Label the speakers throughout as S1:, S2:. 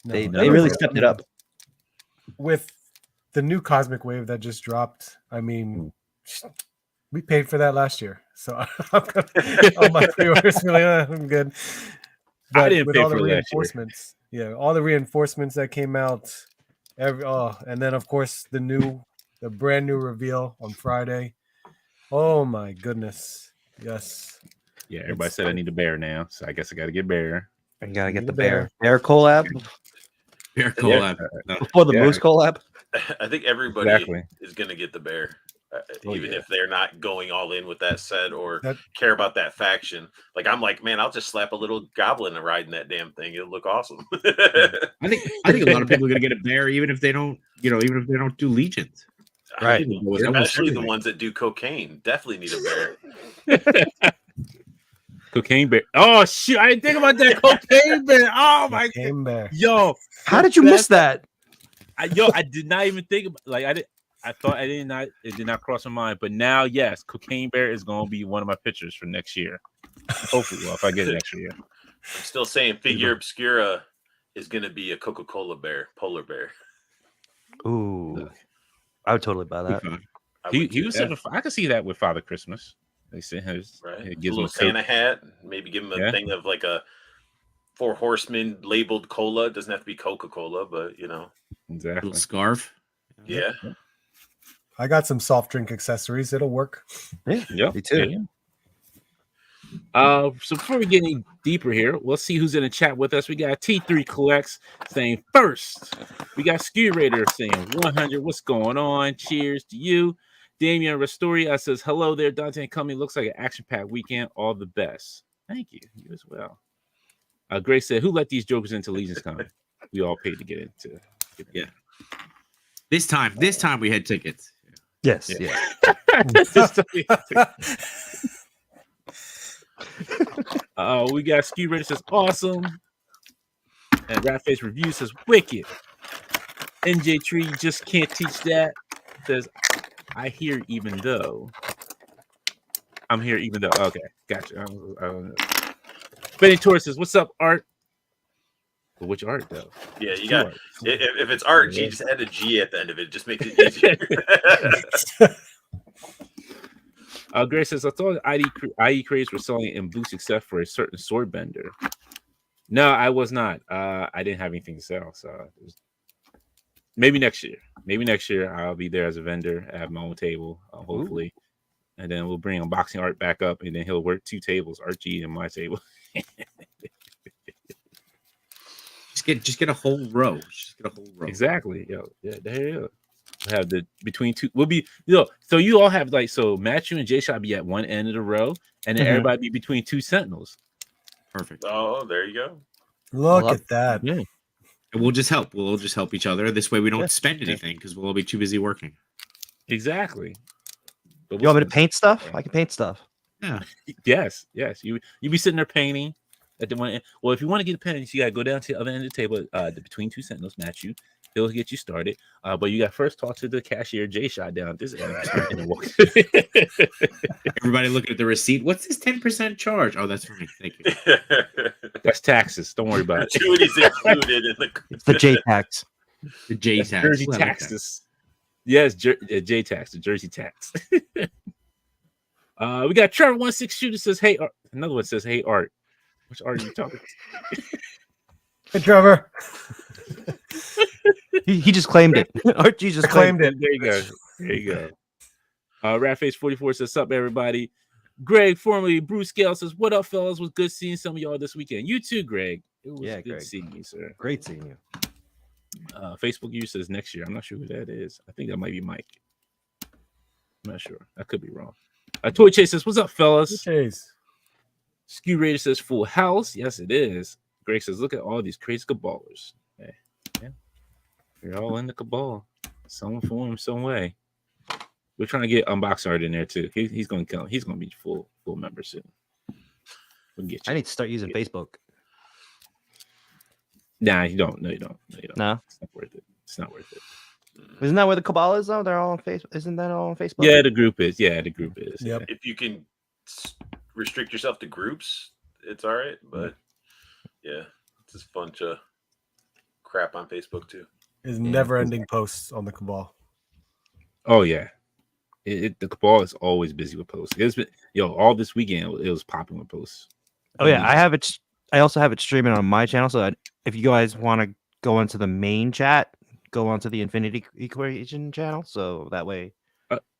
S1: No,
S2: they really stepped it up.
S1: With the new Cosmic Wave that just dropped. I mean, we paid for that last year, so all my pre-orders really, I'm good. But
S3: I didn't
S1: with
S3: pay
S1: all
S3: for
S1: the
S3: last year.
S1: reinforcements, all the reinforcements that came out, and then of course the brand new reveal on Friday. Oh my goodness! Yes.
S3: Yeah, everybody said I need a bear now, so I guess I got to get bear.
S2: You gotta get
S1: Need
S2: the
S1: a
S2: bear collab
S4: Bear collab. No.
S2: before the moose collab.
S5: I think everybody
S3: Exactly.
S5: is going to get the bear,
S3: Oh,
S5: even
S3: yeah.
S5: if they're not going all in with that set or
S1: That-
S5: care about that faction. Like I'm like, man, I'll just slap a little goblin and ride in that damn thing. It'll look awesome.
S4: I think a lot of people are gonna get a bear, even if they don't do legions.
S5: I
S2: Right.
S5: mean,
S4: Almost
S5: especially the
S4: everything.
S5: ones that do cocaine definitely need a bear.
S3: Cocaine bear. Oh shoot! I didn't think about that cocaine bear. Oh my god!
S1: Came bear.
S3: Yo,
S2: How did you miss that?
S3: I did not even think about it did not cross my mind. But now, yes, cocaine bear is going to be one of my pictures for next year. Hopefully, if I get it next year.
S5: I'm still saying figure obscura is going to be a Coca-Cola bear, polar bear.
S2: Ooh, I would totally buy that.
S3: He was sitting. I could see that with Father Christmas. They sent his
S5: right.
S3: It
S5: A
S3: gives him
S5: little
S3: a
S5: Santa hat, maybe give him a thing of like a 4 Horsemen labeled cola. It doesn't have to be Coca-Cola, but
S3: exactly
S4: Little scarf.
S5: yeah.
S1: I got some soft drink accessories. It'll work.
S3: Yeah,
S2: me too.
S3: Yeah. So before we get any deeper here, we'll see who's in the chat with us. We got T3 Collects saying first. We got Skew Raider saying 100. What's going on? Cheers to you. Damian Restoria says hello there. Dante and Company looks like an action-packed weekend. All the best. Thank you. You as well. Grace said, who let these jokers into LegionsCon? We all paid to get into.
S4: Yeah. This time we had tickets.
S2: Yes.
S3: Yeah. We got Ski Raider says awesome. And Ratface Review says wicked. NJ Tree just can't teach that. Says I hear even though. I'm here even though. Okay, gotcha. Benny Torres says, what's up, Art? Well, which art though?
S5: Yeah, you got if it's art, G just add a G at the end of it. Just makes it easier.
S3: Grace says, I thought IE crates were selling in boots except for a certain sword bender. No, I was not. I didn't have anything to sell, so maybe next year. Maybe next year I'll be there as a vendor. I have my own table, hopefully, and then we'll bring unboxing art back up, and then he'll work 2 tables, Archie and my table.
S4: Just get a whole row. Just get a whole row.
S3: Exactly. Yo, yeah, there you go. We'll have the between two. We'll be so you all have Matthew and J Shot be at one end of the row, and then everybody be between 2 sentinels.
S4: Perfect.
S5: Oh, there you go.
S1: Look at that.
S3: Yeah.
S4: And we'll just help. We'll just help each other. This way we don't spend anything because we'll all be too busy working.
S3: Exactly. But
S2: You want me to paint stuff? I can paint stuff.
S4: Yeah.
S3: Yes. You be sitting there painting at the one end. Well, if you want to get a pen, you gotta go down to the other end of the table, between 2 sentinels, match you. He'll get you started. But you got first talk to the cashier, J Shot, down at this end. And then walk.
S4: Everybody looking at the receipt. What's this 10% charge? Oh, that's right. Thank you.
S3: That's taxes. Don't worry about it.
S5: Gratuities included in the.
S2: It's the J tax.
S4: The J tax.
S3: Jersey
S4: I like that.
S3: taxes. Yes, J tax, the Jersey tax. We got Trevor 16 Shooter says, hey, Art. Another one says, hey, Art. Which Art are you talking to?
S1: Hey, Trevor.
S2: He just claimed it. Archie just claimed it.
S3: There you go. There you go. Ratface 44 says, sup, everybody. Greg, formerly Bruce Gale, says, what up, fellas? Was good seeing some of y'all this weekend. You too, Greg. It was good
S2: Greg.
S3: seeing you, sir.
S2: Great seeing you.
S3: Facebook user says next year. I'm not sure who that is. I think that might be Mike. I'm not sure. I could be wrong. Toy Chase says, what's up, fellas?
S1: Chase.
S3: Skew Raider says, full house. Yes, it is. Greg says, look at all these crazy caballers. Hey, yeah. They're all in the cabal. Some form, some way. We're trying to get unboxing art in there too. He's going to come. He's going to be full member soon. We'll get you.
S2: I need to start using Facebook.
S3: Nah, you don't. No, you don't.
S2: No?
S3: It's not worth it. It's not worth it.
S2: Isn't that where the cabal is though? They're all on Facebook. Isn't that all on Facebook?
S3: Yeah, the group is. Yep.
S1: Yeah.
S5: If you can restrict yourself to groups, it's all right. But yeah, it's just a bunch of crap on Facebook too.
S1: Is never-ending posts on the Cabal.
S3: Oh yeah, the Cabal is always busy with posts. It's been all this weekend it was popping with posts.
S2: Oh yeah, I have it. I also have it streaming on my channel. So that if you guys want to go into the main chat, go onto the Infinity Equation channel. So that way,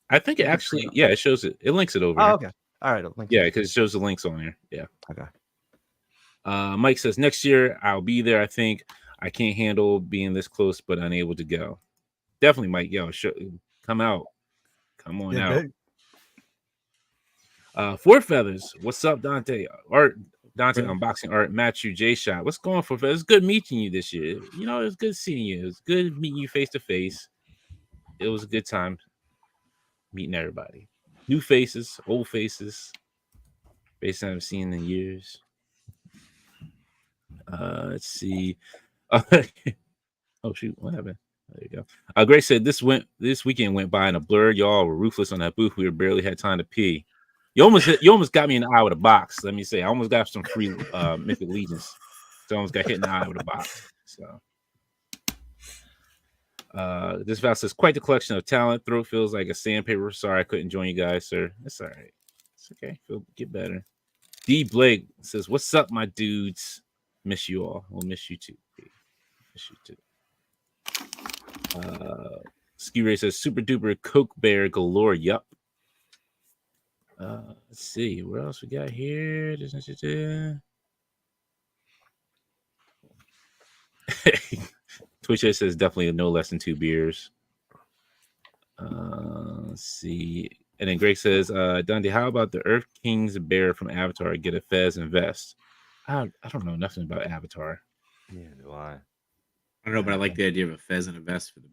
S3: I think it actually, it shows it. It links it over.
S2: oh,
S3: here.
S2: okay, all right, I'll link
S3: Yeah, because it shows the links on there. Yeah.
S2: Okay.
S3: Mike says next year I'll be there. I think I can't handle being this close, but unable to go. Definitely, Mike. Come out. Come on out. Four Feathers. What's up, Dante? Dante unboxing art. Matthew J Shot. What's going on, Four Feathers? It's good meeting you this year. It was good seeing you. It was good meeting you face to face. It was a good time meeting everybody. New faces, old faces. Faces I haven't seen in years. Let's see. Oh shoot, what happened? There you go. Grace said this weekend went by in a blur. Y'all were ruthless on that booth. We barely had time to pee. You almost got me in the eye with a box. Let me say, I almost got some free Mythic Legions. So I almost got hit in the eye with a box. So this Val says quite the collection of talent. Throat feels like a sandpaper. Sorry I couldn't join you guys, sir. It's all right. It's okay. Get better. D Blake says, "What's up, my dudes? Miss you all. We'll miss you too. Miss you too." Ski Ray says, "Super duper Coke Bear galore." Yup. Let's see what else we got here. Twitch says definitely no less than 2 beers. Let's see. And then Greg says, Dundee, how about the Earth King's bear from Avatar? Get a fez and vest. I don't know nothing about Avatar.
S2: Yeah, do I?
S4: I don't know, but I like the idea of a fez and a vest for the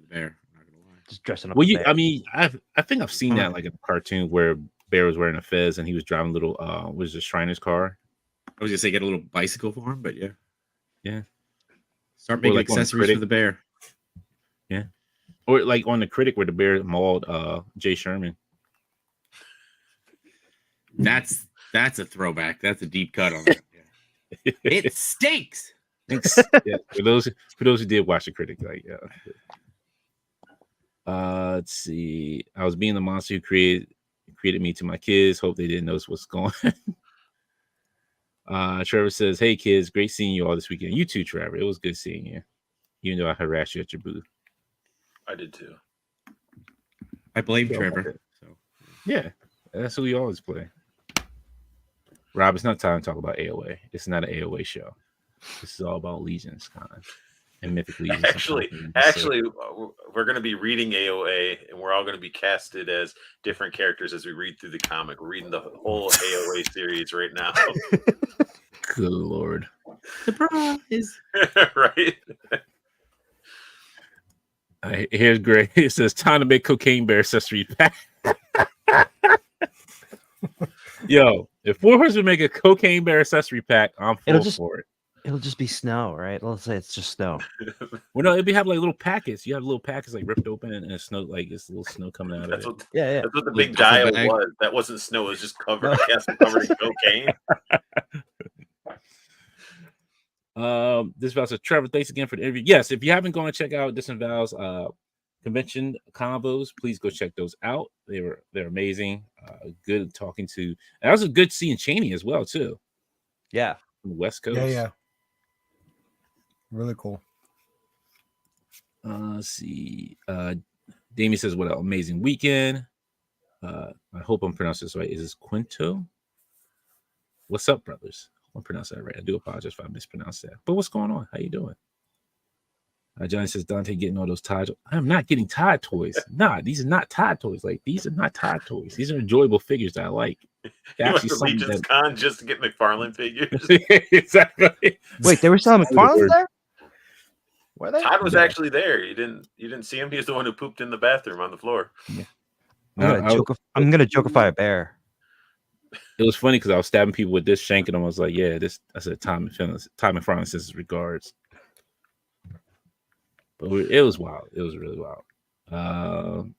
S4: bear. I'm not gonna lie.
S2: Just dressing up.
S3: Well, I think I've seen that like in a cartoon where Bear was wearing a fez and he was driving a little was it Shriner's car?
S4: I was gonna say get a little bicycle for him, but yeah. Start
S3: Or
S4: making
S3: like on
S4: accessories for the bear.
S3: Yeah. Or like on the Critic where the bear mauled Jay Sherman.
S4: That's a throwback. That's a deep cut on that. Yeah. It stinks.
S3: Yeah, for those who did watch the Critic, like let's see. I was being the monster who created me to my kids. Hope they didn't notice what's going on. Trevor says, "Hey kids, great seeing you all this weekend. You too, Trevor. It was good seeing you. Even though I harassed you at your booth."
S5: I did too.
S4: I blame Trevor. So
S3: yeah, that's who we always play. Rob, it's not time to talk about AOA. It's not an AOA show. This is all about LegionsCon and Mythic Legions.
S5: Actually, we're going to be reading AOA, and we're all going to be casted as different characters as we read through the comic. We're reading the whole AOA series right now.
S3: Good Lord.
S4: surprise.
S5: Right?
S3: Here's Greg. It says, time to make Cocaine Bear accessory pack. Yo, if Four Horsemen make a Cocaine Bear accessory pack, I'm full for it.
S2: It'll just be snow, right? Let's say it's just snow.
S3: Well, no, it'd have like little packets. You have little packets like ripped open and snow, like it's a little snow coming out of it.
S5: That's what the big dial was. That wasn't snow. It was just covered in cocaine.
S3: This Val says, Trevor, thanks again for the interview. Yes, if you haven't gone to check out Distant Val's convention combos, please go check those out. They're amazing. Good talking to. And that was a good seeing Cheney as well too.
S2: Yeah,
S3: from the West Coast.
S1: Yeah. Really cool.
S3: Let's see. Damien says, what an amazing weekend. I hope I'm pronouncing this right. Is this Quinto? What's up, brothers? I'm pronouncing that right. I do apologize if I mispronounced that. But what's going on? How you doing? Johnny says, Dante getting all those Tide. I'm not getting Tide toys. Nah, these are not Tide toys. Like, these are not Tide toys. These are enjoyable figures that I like.
S5: You went to LegionsCon just to get McFarlane figures.
S3: Exactly.
S2: Wait, they were selling McFarlane's there?
S5: Were they? Todd was actually there. You didn't see him. He was the one who pooped in the bathroom on the floor.
S3: Yeah.
S2: I'm gonna jokify a bear.
S3: It was funny because I was stabbing people with this, shanking them. I was like, "Yeah, this." I said, "Tom McFarlane says his regards." But it was wild. It was really wild.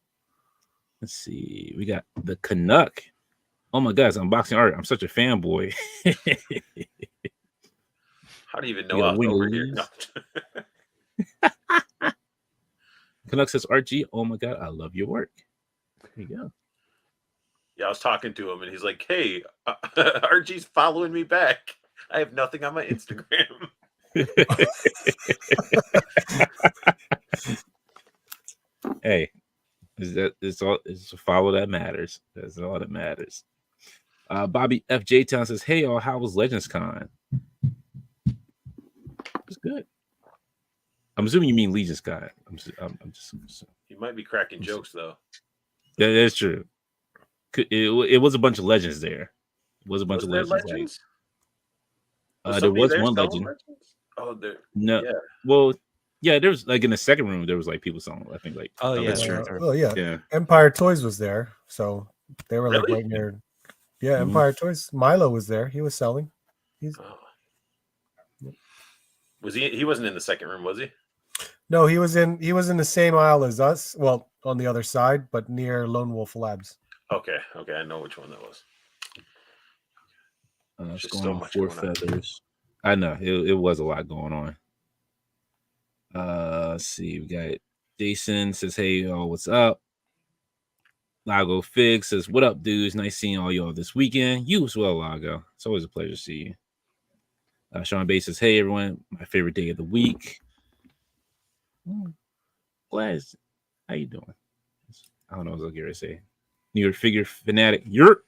S3: Let's see. We got the Canuck. Oh my gosh, unboxing art. I'm such a fanboy.
S5: How do you even know I'm over here? No.
S3: Canuck says, RG, oh my God, I love your work. There you go.
S5: Yeah, I was talking to him, and he's like, "Hey, RG's following me back. I have nothing on my Instagram."
S3: Hey, it's a follow that matters. That's all that matters. Bobby FJ Town says, "Hey, all, how was LegionsCon?" It's good. I'm assuming you mean LegionsCon. I'm just.
S5: He might be cracking jokes though.
S3: Yeah, that's true. It was a bunch of legends there. It was a bunch
S5: Was
S3: of
S5: there
S3: legends.
S5: legends?
S3: There
S5: somebody
S3: was
S5: there
S3: one
S5: selling
S3: legend.
S5: legends? Oh, there.
S3: No,
S5: Yeah.
S3: well, yeah. There was like in the second room. There was like people selling. I think like.
S2: Oh yeah,
S4: that's true.
S1: Oh yeah.
S4: Yeah.
S1: Empire Toys was there, so they were like
S5: Really?
S1: right near. Yeah,
S3: Mhm.
S1: Empire Toys. Milo was there. He was selling.
S5: Oh. Was he? He wasn't in the second room, was he?
S1: No, he was in the same aisle as us. Well, on the other side, but near Lone Wolf Labs.
S5: Okay, I know which one that was.
S3: It's
S5: Just
S3: going
S5: so
S3: on
S5: much
S3: Four
S5: going on.
S3: Feathers. I know it was a lot going on. Let's see. We got Jason says, "Hey, y'all, what's up?" Lago Fig says, "What up, dudes? Nice seeing all y'all this weekend. You as well, Lago. It's always a pleasure to see you." Sean Bay says, "Hey, everyone, my favorite day of the week." Glad. How you doing? I don't know what I was going to say. New York figure fanatic. You're.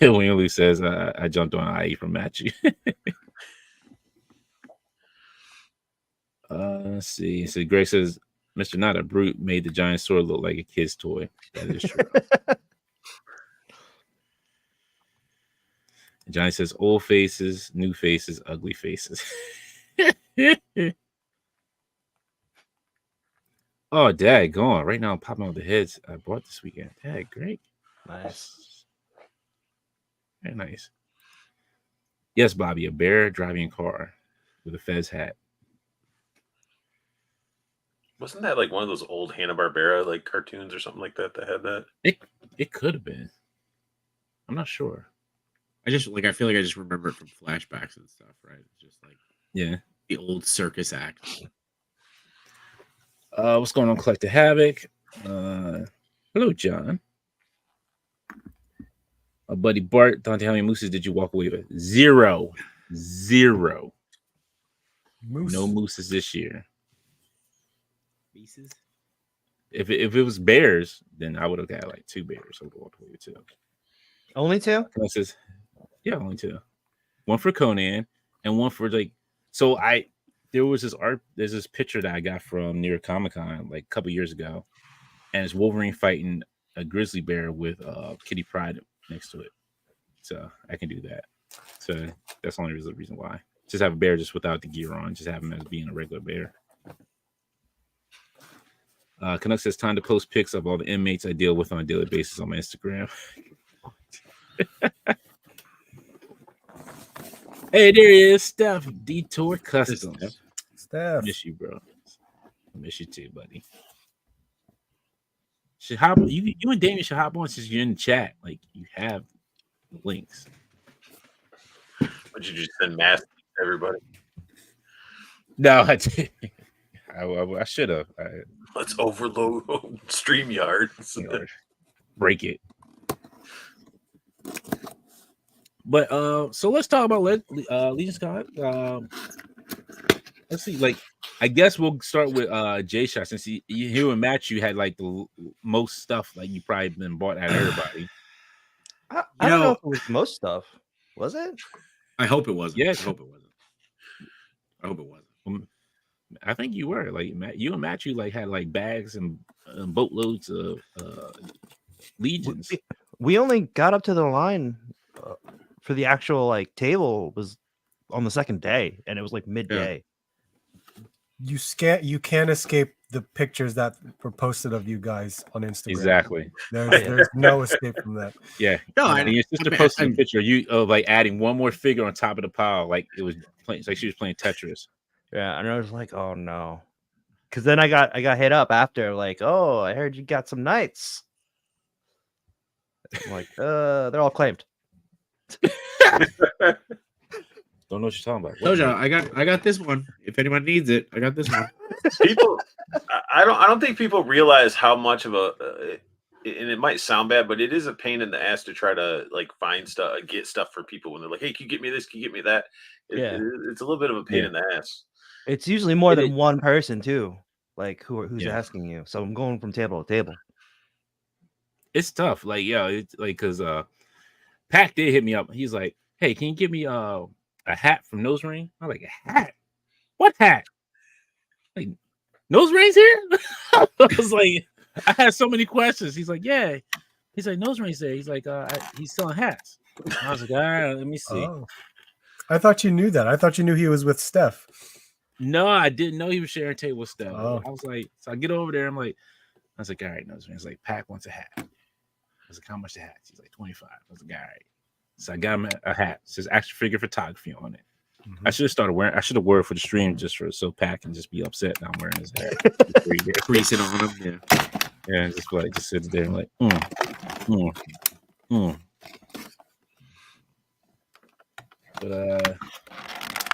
S3: William Lou says, "I jumped on IE from Matthew." Let's see. So Greg says, "Mr. Not a Brute made the giant sword look like a kid's toy." That is true. Johnny says, "Old faces, new faces, ugly faces." Oh, dad, gone. Right now I'm popping out the heads I bought this weekend. Dad, great.
S2: nice.
S3: Very nice. Yes, Bobby, a bear driving a car with a Fez hat.
S5: Wasn't that like one of those old Hanna-Barbera like cartoons or something like that that had that?
S3: It could have been. I'm not sure.
S4: I feel like I just remember it from flashbacks and stuff, right? It's just like
S3: Yeah.
S4: the old circus act.
S3: What's going on, Collector Havoc? Hello, John. Buddy Bart, Dante, how many mooses did you walk away with? Zero.
S1: Moose.
S3: No mooses this year.
S4: Pieces?
S3: If it was bears, then I would have got like 2 bears. I would have walked away with 2.
S2: Only 2?
S3: Conan says, yeah, only 2. One for Conan and one for like. So there's this picture that I got from near Comic-Con like a couple years ago, and it's Wolverine fighting a grizzly bear with Kitty Pryde next to it. So I can do that. So that's the only reason why. Just have a bear just without the gear on. Just have him as being a regular bear. Canuck says, "Time to post pics of all the inmates I deal with on a daily basis on my Instagram." Hey, there he is, Steph. Detour Customs.
S1: Steph.
S3: Miss you, bro. I miss you too, buddy. Should hop. You and Damien should hop on since you're in the chat. Like you have links.
S5: Would you just send mass to everybody?
S3: No, I did. I should have.
S5: Let's overload StreamYard.
S3: Break it. But so let's talk about LegionsCon. Let's see. Like, I guess we'll start with J Shot since you and Matthew had like the most stuff. Like you probably been bought out of everybody.
S2: I don't know if it was most stuff. Was it?
S4: I hope it wasn't.
S3: Yes.
S4: I hope it wasn't.
S3: I think you were like you and Matthew like had like bags and boatloads of Legions.
S2: We only got up to the line for the actual like table was on the second day, and it was like midday.
S1: You can't escape the pictures that were posted of you guys on Instagram.
S3: Exactly.
S1: There's no escape from that.
S3: Yeah.
S4: No,
S3: and your sister posted a picture of like adding one more figure on top of the pile, like it was playing, like she was playing Tetris.
S2: Yeah, and I was like, oh no, because then I got hit up after, like, oh, I heard you got some knights. I'm like, they're all claimed.
S3: Don't Don't know what you're talking about.
S4: Told you, I got this one. If anyone needs it, I got this one.
S5: People, I don't think people realize how much of a, and it might sound bad, but it is a pain in the ass to try to like find stuff, get stuff for people when they're like, "Hey, can you get me this? Can you get me that?"
S2: Yeah.
S5: It's a little bit of a pain
S3: Yeah.
S5: in the ass.
S2: It's usually more
S3: It
S2: than
S3: is.
S2: one person too, like who's
S3: Yeah.
S2: asking you. So I'm going from table to table.
S3: It's tough. Like, yeah, it's like because Pac did hit me up. He's like, "Hey, can you give me a hat from Nose Ring?" I'm like, "A hat? What hat? Like Nose Ring's here?" I was like, I had so many questions. He's like, "Yeah." He's like, "Nose Ring's there." He's like, "He's selling hats." I was like, "All right, let me see."
S1: Oh. I thought you knew that. I thought you knew he was with Steph.
S3: No, I didn't know he was sharing a table with Steph.
S1: Oh.
S3: I was like, so I get over there. I was like, "All right, Nose Ring." He's like, "Pac wants a hat." I was like, "How much the hat?" He's like, 25. I was like, "All right." So I got him a hat. It says action figure photography on it.
S1: Mm-hmm.
S3: I should have started wearing. I should have wore it for the stream just for so Pac can just be upset that I'm wearing his hat.
S4: Creasing on him.
S3: Yeah, and just sits there and like, But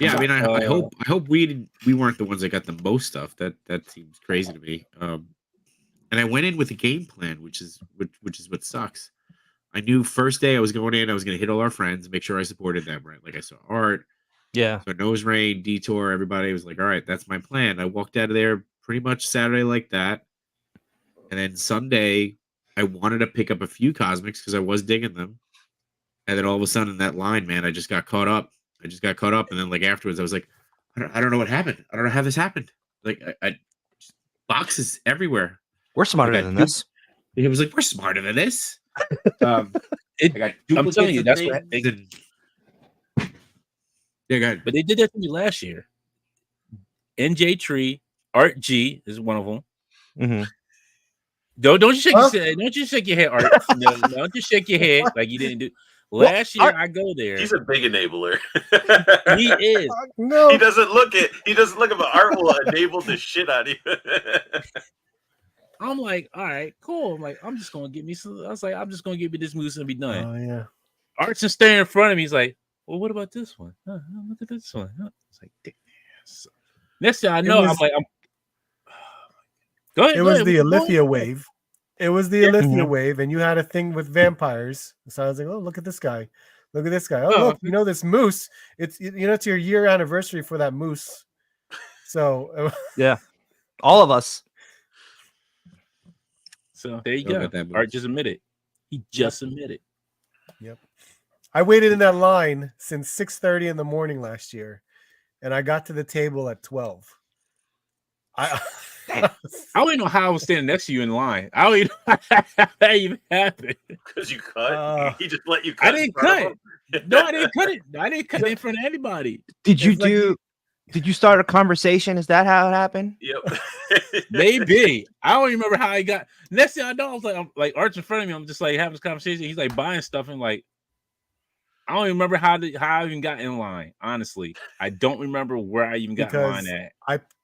S4: Yeah, I mean, I hope we weren't the ones that got the most stuff. That seems crazy to me. And I went in with a game plan, which is what sucks. I knew first day I was going in, I was going to hit all our friends, make sure I supported them, right? Like I saw Art,
S2: Yeah.
S4: so Nose Rain, Detour, everybody was like, all right, that's my plan. I walked out of there pretty much Saturday like that. And then Sunday, I wanted to pick up a few cosmics because I was digging them. And then all of a sudden, that line, man, I just got caught up. And then like afterwards, I was like, I don't know what happened. I don't know how this happened. Like I boxes everywhere.
S2: We're smarter than this.
S4: It was like, we're smarter than this.
S3: I'm telling you, that's what.
S4: Yeah, go ahead.
S3: But they did that to me last year. NJ Tree, Art G is one of them.
S2: Mm-hmm.
S3: Don't you shake your head. Don't you shake your head, Art. No, don't you shake your head like you didn't do. Last year, I go there.
S5: He's a big enabler.
S3: He is.
S1: No,
S5: He doesn't look at. But Art will enable the shit out of you.
S3: I'm like, all right, cool. I'm like, I'm just gonna get me some. I was like, I'm just gonna give me this moose and be done.
S1: Oh yeah.
S3: Art's just staring in front of me. He's like, well, what about this one? Look at this one. It's like, damn. So, next thing I know, I'm like, go ahead.
S1: It was the Alithia wave. It was the Alithia wave, and you had a thing with vampires. So I was like, oh, look at this guy. Look at this guy. Oh, look, you know this moose. It's it's your year anniversary for that moose. So
S2: yeah, all of us.
S3: So there you go. Art just admitted. He just admitted.
S1: Yep. I waited in that line since 6:30 in the morning last year, and I got to the table at 12. I
S3: don't even know how I was standing next to you in line. I don't even know how that even happened.
S5: Because you cut. He just let you cut.
S3: I didn't cut. No, I didn't cut it. I didn't cut it in front of anybody.
S2: Did you start a conversation? Is that how it happened?
S5: Yep.
S3: Maybe. I don't remember how I got. Next thing I know, I'm like Art's in front of me. I'm just like having this conversation. He's like buying stuff and like, I don't even remember how I even got in line. Honestly, I don't remember where I even got in line at.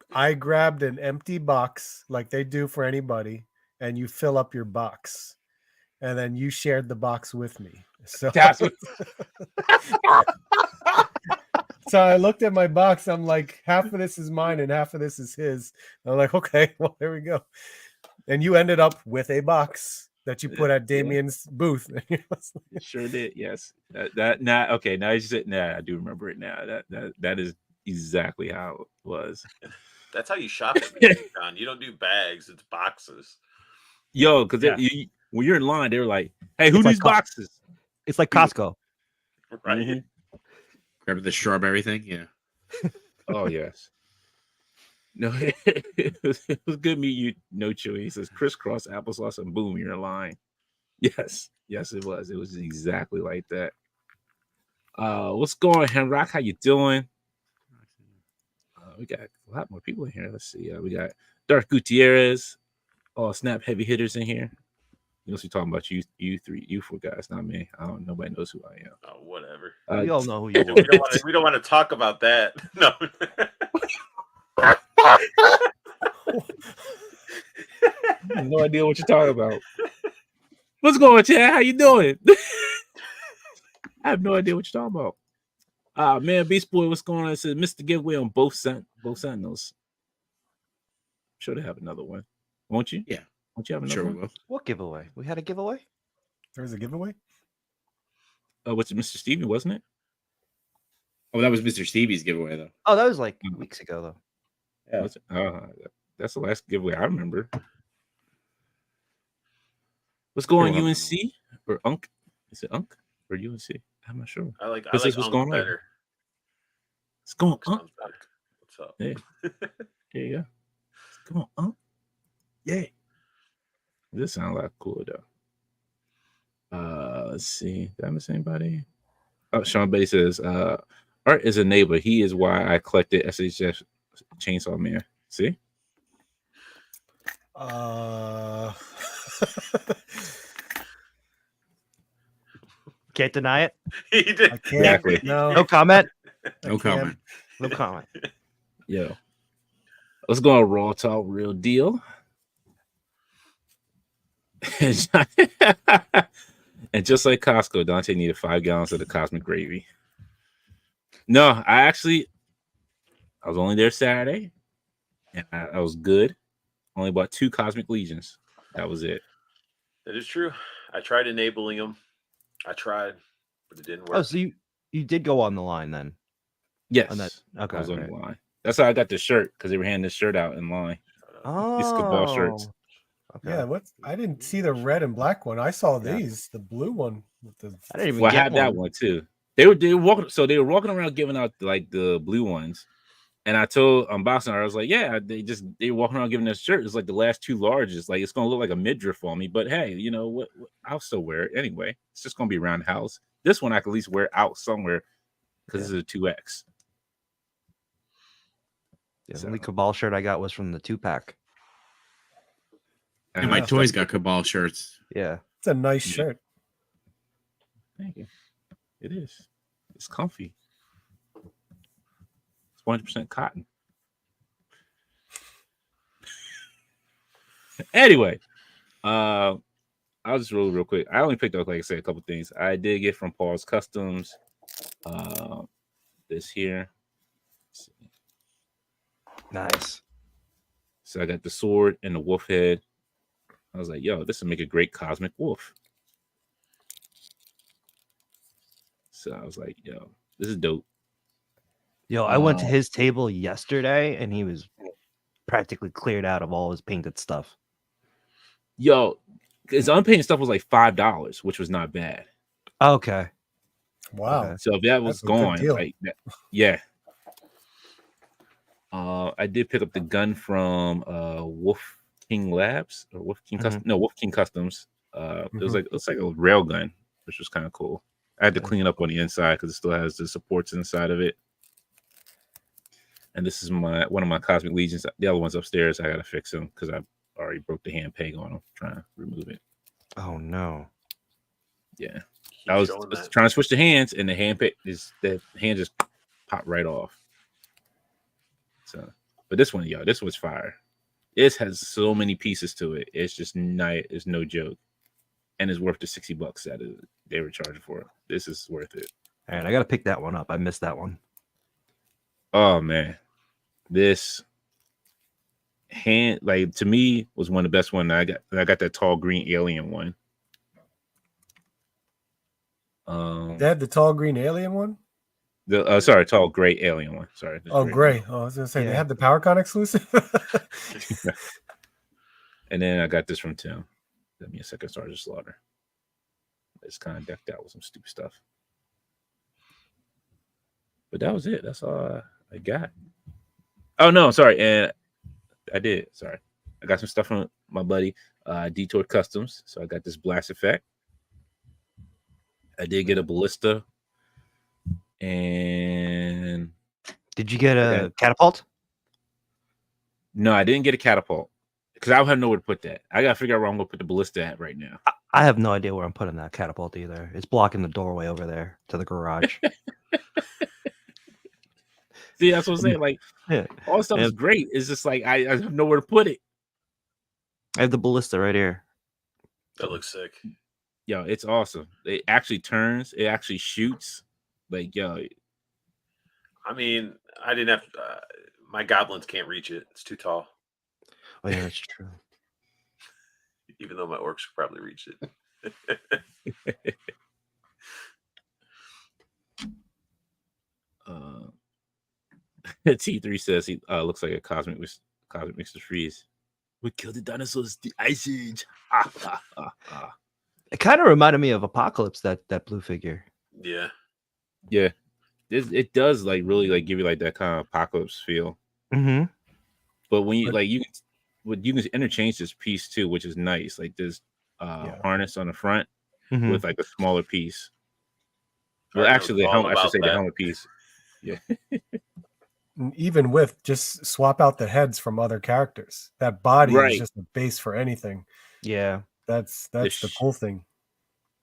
S1: I grabbed an empty box like they do for anybody, and you fill up your box, and then you shared the box with me. So
S3: that's what.
S1: So I looked at my box. I'm like, half of this is mine and half of this is his. I'm like, okay, well, there we go. And you ended up with a box that you put at Damien's booth.
S3: Sure did. Yes. Now you said, I do remember it now. That is exactly how it was.
S5: That's how you shop at LegionsCon. You don't do bags; it's boxes.
S3: Yo, because when you're in line, they were like, "Hey, who needs boxes?"
S2: It's like Costco,
S5: right?
S3: Mm-hmm.
S4: Grab the strawberry thing, yeah.
S3: Oh yes. No, it was good meeting you. No Chewy. He says crisscross applesauce and boom, you're in line. Yes, it was. It was exactly like that. What's going on, Henrock? How you doing? We got a lot more people in here. Let's see. We got Dark Gutierrez. Oh, snap heavy hitters in here. You know, we're talking about you four guys, not me. Nobody knows who I am.
S5: Oh, whatever.
S2: We all know who you are.
S5: We don't want to talk about that. No.
S3: I have no idea what you're talking about. What's going on, Chad? How you doing? I have no idea what you're talking Man, Beast Boy, what's going on? It says Mr. Giveaway on both Sentinels. I'm sure they have another one. Won't you?
S4: Yeah.
S3: Won't you have another
S4: Sure we
S3: one?
S4: will.
S2: What giveaway? We had a giveaway?
S1: There was a giveaway.
S3: What's it, Mr. Stevie, wasn't it?
S4: Oh, that was Mr. Stevie's giveaway though.
S2: Oh, that was like weeks ago though.
S4: Yeah.
S3: Was it? That's the last giveaway I remember. What's going on, UNC or Unk? Is it Unk or UNC? I'm not sure.
S5: I like
S3: What's
S5: Unk
S3: going on?
S5: better.
S3: It's going
S5: Unk
S3: Unk.
S5: sounds better. What's up?
S3: Yeah. There you go. Come on, Unk. Yeah. This sounds like cool though. Let's see. Did I miss anybody? Oh, Sean Bay says, Art is a neighbor. He is why I collected SHF Chainsaw Man. See?
S2: Can't deny it.
S5: He did.
S1: I can't.
S3: Exactly.
S2: No comment.
S4: No comment.
S2: No comment.
S3: Yo. Let's go on Raw Talk Real Deal. And just like Costco, Dante needed 5 gallons of the cosmic gravy. No, I was only there Saturday, and I was good. Only bought 2 cosmic legions. That was it.
S5: That is true. I tried enabling them. I tried, but it didn't work.
S2: Oh, so you did go on the line then?
S3: Yes,
S2: On that, okay.
S3: I was on the line. That's how I got the shirt, because they were handing this shirt out in line.
S2: Oh,
S3: These Cabal shirts.
S2: Okay.
S1: Yeah, what? I didn't see the red and black one. I saw
S2: Yeah.
S1: these, the blue one with the.
S2: I didn't even
S3: Well, I
S2: get
S3: had that one too. They were walking, so they were walking around giving out like the blue ones, and I told unboxing her, I was like, yeah, they were walking around giving this shirt. It's like the last 2 largest. Like it's gonna look like a midriff on me, but hey, you know what? I'll still wear it anyway. It's just gonna be around the house. This one I can at least wear out somewhere because this is a 2X.
S2: The only Cabal shirt I got was from the 2-pack.
S4: And my toys got Cabal shirts.
S2: Yeah.
S1: It's a nice shirt.
S3: Thank you. It is. It's comfy. It's 100% cotton. Anyway, I'll just roll real quick. I only picked up, like I said, a couple things. I did get from Paul's Customs. This here.
S2: Nice.
S3: So I got the sword and the wolf head. I was like, yo, this would make a great cosmic wolf. So I was like, yo, this is dope.
S2: Yo, I went to his table yesterday and he was practically cleared out of all his painted stuff.
S3: Yo, his unpainted stuff was like $5, which was not bad.
S2: Okay.
S1: Wow.
S2: Okay.
S3: So if that was
S1: That's a good
S3: gone,
S1: deal.
S3: like that, yeah. I did pick up the gun from Wolf King Labs or Wolf King Customs. No, Wolf King Customs. It was like a rail gun, which was kind of cool. I had to clean it up on the inside because it still has the supports inside of it. And this is one of my Cosmic Legions. The other one's upstairs. I gotta fix them because I already broke the hand peg on them trying to remove it.
S2: Oh no.
S3: Yeah.
S5: Keep
S3: I was
S5: showing that.
S3: trying to switch the hands, and the hand just popped right off. So, but this one, yo, this was fire. This has so many pieces to it. It's just it's no joke, and it's worth the $60 that they were charging for it. This is worth it.
S2: All right, I gotta pick that one up. I missed that one.
S3: Oh man, this hand, like to me, was one of the best one I got. I got that tall green alien one.
S1: They had the tall green alien one.
S3: Sorry, tall gray alien one. Sorry.
S1: Oh, gray. Oh, I was gonna say they
S2: Yeah.
S1: had the PowerCon exclusive.
S3: And then I got this from Tim. Let me a second, Sergeant Slaughter. It's kind of decked out with some stupid stuff. But that was it. That's all I got. Oh no, sorry. And I did. Sorry. I got some stuff from my buddy Detour Customs. So I got this blast effect. I did get a ballista. And
S2: Did you get a catapult?
S3: no, I didn't get a catapult because I don't have nowhere to put that. I gotta figure out where I'm gonna put the ballista at right now.
S2: I have no idea where I'm putting that catapult either. It's blocking the doorway over there to the garage.
S3: See, that's what I'm saying. Like
S2: Yeah.
S3: all this stuff is great. It's just like I have nowhere to put it.
S2: I have the ballista right here.
S5: That looks sick.
S3: Yo, it's awesome. It actually turns. It actually shoots. Like yo,
S5: I mean, I didn't have my goblins can't reach it. It's too tall.
S2: Oh yeah, that's true.
S5: Even though my orcs could probably reach it.
S3: T3 says he looks like a cosmic Mr. Freeze. We killed the dinosaurs, the Ice Age.
S2: It kind of reminded me of Apocalypse, that blue figure.
S5: Yeah.
S3: Yeah. It does like really like give you like that kind of apocalypse feel.
S2: Mm-hmm.
S3: But when you like you can interchange this piece too, which is nice. Like this harness on the front with like a smaller piece. Well, actually, the helmet. I should say the helmet piece. Yeah.
S1: Even with just swap out the heads from other characters. That body is just a base for anything.
S2: Yeah.
S1: That's the cool thing.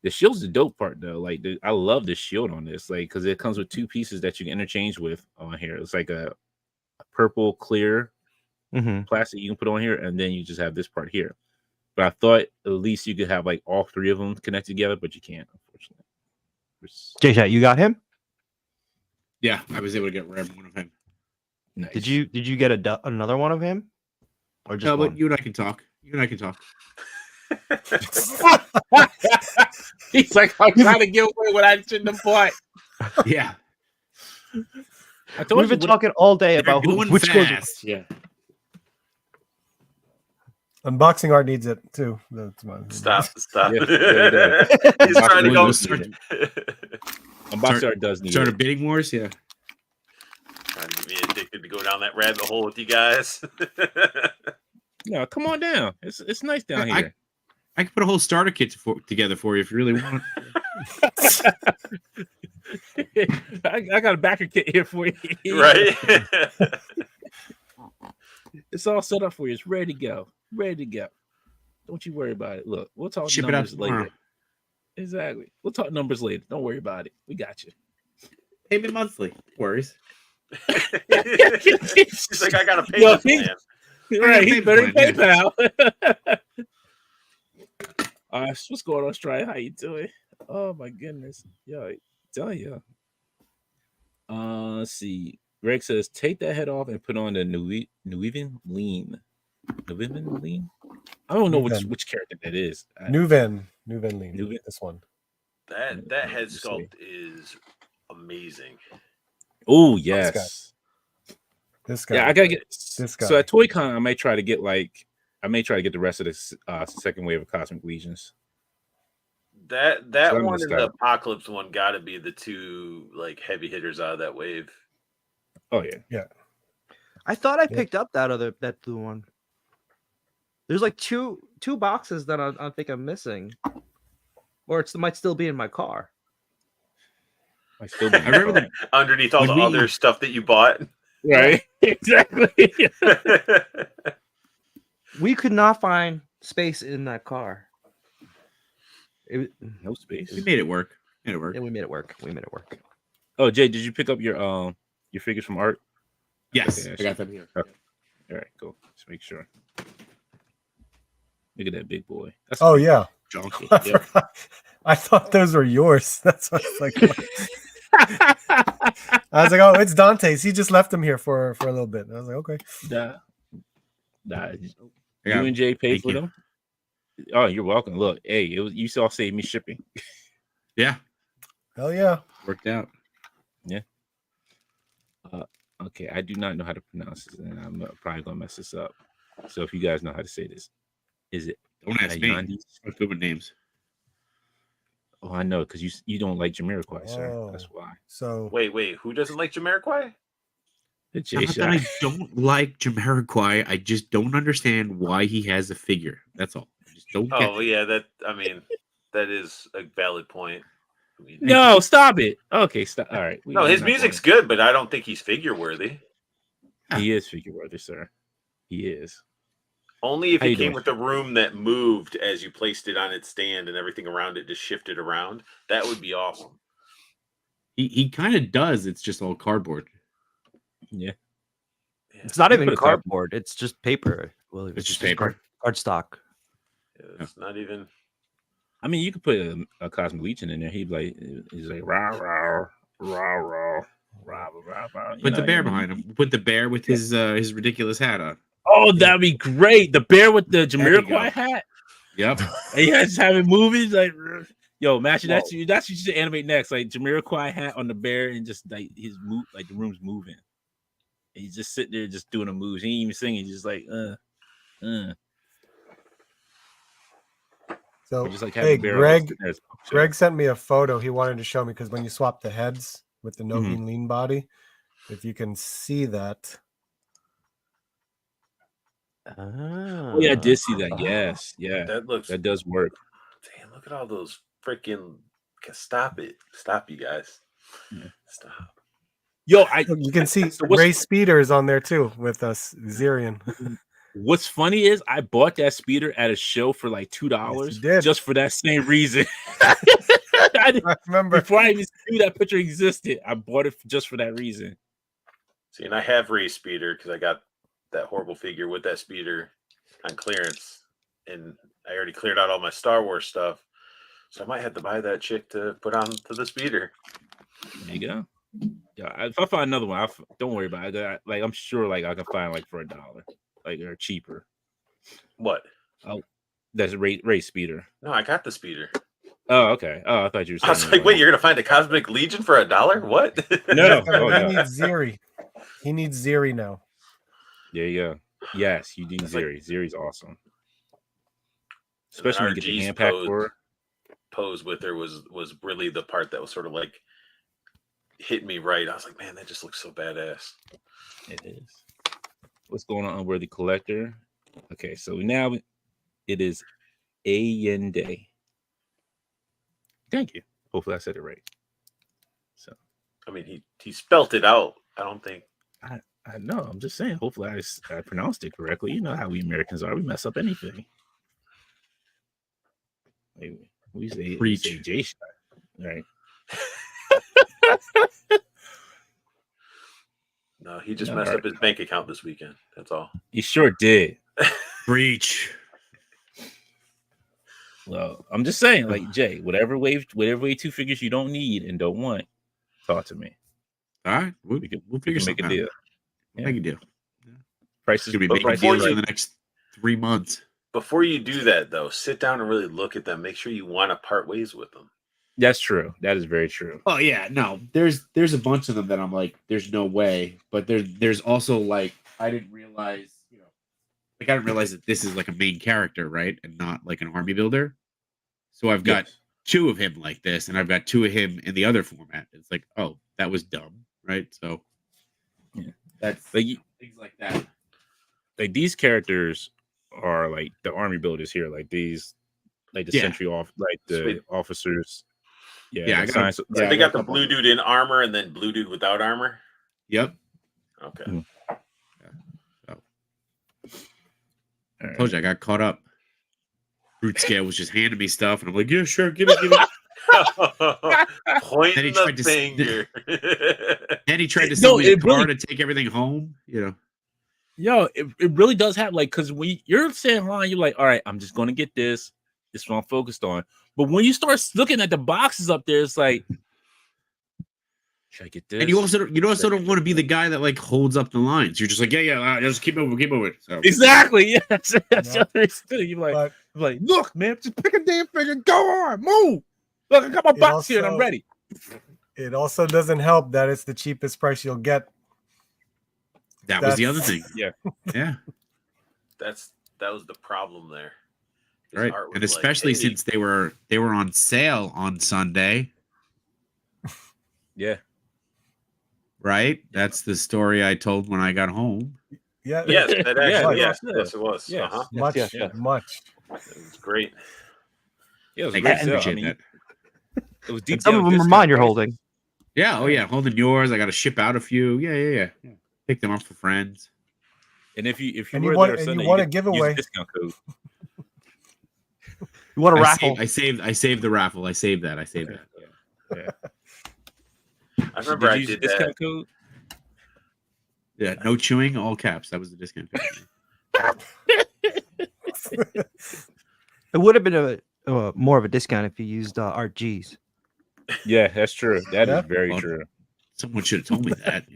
S3: The shield's the dope part though. Like I love the shield on this, like because it comes with two pieces that you can interchange with on here. It's like a purple clear plastic you can put on here, and then you just have this part here. But I thought at least you could have like all three of them connected together, but you can't, unfortunately.
S2: J-Chat, you got him?
S4: Yeah, I was able to get one of him.
S3: Nice.
S2: Did you get another one of him? Or just
S4: no,
S2: one?
S4: But you and I can talk.
S3: He's like, I'm trying to give away what I shouldn't have bought.
S4: Yeah.
S2: We've been talking all day about which goes.
S4: Yeah.
S1: Unboxing art needs it too. That's
S5: Stop.
S3: Yeah,
S5: He's trying to go.
S3: Unboxing art does need
S4: start a
S3: it.
S4: bidding wars. Yeah.
S5: Trying to get me addicted to go down that rabbit hole with you guys.
S3: Yeah, come on down. It's nice down here.
S4: I can put a whole starter kit together for you if you really want.
S3: I got a backer kit here for you.
S5: Right?
S3: It's all set up for you. It's ready to go. Ready to go. Don't you worry about it. Look, we'll talk
S4: Ship
S3: numbers
S4: it out
S3: later.
S4: tomorrow.
S3: Exactly. We'll talk numbers later. Don't worry about it. We got you.
S4: Payment monthly. No worries.
S5: She's like, I got a payment plan.
S3: Right, he better PayPal. What's going on, Stripe? How you doing? Oh my goodness. Yo, I tell you. Let's see. Greg says, take that head off and put on the Nuivan Lean. Nuivan Lean? I don't know which character that is.
S1: Nuven Lean. This one.
S5: That head sculpt is amazing.
S3: Oh yes.
S1: This guy.
S3: Yeah, I gotta get
S1: this guy.
S3: So at ToyCon, I may try to get the rest of the second wave of Cosmic Legions.
S5: That
S3: So
S5: one and the Apocalypse one got to be the two like heavy hitters out of that wave.
S3: Oh yeah,
S1: yeah.
S2: I thought I picked up that blue one. There's like two boxes that I think I'm missing, or it might still be in my car.
S3: I
S5: remember that underneath all the other stuff that you bought.
S3: Right, exactly.
S2: We could not find space in that car.
S3: No space.
S4: We made it work.
S2: Yeah, we made it work.
S3: Oh, Jay, did you pick up your figures from Art?
S4: Yes,
S3: Okay,
S4: I got them here.
S3: Okay. All right, cool. Just make sure. Look at that big boy. That's
S1: yeah.
S3: Junky.
S1: I thought those were yours. That's what I was like. I was like, oh, it's Dante's. He just left them here for a little bit. And I was like, okay.
S3: Nah. You and Jay paid for them? Oh, you're welcome. Look, hey, you all saved me shipping.
S4: Yeah.
S1: Hell yeah.
S4: Worked out.
S3: Yeah. Okay, I do not know how to pronounce this, and I'm probably gonna mess this up. So if you guys know how to say this, is it?
S4: Don't ask me. I'm good with names.
S3: Oh, I know, because you don't like Jamiroquai, sir. That's why.
S1: So
S5: wait, who doesn't like Jamiroquai?
S4: Not that I don't like Jamiroquai. I just don't understand why he has a figure. That's all. I just don't get it.
S5: Yeah, that is a valid point.
S3: No, stop it. Okay, stop. All right.
S5: No, his music's good, but I don't think he's figure worthy.
S3: He is figure worthy, sir. He is.
S5: Only if it came with a room that moved as you placed it on its stand and everything around it just shifted around. That would be awesome.
S4: He kind of does. It's just all cardboard.
S3: Yeah.
S2: It's not even cardboard. It's just paper. Well,
S4: it's just paper.
S2: Cardstock.
S5: Yeah, it's not even.
S3: I mean, you could put a Cosmic Legion in there. He's like rah rah rah rah.
S4: Put the bear behind him. Put the bear with his ridiculous hat on.
S3: Oh, that'd be great. The bear with the
S4: There you go.
S3: Jamiroquai hat.
S4: Yep.
S3: And you guys having movies like, yo, imagine that's what you should animate next. Like Jamiroquai hat on the bear and just like his move, like the room's moving. And he's just sitting there just doing a moves. He ain't even singing, just like
S1: So
S3: just like
S1: hey,
S3: having bear on
S1: Greg sent me a photo he wanted to show me because when you swap the heads with the
S3: Mm-hmm.
S1: Noveen lean body, if you can see that.
S3: Oh yeah, I did see that. Yes, yeah,
S5: that
S3: does work.
S5: Damn, look at all those freaking. Stop it! Stop, you guys!
S3: Yeah.
S5: Stop.
S3: Yo,
S1: you can see Ray Speeder is on there too with us, Zerion.
S3: What's funny is I bought that speeder at a show for like $2 just for that same reason. I
S1: remember
S3: before I even knew that picture existed, I bought it just for that reason.
S5: See, and I have Ray Speeder because I got that horrible figure with that speeder on clearance, and I already cleared out all my Star Wars stuff, so I might have to buy that chick to put on to the speeder.
S3: There you go. Yeah, if I find another one, don't worry about it. Like I'm sure, like I can find like for $1, like or cheaper.
S5: What?
S3: Oh, that's Ray Speeder.
S5: No, I got the speeder.
S3: Oh, okay. Oh, I thought you were saying.
S5: I was like, wait, you're gonna find a Cosmic Legion for $1? What?
S3: No.
S1: He needs Zeri. He needs Zeri now.
S3: There you go. Yes, you need Zeri. Zeri's awesome. Especially when you get the hand pack for her.
S5: Pose with her was really the part that was sort of like hit me right. I was like, man, that just looks so badass.
S3: It is. What's going on, Unworthy Collector? Okay, so now it is Ayende. Thank you. Hopefully I said it right. So
S5: I mean he spelt it out. I don't think
S3: I know. I'm just saying. Hopefully I pronounced it correctly. You know how we Americans are. We mess up anything. We say J shot, right?
S5: No, he just messed up his bank account this weekend. That's all.
S3: He sure did.
S4: Breach.
S3: Well, I'm just saying, like Jay, whatever wave 2 figures you don't need and don't want, talk to me.
S4: All right, we'll figure
S3: make a
S4: out.
S3: deal.
S4: Yeah. Make a deal.
S3: Prices
S4: could be making deals in the next 3 months.
S5: Before you do that, though, sit down and really look at them. Make sure you want to part ways with them.
S3: That's true. That is very true.
S4: Oh yeah, no. There's a bunch of them that I'm like, there's no way. But there's also like I didn't realize, I didn't realize that this is like a main character, right? And not like an army builder. So I've got 2 of him like this, and I've got 2 of him in the other format. It's like, oh, that was dumb, right? So that's
S3: like
S4: things like that.
S3: Like these characters are like the army builders here, like these, like the sentry off, like the officers.
S5: Yeah, so they got the blue dude in armor and then blue dude without armor.
S4: Yep.
S5: Okay.
S4: So. I told you I got caught up. Brute Scale was just handing me stuff, and I'm like, yeah, sure, give it.
S5: Pointing the finger.
S4: Then he tried to sell me a car to take everything home.
S3: Yo, it really does have like, because when you're saying line, you're like, all right, I'm just going to get this. This is what I'm focused on. But when you start looking at the boxes up there, it's like, should I get this?
S4: And you also don't want to be the guy that like holds up the lines. You're just like, just keep moving. So.
S3: Exactly. Yeah, that's the other thing. You're like, look, man, just pick a damn figure, go on, move. Look, I got my box here and I'm ready.
S1: It also doesn't help that it's the cheapest price you'll get.
S4: That was the other thing.
S3: Yeah.
S5: That was the problem there.
S4: Right. And especially since they were on sale on Sunday.
S3: Yeah.
S5: Right?
S4: That's the story I told when I got home.
S1: Yeah.
S5: Yes, that actually, yes, it was.
S3: Yes.
S1: Much.
S5: It was great.
S3: Yeah, it was a great sale. I mean, it was deep.
S2: Some of them are mine you're holding.
S4: Yeah. Oh yeah, holding yours. I got to ship out a few. Yeah. Pick them up for friends.
S3: And if you
S1: want a giveaway,
S3: discount code.
S2: You want a raffle?
S4: I saved the raffle. I saved that.
S3: Yeah.
S5: I remember I did
S3: discount
S5: that.
S3: Code.
S4: Yeah, no chewing, all caps. That was the discount code.
S2: It would have been a more of a discount if you used Art G's.
S3: Yeah, that's true. That is very true.
S4: Someone should have told me that.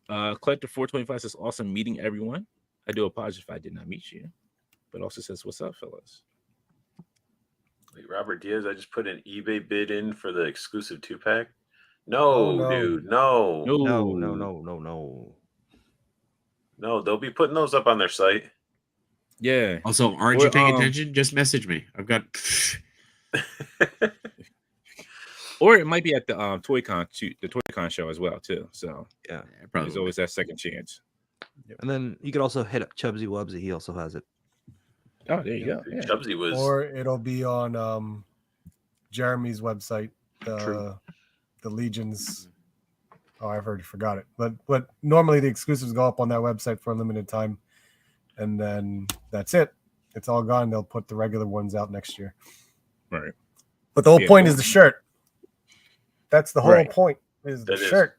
S4: Yeah.
S3: Collector 425 says, awesome meeting everyone. I do apologize if I did not meet you, but also says, what's up, fellas?
S5: Wait, Robert Diaz, I just put an eBay bid in for the exclusive 2-pack. No, dude, no. No, they'll be putting those up on their site.
S3: Yeah.
S4: Also, aren't you paying attention? Just message me. I've got.
S3: Or it might be at the ToyCon the ToyCon show as well too. So
S2: Yeah,
S4: probably
S3: there's always that second chance.
S2: and then you could also hit up Chubsy Wubsy. He also has it.
S3: Oh, there you go. Yeah.
S5: Chubsy was.
S1: Or it'll be on Jeremy's website, the Legions. Oh, I've already forgot it. But normally the exclusives go up on that website for a limited time, and then that's it. It's all gone. They'll put the regular ones out next year.
S3: Right.
S1: But the whole point is the shirt. That's the whole point. Is the shirt.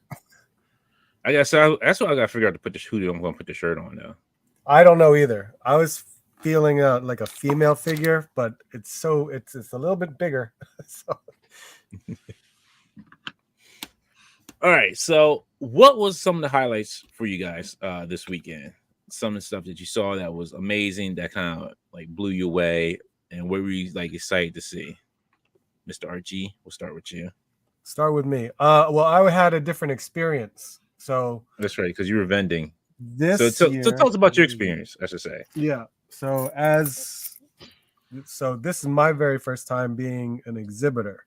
S3: I guess that's what I got to figure out to put who I'm going to put the shirt on though.
S1: I don't know either. I was feeling like a female figure, but it's a little bit bigger. So.
S3: All right. So, what was some of the highlights for you guys this weekend? Some of the stuff that you saw that was amazing, that kind of like blew you away, and what were you like excited to see? Mr. RG, we'll start with you.
S1: Start with me. Well, I had a different experience. So
S3: that's right, because you were vending.
S1: So
S3: tell us about your experience, I should say.
S1: Yeah. So this is my very first time being an exhibitor.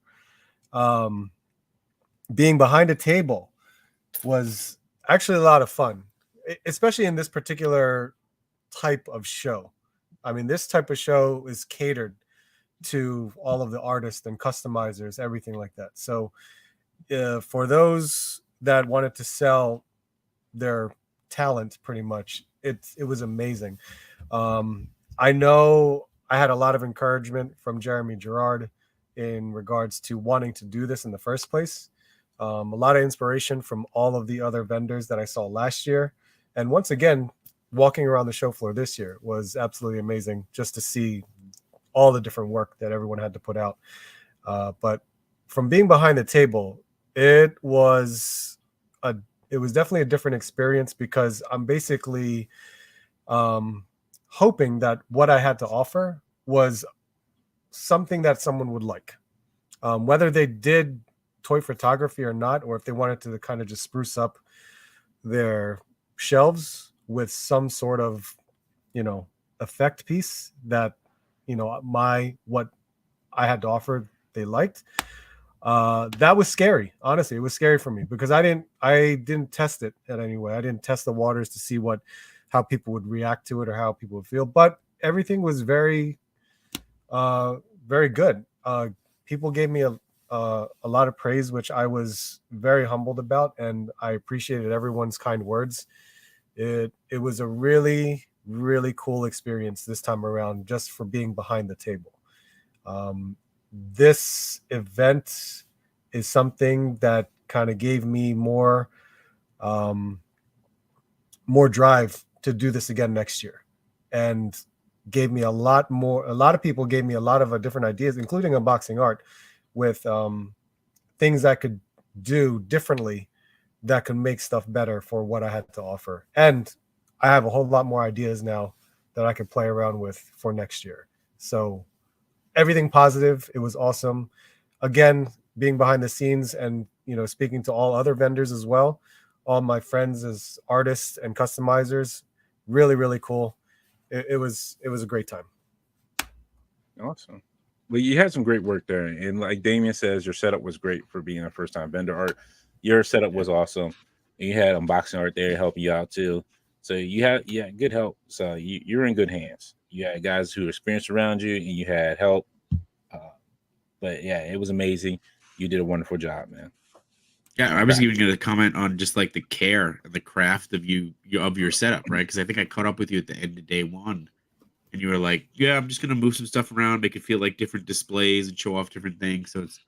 S1: Being behind a table was actually a lot of fun, especially in this particular type of show. I mean, this type of show is catered to all of the artists and customizers, everything like that. So for those that wanted to sell their talent, pretty much, it was amazing. I know I had a lot of encouragement from Jeremy Gerard in regards to wanting to do this in the first place. A lot of inspiration from all of the other vendors that I saw last year. And once again, walking around the show floor this year was absolutely amazing just to see all the different work that everyone had to put out. But from being behind the table, it was definitely a different experience because I'm basically hoping that what I had to offer was something that someone would like. Whether they did toy photography or not, or if they wanted to kind of just spruce up their shelves with some sort of, effect piece that, what I had to offer, they liked. That was scary. Honestly, it was scary for me because I didn't test it in any way. I didn't test the waters to see how people would react to it or how people would feel, but everything was very, very good. People gave me a lot of praise, which I was very humbled about, and I appreciated everyone's kind words. It was a really, really cool experience this time around, just for being behind the table. This event is something that kind of gave me more drive to do this again next year, and gave me a lot of people gave me a lot of different ideas, including unboxing art, with things I could do differently that could make stuff better for what I had to offer. And I have a whole lot more ideas now that I could play around with for next year. So everything positive. It was awesome. Again, being behind the scenes and, speaking to all other vendors as well, all my friends as artists and customizers, really, really cool. It was a great time.
S3: Awesome. Well, you had some great work there, and like Damien says, your setup was great for being a first-time vendor. Art, your setup was awesome, and you had unboxing art there helping you out too. So you had good help. So you're in good hands. You had guys who were experienced around you, and you had help. But yeah, it was amazing. You did a wonderful job, man.
S4: Yeah, I was even going to comment on just like the care and the craft of your setup, right? Because I think I caught up with you at the end of day one. And you were like, yeah, I'm just going to move some stuff around, make it feel like different displays and show off different things. So it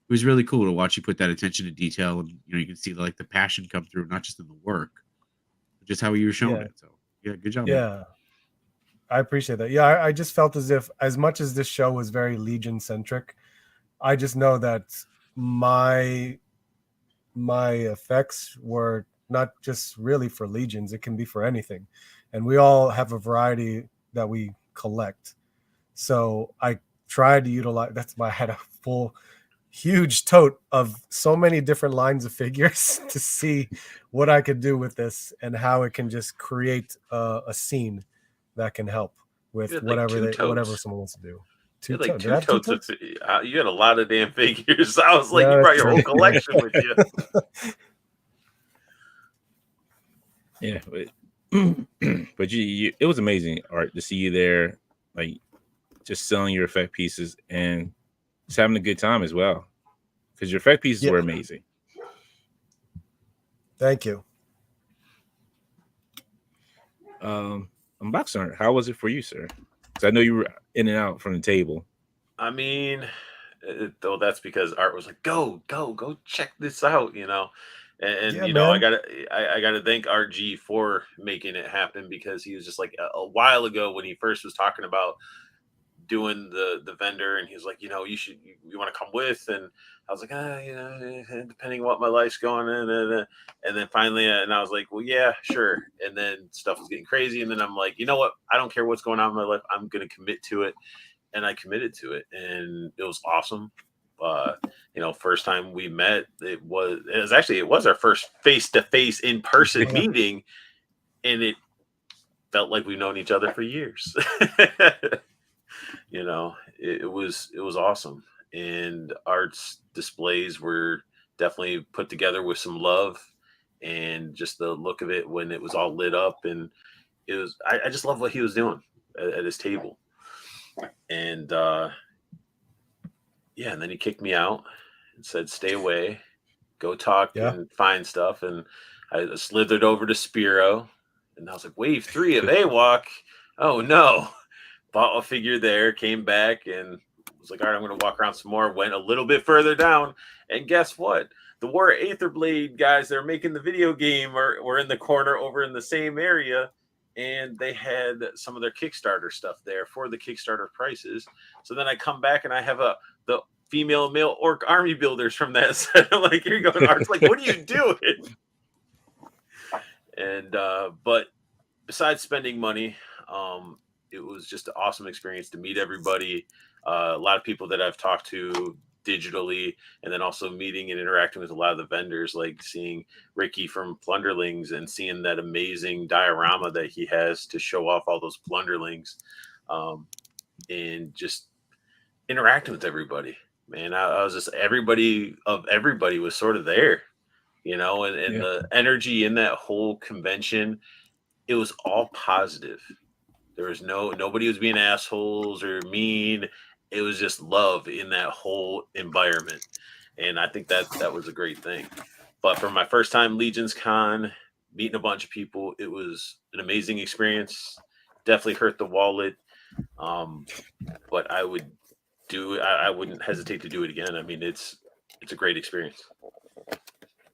S4: was really cool to watch you put that attention to detail. And, you can see the passion come through, not just in the work, but just how you were showing it. So, yeah, good job.
S1: Yeah,
S4: man.
S1: I appreciate that. Yeah, I just felt as if, as much as this show was very Legion-centric, I just know that my effects were not just really for legions. It can be for anything, and we all have a variety that we collect. So I tried to utilize. That's why I had a full, huge tote of so many different lines of figures to see what I could do with this and how it can just create a scene that can help with
S5: You had, like,
S1: whatever
S5: two
S1: whatever
S5: totes.
S1: someone wants to do.
S5: You had like
S1: Did I
S5: two
S1: have
S5: totes. You had a lot of damn figures. I was like,
S1: Yeah,
S5: you brought
S1: that's
S5: your whole
S1: true.
S5: collection with you.
S3: Yeah, but you, it was amazing art to see you there, like just selling your effect pieces and just having a good time as well, because your effect pieces
S1: Yeah.
S3: were amazing.
S1: Thank you.
S3: Unboxing art, how was it for you, sir? Because I know you were in and out from the table.
S5: I mean, though that's because Art was like, go check this out, and
S1: Yeah,
S5: you know,
S1: man.
S5: I gotta thank RG for making it happen, because he was just like a while ago when he first was talking about doing the vendor, and he was like, you want to come with, and I was like, depending on what my life's going in, and then finally, and I was like, well, yeah, sure, and then stuff was getting crazy, and then I'm like, you know what, I don't care what's going on in my life, I'm gonna commit to it. And I committed to it, and it was awesome. First time we met, it was our first face-to-face in-person
S1: Yeah.
S5: meeting, and it felt like we've known each other for years. It was awesome, and Art's displays were definitely put together with some love, and just the look of it when it was all lit up, and it was I just love what he was doing at his table. And and then he kicked me out and said, stay away, go talk and find stuff. And I slithered over to Spiro, and I was like, wave 3 of AWOC. Oh no. Bought a figure there, came back, and was like, all right, I'm going to walk around some more. Went a little bit further down, and guess what? The War Aetherblade guys that are making the video game were in the corner over in the same area, and they had some of their Kickstarter stuff there for the Kickstarter prices. So then I come back and I have the female and male orc army builders from that set. I'm like, here you go. And Art's like, what are you doing? And but besides spending money, it was just an awesome experience to meet everybody. A lot of people that I've talked to digitally, and then also meeting and interacting with a lot of the vendors, like seeing Ricky from Plunderlings and seeing that amazing diorama that he has to show off all those Plunderlings, and just interacting with everybody. Man, I was just everybody was sort of there, and the energy in that whole convention, it was all positive. There was nobody was being assholes or mean. It was just love in that whole environment. And I think that was a great thing. But for my first time LegionsCon, meeting a bunch of people, it was an amazing experience. Definitely hurt the wallet. But I wouldn't hesitate to do it again. I mean, it's a great experience.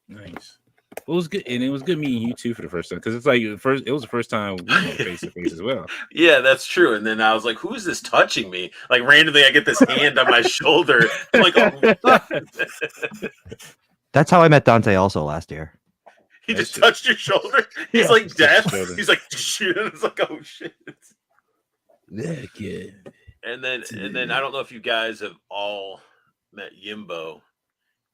S3: Nice. It was good, and it was good meeting you too for the first time, because it's like it was the first time we met face to face as well.
S5: Yeah, that's true. And then I was like, "Who is this touching me?" Like randomly, I get this hand on my shoulder. I'm like, "Oh."
S2: That's how I met Dante also last year.
S5: He just touched your shoulder. He's like death. He's like, shit. It's like, oh shit.
S3: Yeah, kid.
S5: And then I don't know if you guys have all met Yimbo,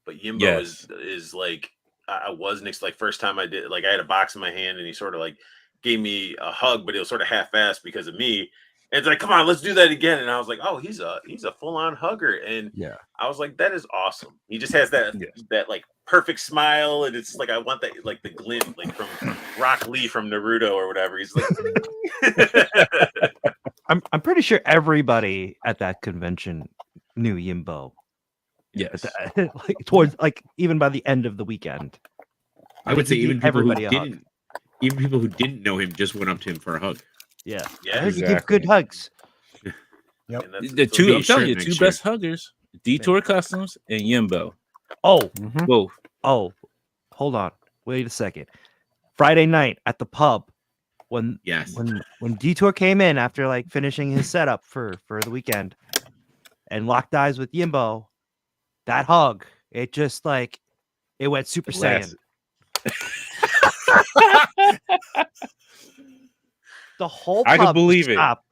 S5: but Yimbo is like, I wasn't like first time I did, like I had a box in my hand and he sort of like gave me a hug, but it was sort of half-assed because of me. And it's like, come on, let's do that again. And I was like, oh, he's a full-on hugger. And
S2: yeah,
S5: I was like, that is awesome. He just has that like perfect smile, and it's like I want that, like the glint, like from Rock Lee from Naruto or whatever. He's like,
S2: I'm pretty sure everybody at that convention knew Yimbo.
S3: Yes,
S2: like towards like even by the end of the weekend.
S4: I would say even people who didn't know him just went up to him for a hug.
S2: Yeah,
S5: yeah,
S2: I heard you give good hugs.
S1: Yep.
S3: The two, I'm telling you, two best huggers: Detour Customs and Yimbo.
S2: Oh,
S3: both.
S2: Oh, hold on, wait a second. Friday night at the pub, when Detour came in after like finishing his setup for the weekend, and locked eyes with Yimbo, that hug, it just like it went Super Saiyan. The whole
S3: I can
S2: pub
S3: believe
S2: just
S3: it.
S2: stopped.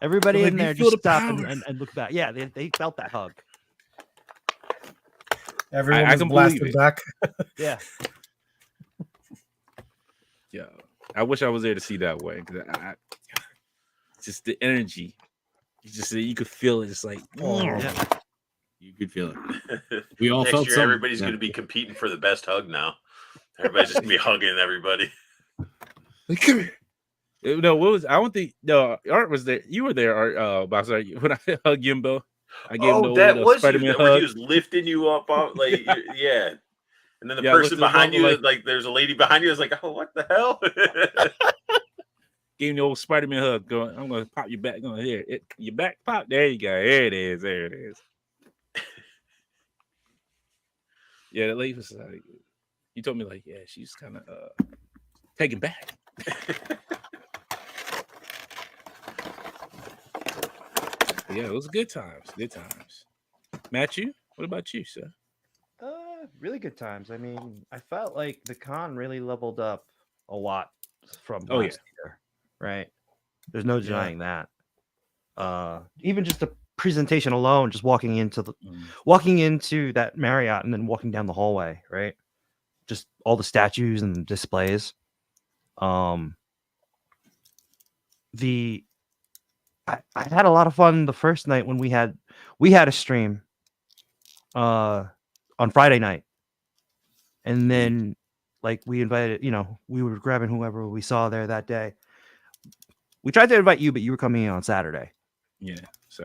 S2: Everybody
S3: Like,
S2: in
S3: you
S2: there
S3: feel
S2: just
S3: the
S2: stopped
S3: power.
S2: and looked back. Yeah, they felt that hug.
S1: Everyone
S3: I
S1: was
S3: can believe
S1: blasted
S3: it.
S1: back.
S2: Yeah.
S3: Yeah, I wish I was there to see that way. Just the energy. You could feel it. It's like,
S2: Yeah.
S4: You could feel it. We all
S5: Next
S4: felt
S5: year,
S4: something.
S5: everybody's going to be competing for the best hug now. Everybody's just going to be hugging everybody.
S3: Like, come here. No, what was? I don't think. No, Art was there. You were there, Art. Bowser, when I hugged Yimbo, I gave him the
S5: that
S3: old
S5: was
S3: Spider-Man
S5: you. When he
S3: hug.
S5: was lifting you up, like yeah. And then the
S3: Yeah, I looked
S5: person
S3: at him
S5: behind you,
S3: like-
S5: like there's a lady behind you. I was like, oh, what the hell?
S3: Gave him the old Spider-Man hug. Going, I'm gonna pop your back. Going here, your back pop. There you go. There it is. There it is. Yeah, the lady was like, he told me like, yeah, she's kind of taken back. Yeah, it was good times. Good times. Matthew, what about you, sir?
S2: Really good times. I mean, I felt like the con really leveled up a lot from
S3: Oh,
S2: last year, right? There's no denying that. Even just the presentation alone, just walking into that Marriott and then walking down the hallway, right? Just all the statues and displays. I had a lot of fun the first night when we had a stream on Friday night. And then like we invited, we were grabbing whoever we saw there that day. We tried to invite you, but you were coming in on Saturday.
S3: Yeah. So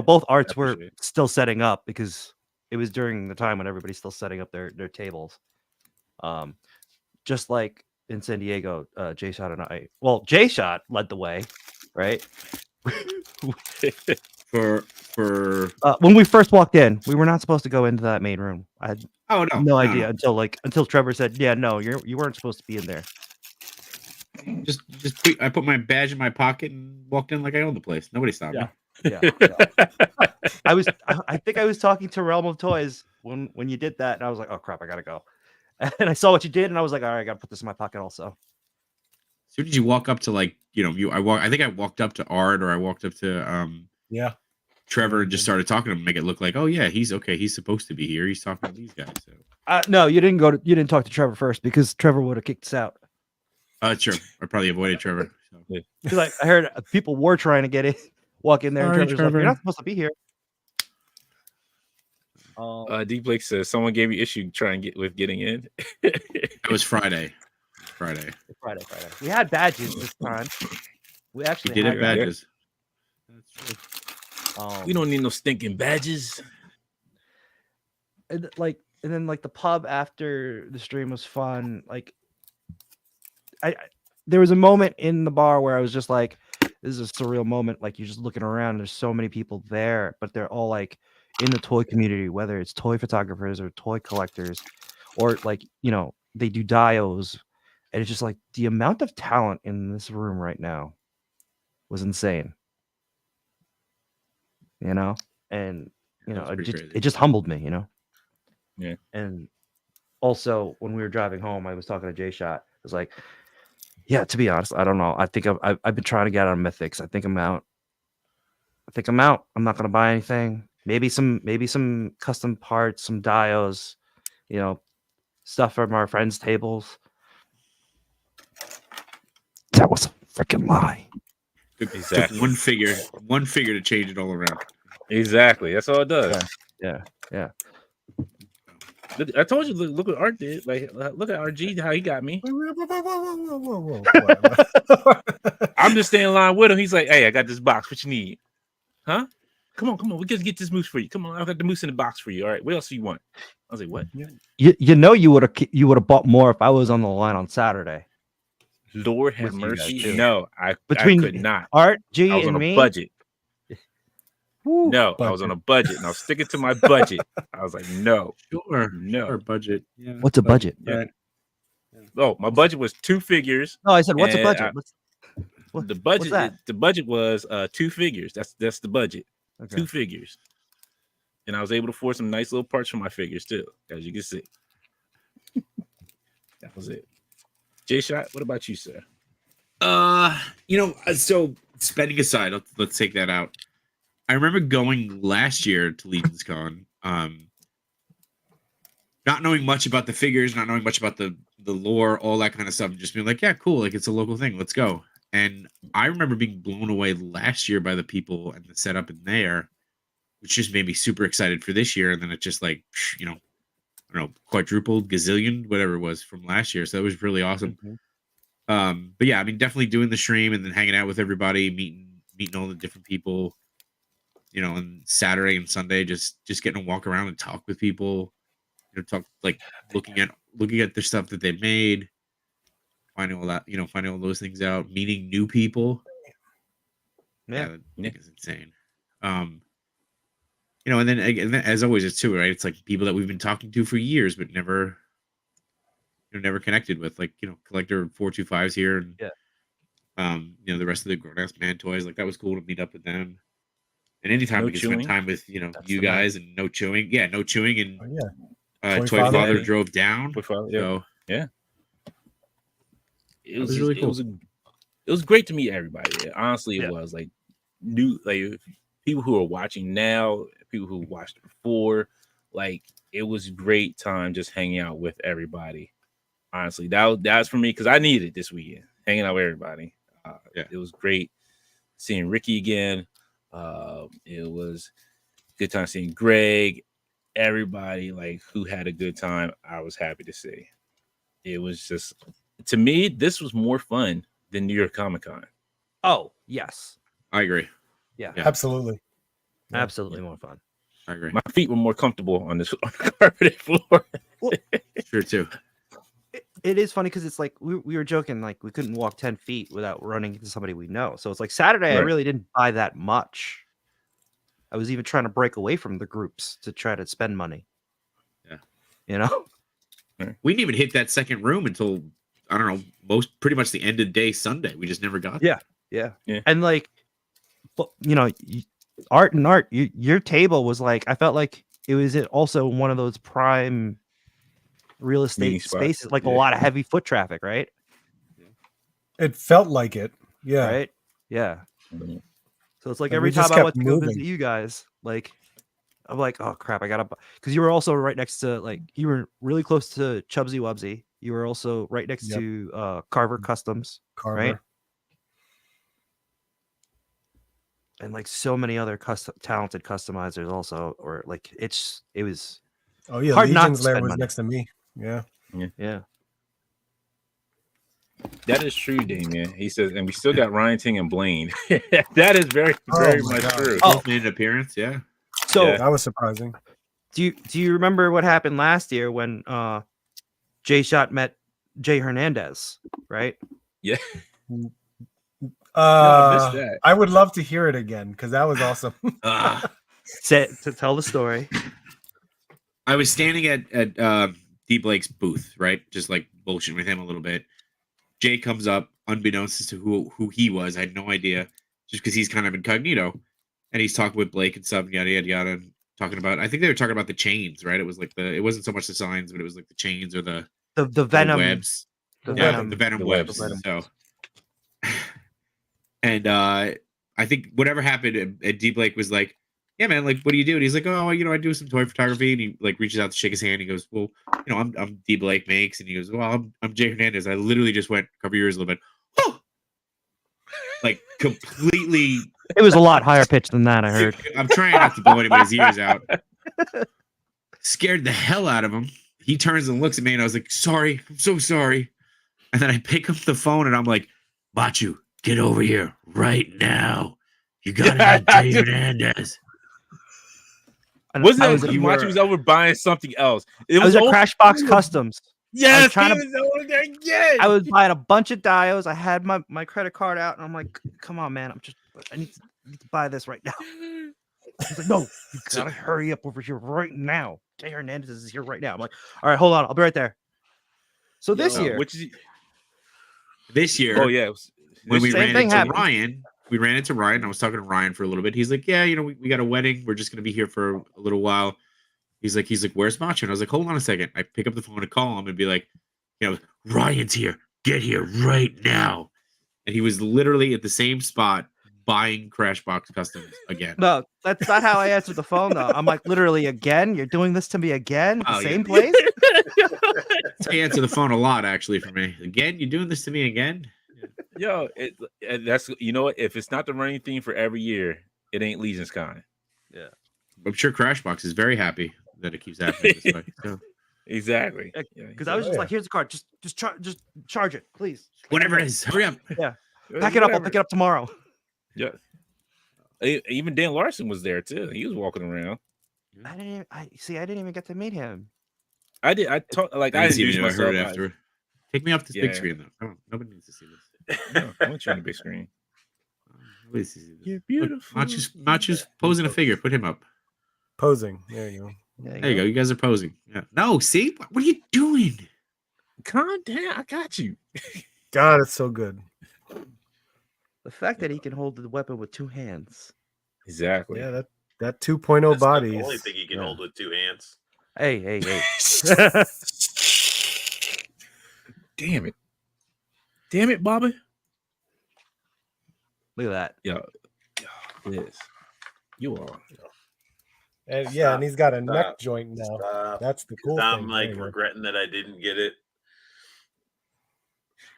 S2: Both arts were
S3: appreciate it.
S2: still setting up because it was during the time when everybody's still setting up their tables. Just like in San Diego, J-Shot and I. Well, J-Shot led the way, right?
S4: For
S2: When we first walked in, we were not supposed to go into that main room. I had no idea until Trevor said, "Yeah, no, you weren't supposed to be in there."
S4: I put my badge in my pocket and walked in like I owned the place. Nobody stopped me.
S2: Yeah. I think I was talking to Realm of Toys when you did that, and I was like, "Oh crap, I gotta go." And I saw what you did, and I was like, "All right, I gotta put this in my pocket also."
S4: As soon as you walk up to I think I walked up to Art or I walked up to Trevor and just started talking to him, make it look like, oh yeah, he's okay. He's supposed to be here. He's talking to these guys. So
S2: no, you didn't talk to Trevor first because Trevor would have kicked us out.
S4: True. I probably avoided Trevor. So.
S2: Like I heard people were trying to get in, walk in there, and Trevor's like, "You're not supposed to be here."
S3: Deep Lake says someone gave you issue trying with getting in.
S4: It was Friday.
S2: Friday. We had badges this time. We actually
S4: did have badges.
S3: That's true. We don't need no stinking badges.
S2: And then the pub after the stream was fun. Like, there was a moment in the bar where I was just like, this is a surreal moment. Like, you're just looking around. There's so many people there, but they're all like in the toy community, whether it's toy photographers or toy collectors, or they do dios. And it's just like the amount of talent in this room right now was insane. And it just humbled me,
S3: Yeah.
S2: And also when we were driving home, I was talking to J-Shot. I was like, yeah, to be honest, I don't know. I think I've been trying to get out of Mythics. I think I'm out. I'm not going to buy anything. Maybe some custom parts, some dios, stuff from our friends' tables. That was a freaking lie.
S3: Exactly.
S4: Took one figure to change it all around.
S3: Exactly. That's all it does.
S2: Yeah.
S3: I told you. Look what Art did. Like, look at RG how he got me.
S1: Whoa.
S3: I'm just staying in line with him. He's like, "Hey, I got this box. What you need? Huh? Come on. We can get this moose for you. Come on, I got the moose in the box for you. All right. What else do you want?" I was like, "What?"
S2: You would have bought more if I was on the line on Saturday.
S3: Lord have mercy. No, I could not.
S2: Art, G,
S3: I was
S2: and
S3: on
S2: me.
S3: a budget.
S2: Woo,
S3: I was on a budget, and I was sticking to my budget. I was like, no,
S4: Sure, budget. Yeah.
S2: What's a budget?
S3: Yeah. Oh, my budget was 2 figures.
S2: No, I said, what's a budget?
S3: The budget.
S2: What's that?
S3: The budget was 2 figures. That's the budget. Okay. 2 figures. and I was able to afford some nice little parts for my figures too, as you can see. That was it. J-Shot, what about you, sir?
S4: So spending aside, let's take that out. I remember going last year to LegionsCon, not knowing much about the figures, not knowing much about the lore, all that kind of stuff, and just being like, yeah, cool, like it's a local thing, let's go. And I remember being blown away last year by the people and the setup in there, which just made me super excited for this year. And then it just like, I don't know, quadrupled, gazillion, whatever it was from last year. So that was really awesome. But yeah, I mean, definitely doing the stream and then hanging out with everybody, meeting all the different people, and Saturday and Sunday, just getting to walk around and talk with people, talk, like looking at the stuff that they made, finding all that, finding all those things out, meeting new people. Yeah, that is insane. And then again, as always, it's too, right? It's like people that we've been talking to for years, but never connected with, like, Collector 425's here, and the rest of the grown ass man toys. Like, that was cool to meet up with them. And anytime we can spend time with you guys, and no chewing, and Toy Father drove down. So
S3: yeah, it was
S4: really cool.
S3: It was great to meet everybody. Honestly, it was like new, like people who are watching now, people who watched before. Like, it was a great time just hanging out with everybody. Honestly, that's for me, because I needed it this weekend, hanging out with everybody. It was great seeing Ricky again. It was a good time seeing Greg. Everybody like who had a good time, I was happy to see. It was just, to me, this was more fun than New York Comic Con.
S2: Oh, yes.
S4: I agree.
S2: Yeah.
S1: Absolutely.
S2: Absolutely more fun.
S4: I agree.
S3: My feet were more comfortable on the carpeted floor.
S4: Sure, too.
S2: It is funny because it's like we were joking, like we couldn't walk 10 feet without running into somebody we know. So it's like Saturday, I really didn't buy that much. I was even trying to break away from the groups to try to spend money. Yeah.
S4: We didn't even hit that second room until, I don't know, pretty much the end of the day Sunday. We just never got there.
S2: Yeah. And like, Art, your table was like, I felt like it was also one of those prime real estate spaces, like a lot of heavy foot traffic, right?
S1: It felt like it. Yeah.
S2: Right? Yeah.
S3: Mm-hmm.
S2: So it's like every time I went to go visit you guys, like, I'm like, oh crap, I gotta, because you were also right next to, like, you were really close to Chubsy Wubsy. You were also right next to Carver Customs, right? And like so many other talented customizers also, or like it was.
S1: Oh yeah,
S2: hard
S1: Legion's
S2: not to
S1: Lair was
S2: money.
S1: next to me. Yeah.
S3: That is true, Damien. He says, and we still got Ryan Ting and Blaine. That is very much true.
S4: Made an appearance,
S2: So
S1: that was surprising.
S2: Do you remember what happened last year when J-Shot met Jay Hernandez, right?
S3: Yeah.
S1: I
S3: missed that.
S1: I would love to hear it again because that was awesome.
S2: To tell the story.
S4: I was standing at D Blake's booth, right? Just like bullshitting with him a little bit. Jay comes up, unbeknownst to who he was. I had no idea, just because he's kind of incognito. And he's talking with Blake and stuff, yada yada yada, and talking about, I think they were talking about the chains, right? It was like it wasn't so much the signs, but it was like the chains or the
S2: venom
S4: webs.
S2: The
S4: venom webs. So and I think whatever happened, and D Blake was like, yeah, man, like, what do you do? And he's like, oh, I do some toy photography. And he like reaches out to shake his hand. He goes, well, I'm D Blake Makes. And he goes, well, I'm Jay Hernandez. I literally just went, cover your ears a little bit. Oh! Like, completely.
S2: It was a lot higher pitched than that, I heard.
S4: I'm trying not to blow anybody's ears out. Scared the hell out of him. He turns and looks at me, and I was like, sorry, I'm so sorry. And then I pick up the phone, and I'm like, Machu, get over here right now. You gotta have Jay Hernandez.
S3: Wasn't that Machu was over buying something else?
S2: It was at Crashbox Customs.
S3: Yes,
S2: I was buying a bunch of dios. I had my credit card out, and I'm like, come on, man, I need to buy this right now. He's like, no, you gotta hurry up over here right now. Jay Hernandez is here right now. I'm like, all right, hold on, I'll be right there. So this year,
S4: this year,
S3: oh yeah,
S4: when we ran into Ryan, we ran into Ryan. I was talking to Ryan for a little bit. He's like, yeah, we got a wedding. We're just gonna be here for a little while. He's like, where's Macho? And I was like, hold on a second. I pick up the phone and call him and be like, Ryan's here. Get here right now. And he was literally at the same spot buying Crashbox Customs again.
S2: No, that's not how I answered the phone though. I'm like, literally again? You're doing this to me again? The
S4: Oh, yeah.
S2: same place?
S4: That's how you answer the phone a lot, actually, for me. Again, you're doing this to me again?
S3: Yo, that's what? If it's not the running theme for every year, it ain't LegionsCon.
S2: Yeah.
S4: I'm sure Crashbox is very happy that it keeps happening this way. So.
S3: Exactly.
S2: Because I was just like, here's the card. Just charge it, please.
S4: Whatever it is. Hurry up.
S2: Yeah. Pack it up. I'll pick it up tomorrow.
S3: Yeah. Even Dan Larson was there too. He was walking around.
S2: I didn't even get to meet him.
S3: I did. I talked like I
S4: didn't see
S3: introduced
S4: him. I
S3: myself
S4: heard it after. Take me off this big screen though. Nobody needs to see this.
S3: No, I want you on the big screen.
S4: Nobody sees this.
S3: You're beautiful.
S4: Machu's posing a figure. Put him up.
S1: Posing. There you go.
S4: There you go. You guys are posing. Yeah. No, see? What are you doing?
S3: Calm down. I got you.
S1: God, it's so good.
S2: The fact that he can hold the weapon with two hands.
S3: Exactly.
S1: Yeah, that 2.0
S5: That's
S1: body.
S5: not the only thing he can hold with two hands.
S2: Hey.
S3: Damn it, Bobby.
S2: Look at that.
S3: Yo, Liz, you are.
S1: And
S5: Stop.
S1: yeah, and he's got a
S5: Stop.
S1: neck joint now.
S5: Stop.
S1: That's the cool
S5: I'm
S1: thing.
S5: like
S1: There you go.
S5: regretting that I didn't get it.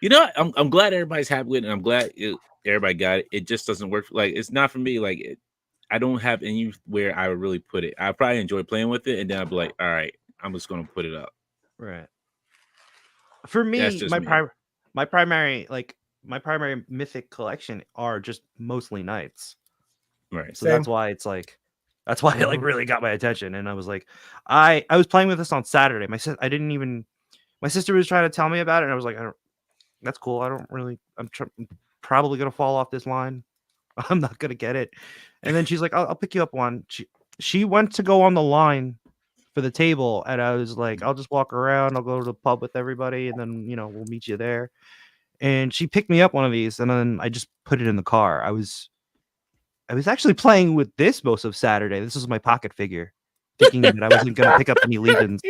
S3: You know, I'm glad everybody's happy with it. And I'm glad everybody got it. It just doesn't work. Like, it's not for me. Like, I don't have anywhere I would really put it. I probably enjoy playing with it, and then I'd be like, all right, I'm just going to put it up.
S2: Right. For me,
S3: That's just me.
S2: my primary mythic collection are just mostly knights.
S3: Right.
S2: So that's why it like really got my attention. And I was like, I was playing with this on Saturday. My sister was trying to tell me about it, and I was like, that's cool. I'm probably gonna fall off this line. I'm not gonna get it. And then she's like, I'll pick you up one. She went to go on the line for the table, and I was like, I'll just walk around. I'll go to the pub with everybody, and then we'll meet you there. And she picked me up one of these, and then I just put it in the car. I was actually playing with this most of Saturday. This was my pocket figure, thinking that I wasn't gonna pick up any Legions.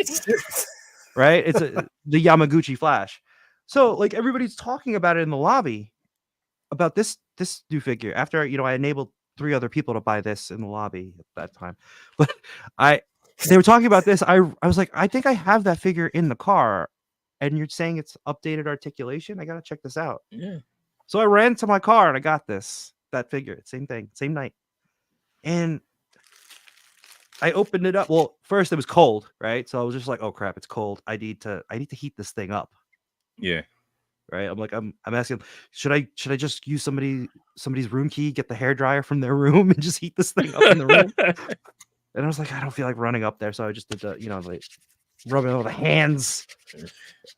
S2: Right? It's the Yamaguchi Flash. So like everybody's talking about it in the lobby about this new figure after I enabled 3 other people to buy this in the lobby at that time. But they were talking about this. I was like, I think I have that figure in the car, and you're saying it's updated articulation. I gotta check this out.
S3: Yeah.
S2: So I ran to my car and I got that figure. Same thing, same night. And I opened it up. Well, first it was cold, right? So I was just like, oh crap, it's cold. I need to heat this thing up.
S3: Yeah.
S2: Right. I'm like, I'm asking, should I just use somebody's room key, get the hairdryer from their room, and just heat this thing up in the room? And I was like, I don't feel like running up there, so I just did the, like rubbing all the hands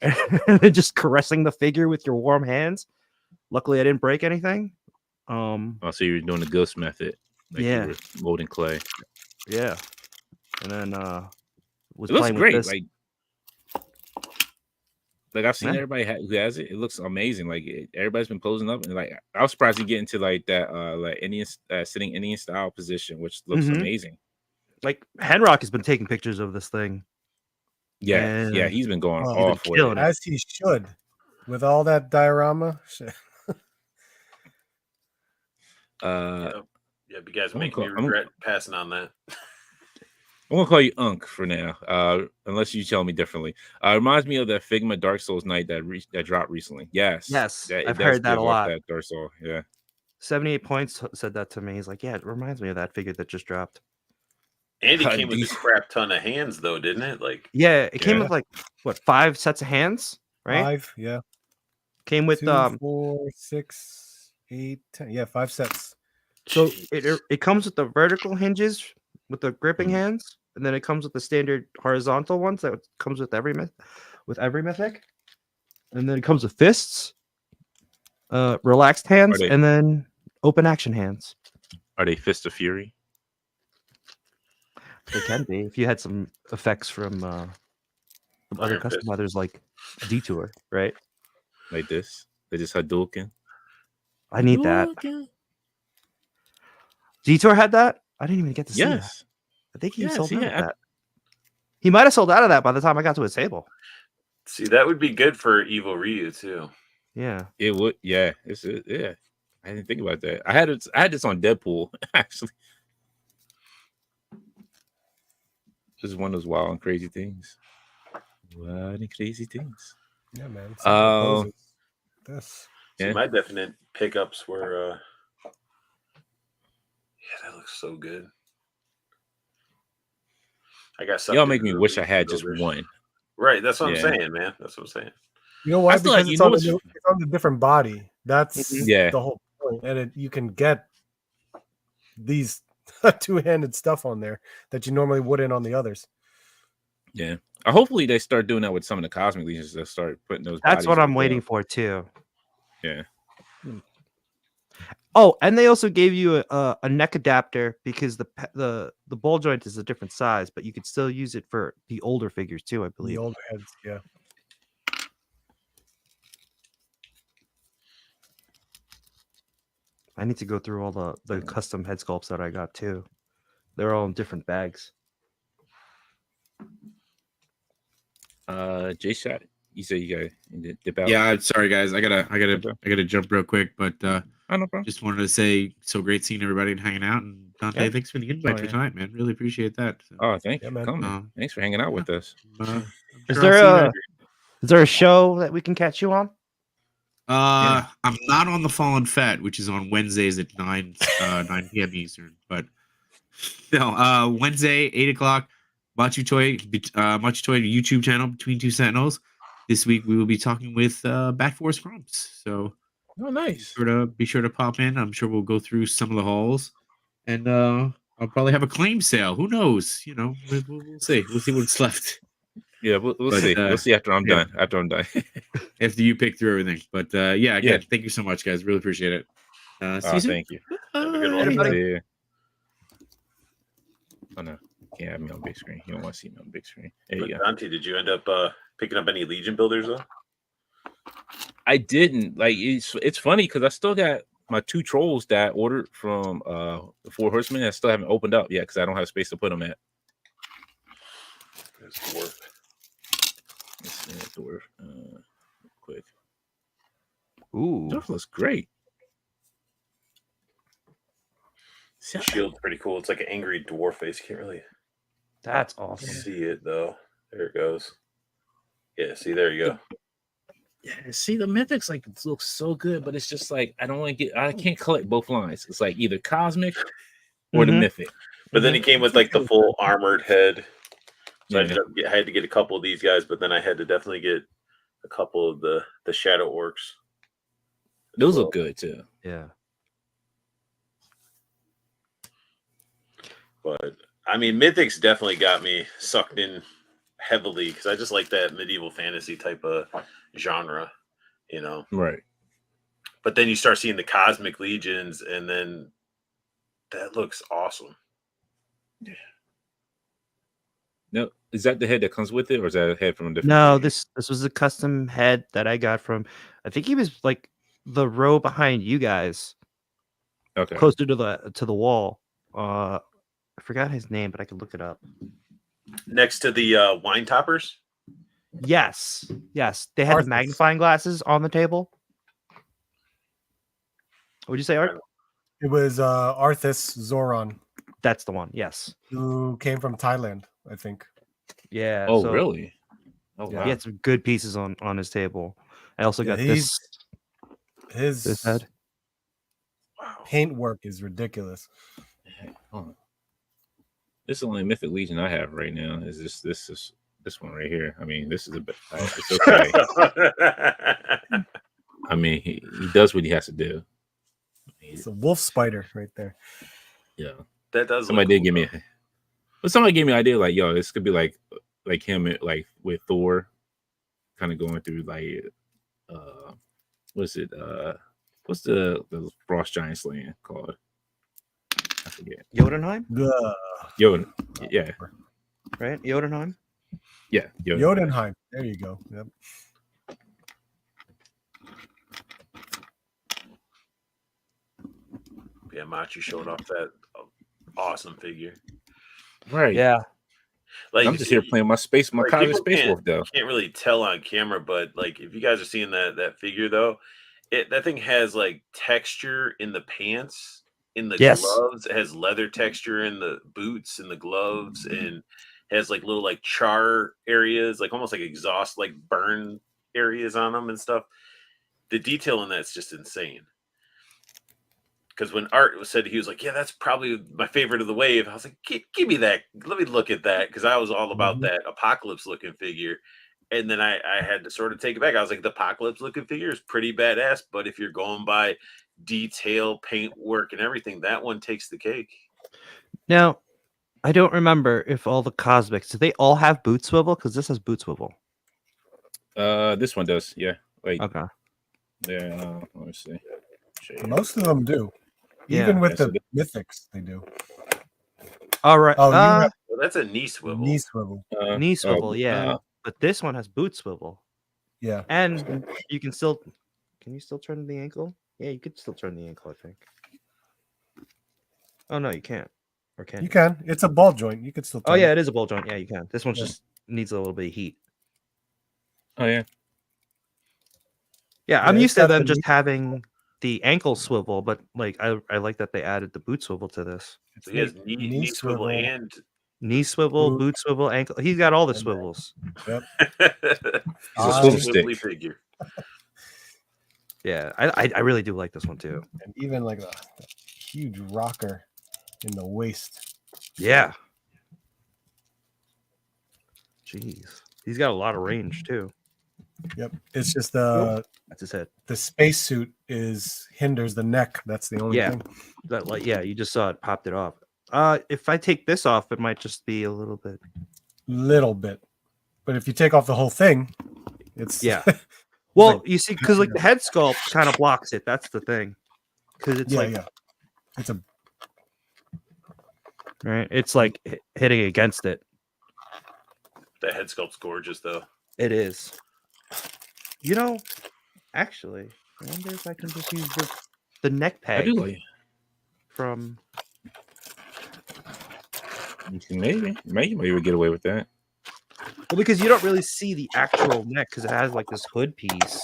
S2: and then just caressing the figure with your warm hands. Luckily, I didn't break anything.
S3: Oh, so you were doing the ghost method. Like
S2: Yeah.
S3: You were molding clay.
S2: Yeah. And then was
S3: It looks
S2: playing
S3: great.
S2: with this.
S3: Like I've seen
S2: Yeah.
S3: everybody who has it. It looks amazing. Like everybody's been posing up, and like I was surprised to get into like that like Indian sitting Indian style position, which looks
S2: Mhm.
S3: amazing.
S2: Like Henrock has been taking pictures of this thing.
S3: Yeah,
S2: Yeah.
S3: he's been going
S1: Oh,
S2: he's been
S3: off with
S2: killing
S3: it.
S2: it.
S1: As he should, with all that diorama. Shit.
S5: Yeah, you guys
S3: I'm
S5: make
S3: gonna
S5: me
S3: call-
S5: regret passing on that.
S3: I'm gonna call you Unk for now, unless you tell me differently. Reminds me of that Figma Dark Souls night that dropped recently. Yes,
S2: Yes,
S3: it
S2: I've
S3: does
S2: heard that
S3: give
S2: a
S3: off
S2: lot.
S3: That Dark Soul, yeah.
S2: 78 points said that to me. He's like, yeah, it reminds me of that figure that just dropped.
S5: Andy
S3: How
S5: came with a
S3: decent.
S5: crap ton of hands, though, didn't it? Like,
S2: Yeah, it came
S3: Yeah.
S2: with like what 5 sets of hands, right?
S1: 5, yeah.
S2: Came with
S1: 2, 4, 6, 8, 10. Yeah, 5 sets.
S2: so
S5: jeez.
S2: it comes with the vertical hinges with the gripping hands, and then it comes with the standard horizontal ones that comes with every mythic, and then it comes with fists, relaxed hands,
S3: they-
S2: and then open action hands.
S3: Are they Fist of Fury?
S2: They can be if you had some effects from some other
S5: Iron Fist.
S2: customizers like Detour, right?
S3: Like this? They just Hadouken.
S2: I need that.
S3: Hadouken.
S2: Detour had that. I didn't even get to see that.
S3: Yes.
S2: I think he
S3: Yes,
S2: sold
S3: he
S2: out of
S3: had-
S2: that. He might have sold out of that by the time I got to his table.
S5: See, that would be good for Evil Ryu too.
S2: Yeah.
S3: It would. Yeah. Yeah. I didn't think about that. I had this on Deadpool actually. This is one of those wild and crazy things. Wild and crazy things.
S1: Yeah, man. This.
S5: See,
S3: Yeah.
S5: my definite pickups were. Yeah, that looks so good. I got something.
S3: Y'all make me wish I had just one.
S5: Right, that's what I'm
S3: Yeah.
S5: saying, man. That's what I'm saying.
S1: You know why?
S3: I still
S1: Because
S3: like-
S1: it's
S3: you know
S1: on,
S3: what's-
S1: it's on the different body. That's
S3: Yeah.
S1: the whole point. And you can get these two-handed stuff on there that you normally wouldn't on the others.
S3: Yeah. Hopefully they start doing that with some of the Cosmic Legions. They'll start putting those.
S2: That's
S3: bodies
S2: what I'm
S3: with
S2: waiting
S3: them.
S2: for too.
S3: Yeah.
S2: Oh, and they also gave you a neck adapter because the ball joint is a different size, but you could still use it for the older figures too, I
S1: The
S2: believe.
S1: older heads, yeah.
S2: I need to go through all the custom head sculpts that I got too. They're all in different bags.
S3: J Shot. You say you got dip out.
S4: Yeah, sorry guys. I gotta jump real quick, but
S3: Oh, no problem.
S4: just wanted to say so great seeing everybody and hanging out. And Dante,
S3: Yeah.
S4: thanks for the invite
S3: Oh,
S4: for
S3: yeah.
S4: tonight, man. Really appreciate that. So,
S3: Oh, thank
S1: Yeah,
S3: you
S1: man.
S3: for coming. Thanks for hanging out with us.
S4: I'm
S2: Is
S4: sure I'll
S2: there
S4: see you
S2: a
S4: guys.
S2: is there a show that we can catch you on?
S3: Yeah.
S4: I'm not on the Fallen Fat, which is on Wednesdays at 9 p.m. Eastern. But no, Wednesday 8 o'clock, Machu Toy YouTube channel Between Two Sentinels. This week we will be talking with Bat Force Crumps. So
S3: Oh, nice.
S4: be sure to pop in. I'm sure we'll go through some of the hauls, and I'll probably have a claim sale. Who knows? You know, we'll see. We'll see what's left
S3: Yeah, we'll
S4: But,
S3: see. We'll see after I'm
S4: yeah.
S3: done. After I'm done.
S4: after you pick through everything. But yeah, again,
S3: Yeah.
S4: thank you so much, guys. Really appreciate it. See you soon.
S3: Thank you.
S5: Have a good one.
S1: Everybody-
S3: Yeah. Oh no, you can't have me on big screen. You don't want to see me on big screen. There you go.
S5: Dante, did you end up picking up any Legion builders though?
S3: I didn't like. It's funny because I still got my 2 trolls that I ordered from the 4 Horsemen. I still haven't opened up yet because I don't have space to put them at.
S5: It's dwarf.
S3: Let's see that dwarf. Quick.
S2: Ooh.
S3: Dwarf looks great. See,
S5: The shield's pretty cool. It's like an angry dwarf face. You can't really
S2: That's awesome.
S5: see it though. There it goes. Yeah, see, there you go.
S3: Yeah, see the mythics like looks so good, but it's just like I can't collect both lines. It's like either cosmic or the
S2: Mhm.
S3: mythic.
S5: But then he came with like the full armored head. So
S3: Yeah.
S5: I had to get a couple of these guys, but then I had to definitely get a couple of the shadow orcs.
S3: Those look good too.
S2: Yeah.
S5: But I mean, Mythics definitely got me sucked in heavily because I just like that medieval fantasy type of genre, you know.
S3: Right.
S5: But then you start seeing the Cosmic Legions, and then that looks awesome.
S3: No, is that the head that comes with it, or is that a head from a different?
S2: No,
S3: figure?
S2: this was a custom head that I got from. I think he was like the row behind you guys,
S3: Okay.
S2: closer to the wall. I forgot his name, but I could look it up.
S5: Next to the wine toppers.
S2: Yes, they had
S1: Arthas.
S2: the magnifying glasses on the table. What'd you say, Art?
S1: It was Arthas Zoran,
S2: That's the one. Yes.
S1: who came from Thailand, I think.
S2: Yeah.
S3: Oh,
S2: so
S3: really? Oh,
S2: He
S3: wow.
S2: had some good pieces on his table. I also
S1: Yeah,
S2: got this
S1: His
S2: head.
S5: Wow.
S1: paint work is ridiculous.
S3: Hold on. This is the only Mythic Legion I have right now. Is this one right here? I mean, this is a bit. It's okay. I mean, he does what he has to do.
S1: It's a wolf spider right there.
S3: Yeah.
S5: That does.
S3: Somebody
S5: look
S3: did
S5: cool,
S3: give me,
S5: though.
S3: but somebody gave me an idea. Like, yo, this could be like him, like with Thor, kind of going through like, what's it? What's the frost giant slaying called? I forget.
S2: Jotunheim,
S3: Yoda. Yeah.
S2: right? Jotunheim.
S3: Yeah. Yoda.
S1: Jotunheim. There you go. Yep.
S5: Yeah, Machi showing off that awesome figure.
S3: Right.
S2: Yeah.
S5: Like
S3: I'm just here playing my
S5: like,
S3: Cosmic
S5: people
S3: Space Wolf though.
S5: can't really tell on camera, but like if you guys are seeing that figure though, that thing has like texture in the pants, in the
S2: Yes.
S5: gloves. It has leather texture in the boots and the gloves, and has like little like char areas, like almost like exhaust, like burn areas on them and stuff. The detail in that's just insane. Because when Art was said, he was like, "Yeah, that's probably my favorite of the wave." I was like, "Give me that. Let me look at that," because I was all about that apocalypse looking figure. And then I had to sort of take it back. I was like, the apocalypse looking figure is pretty badass, but if you're going by detail, paint work, and everything, that one takes the cake.
S2: Now, I don't remember if all the Cosmics, do they all have boot swivel? Because this has boot swivel.
S3: This one does. Yeah. Wait.
S2: Okay.
S3: Yeah. Let me see.
S1: Most of them do.
S2: Yeah.
S1: Even with
S3: Yeah, so
S1: the mythics, they do.
S2: All right.
S1: Oh, you have
S5: Well, that's a knee swivel.
S1: knee swivel.
S2: Knee swivel, yeah. But this one has boot swivel.
S1: Yeah.
S2: And you can still turn the ankle? Yeah, you could still turn the ankle, I think. Oh no, you can't. Or can
S1: You can. It's a ball joint. You could still.
S2: Oh
S1: turn
S2: yeah,
S1: it.
S2: it is a ball joint. Yeah, you can. This one
S1: Yeah.
S2: just needs a little bit of heat.
S3: Oh yeah.
S2: Yeah, I'm
S1: Yeah,
S2: used
S1: it's
S2: to
S1: got
S2: them
S1: the
S2: just
S1: knee-
S2: having the ankle swivel, but like I like that they added the boot swivel to this.
S5: So he has knee swivel and
S2: Knee swivel, boot swivel, ankle. He's got all the swivels.
S1: Yep.
S3: He's a
S1: Ah,
S3: swivel
S5: swivelly
S3: stick.
S5: figure.
S2: Yeah, I really do like this one too.
S1: And even like the huge rocker in the waist.
S2: Yeah. Jeez. He's got a lot of range too.
S1: Yep. It's just
S2: That's his head.
S1: the spacesuit hinders the neck. That's the only
S2: Yeah.
S1: thing.
S2: That like you just saw it popped it off. If I take this off, it might just be a little bit.
S1: Little bit. But if you take off the whole thing, it's
S2: Yeah. Well,
S1: like-
S2: you see, because like the head sculpt kind of blocks it. That's the thing. Because it's like
S1: It's a
S2: right. It's like hitting against it.
S5: That head sculpt's gorgeous though.
S2: It is. You know, actually, I wonder if I can just use the neck
S3: I
S2: peg
S3: do like.
S2: from.
S3: Maybe you would get away with that.
S2: Well, because you don't really see the actual neck because it has like this hood piece.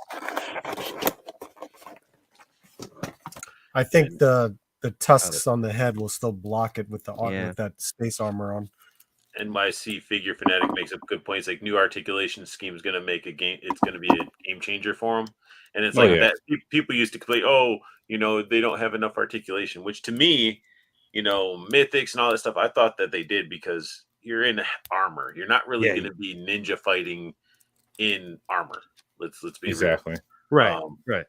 S1: I think the tusks on the head will still block it with the
S2: Yeah.
S1: with that space armor on.
S5: NYC Figure Fanatic makes up good points. Like new articulation scheme is going to make a game. It's going to be a game changer for them. And it's
S3: Oh,
S5: like
S3: yeah.
S5: that. People used to complain, oh, they don't have enough articulation. Which to me, mythics and all that stuff, I thought that they did because you're in armor. You're not really
S2: Yeah.
S5: going to be ninja fighting in armor. Let's be
S3: Exactly.
S5: real.
S2: Right. Right.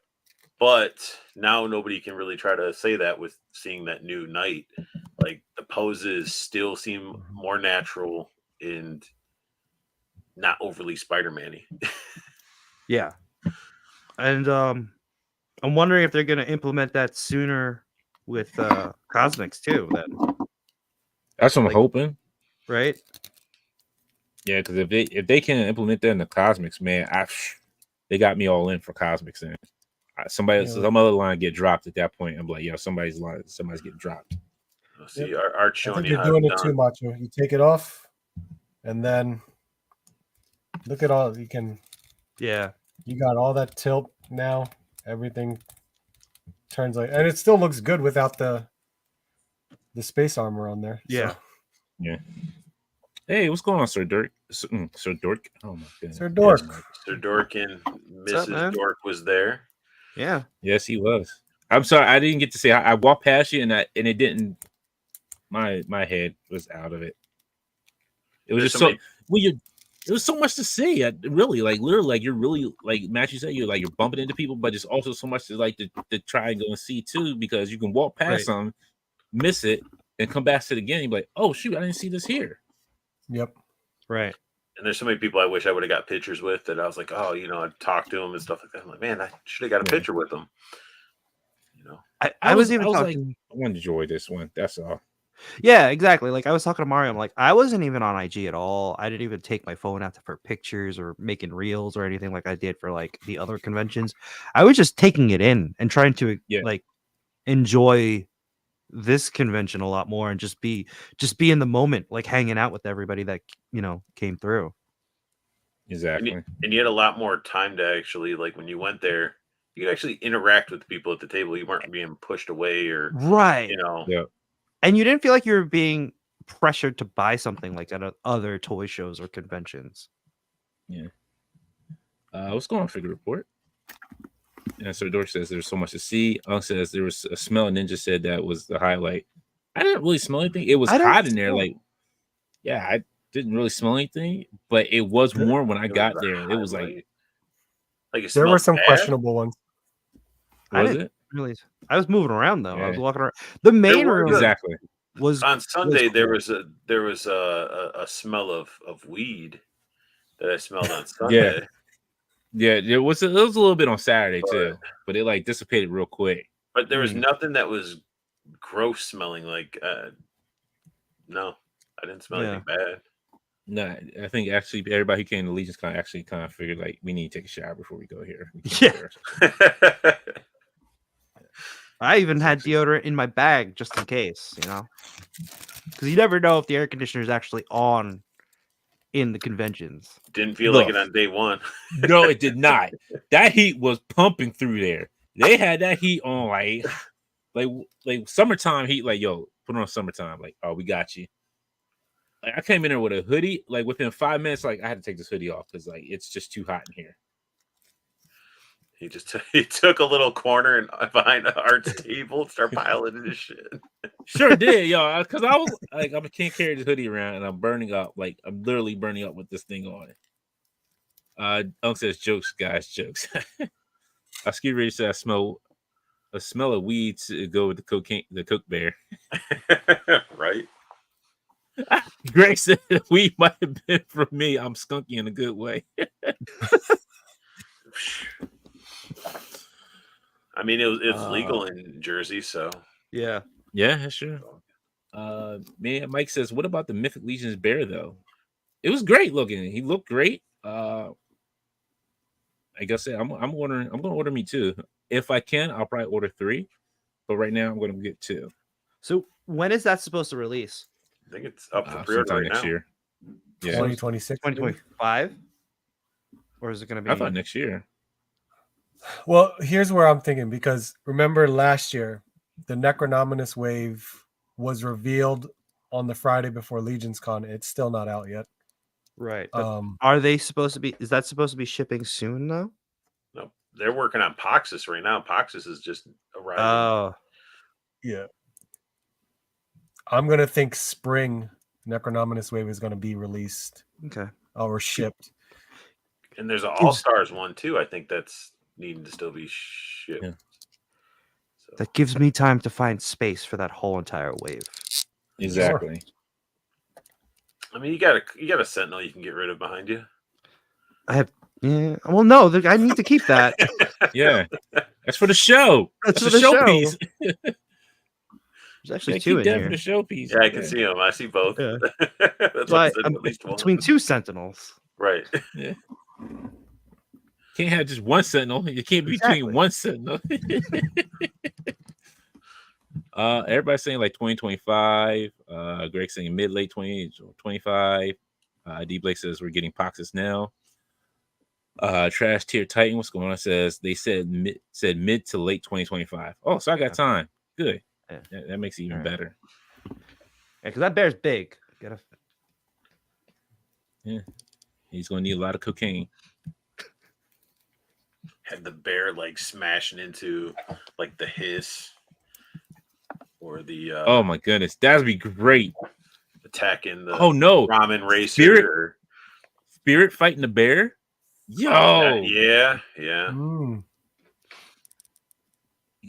S5: But now nobody can really try to say that with seeing that new Knight. Like the poses still seem more natural and not overly Spider-Man-y.
S2: Yeah. And I'm wondering if they're going to implement that sooner with Cosmics too. Then,
S3: That's what I'm
S2: Like-
S3: hoping.
S2: right?
S3: Yeah, because if they can implement that in the Cosmics, man, they got me all in for Cosmics. And some other line get dropped at that point. I'm like, yo, somebody's getting dropped.
S5: Let's see, Art's
S1: I
S5: showing
S1: think
S5: you
S1: you're
S5: how
S1: doing
S5: it's
S1: it
S5: done.
S1: too much. You take it off, and then look at all you can.
S2: Yeah.
S1: You got all that tilt now. Everything turns like, and it still looks good without the space armor on there.
S2: Yeah.
S3: Yeah. Hey, what's going on, Sir Dirk? Sir Dork. Oh my goodness.
S1: Sir Dork.
S5: Sir Dork and
S2: up,
S5: Mrs.
S2: man?
S5: Dork was there.
S2: Yeah.
S3: Yes, he was. I'm sorry, I didn't get to say. I walked past you, and it didn't. My head was out of it. It was
S5: There's
S3: just
S5: so
S3: so.
S5: many-
S3: Well, there was so much to say. Really, like literally, like you're really like Matthew said, you're bumping into people, but there's also so much to try and go and see too, because you can walk past
S2: Right.
S3: some, miss it, and come back to it again. You're like, oh shoot, I didn't see this here.
S1: Yep.
S2: Right.
S5: And there's so many people I wish I would have got pictures with that I was like, oh, I'd talk to them and stuff like that. I'm like, man, I should have got a
S3: Yeah.
S5: picture with them.
S2: I was even
S3: like,
S2: talking.
S3: I want to enjoy this one. That's all.
S2: Yeah, exactly. Like I was talking to Mario. I'm like, I wasn't even on IG at all. I didn't even take my phone out for pictures or making reels or anything like I did for like the other conventions. I was just taking it in and trying to
S3: Yeah.
S2: like enjoy this convention a lot more and just be in the moment, like hanging out with everybody that came through.
S3: Exactly.
S5: And you had a lot more time to actually, like, when you went there, you could actually interact with the people at the table. You weren't being pushed away or,
S2: Right.
S3: Yeah.
S2: And you didn't feel like you were being pressured to buy something like at other toy shows or conventions.
S3: Yeah. What's going on, Figure Report? And Sir Dork says there's so much to see. Unk says there was a smell. Ninja said that was the highlight. I didn't really smell anything. It was hot in there. Like, yeah, I didn't really smell anything, but it was warm when I got there. It was like
S5: it
S1: There were
S5: smelled
S1: some
S5: bad.
S1: questionable ones.
S2: I
S3: was
S2: didn't
S3: it?
S2: really. I was moving around though. I was
S3: Yeah.
S2: walking around. The main
S5: were
S2: room
S3: Exactly.
S2: was
S5: On Sunday. There
S2: cool.
S5: was a smell of weed that I smelled on Sunday.
S3: Yeah, it was a little bit on Saturday too, but it like dissipated real quick.
S5: But there was nothing that was gross smelling. Like, no, I didn't smell anything bad.
S3: No, I think actually everybody who came to LegionsCon actually kind of figured like we need to take a shower before we go here.
S2: Yeah. I even had deodorant in my bag just in case, because you never know if the air conditioner is actually on in the conventions.
S5: Didn't feel like it on day one.
S3: No, it did not. That heat was pumping through there. They had that heat on like summertime heat. Like, yo, put on summertime. Like, oh, we got you. Like, I came in there with a hoodie. Like within 5 minutes, like I had to take this hoodie off because like it's just too hot in here.
S5: He took a little corner and behind Art's table, start piling his shit.
S3: Sure did, yo. Because I was like, I can't carry this hoodie around, and I'm burning up. Like I'm literally burning up with this thing on. Unk says jokes, guys, jokes. Ski Ray said I smell of weed to go with the Coke bear.
S5: Right.
S3: Greg said weed might have been for me. I'm skunky in a good way.
S5: I mean, it's legal in Jersey, so
S2: yeah,
S3: that's true. Man, Mike says, what about the Mythic Legions bear though? It was great looking. He looked great. Like I said, I'm gonna order me 2. If I can, I'll probably order 3. But right now I'm gonna get 2.
S2: So when is that supposed to release?
S5: I think it's up for pre-order right
S3: next
S5: now.
S3: year. Yeah.
S1: 2026.
S2: 2025? Or is it gonna be?
S3: I thought next year.
S1: Well, here's where I'm thinking, because remember last year, the Necronominous wave was revealed on the Friday before LegionsCon. It's still not out yet.
S2: Right. Are they supposed to be? Is that supposed to be shipping soon though?
S5: No, they're working on Poxus right now. Poxus is just arriving.
S2: Oh,
S1: yeah. I'm gonna think spring Necronominous wave is gonna be released.
S2: Okay.
S1: Or shipped.
S5: And there's an All Stars one too. I think that's needing to still be shipped.
S3: Yeah.
S5: So.
S2: That gives me time to find space for that whole entire wave.
S3: Exactly.
S5: I mean, you got a Sentinel you can get rid of behind you.
S2: I have. Yeah. Well, no, I need to keep that.
S3: Yeah. That's for the show.
S2: That's
S3: for
S2: the show.
S3: Showpiece.
S2: There's actually 2 in here.
S3: For the showpiece.
S5: Yeah, I can see them. I see both.
S2: Yeah.
S5: That's
S2: So
S5: at
S2: I'm
S5: least one.
S2: between 2 Sentinels.
S5: Right.
S3: Yeah. Can't have just one Sentinel. You can't be between one Sentinel. Everybody's saying like 2025. Greg saying mid-late 2025. D Blake says we're getting Poxus now. Trash Tier Titan, what's going on? Says they said mid to late 2025. Oh, so I got time. Good.
S2: Yeah.
S3: That makes it even better.
S2: Yeah, because that bear's big.
S3: Yeah. He's gonna need a lot of cocaine.
S5: Had the bear like smashing into like the hiss or the
S3: oh my goodness, that'd be great.
S5: Attacking the
S3: ramen
S5: racer.
S3: Spirit fighting the bear. Yo,
S5: yeah.
S3: You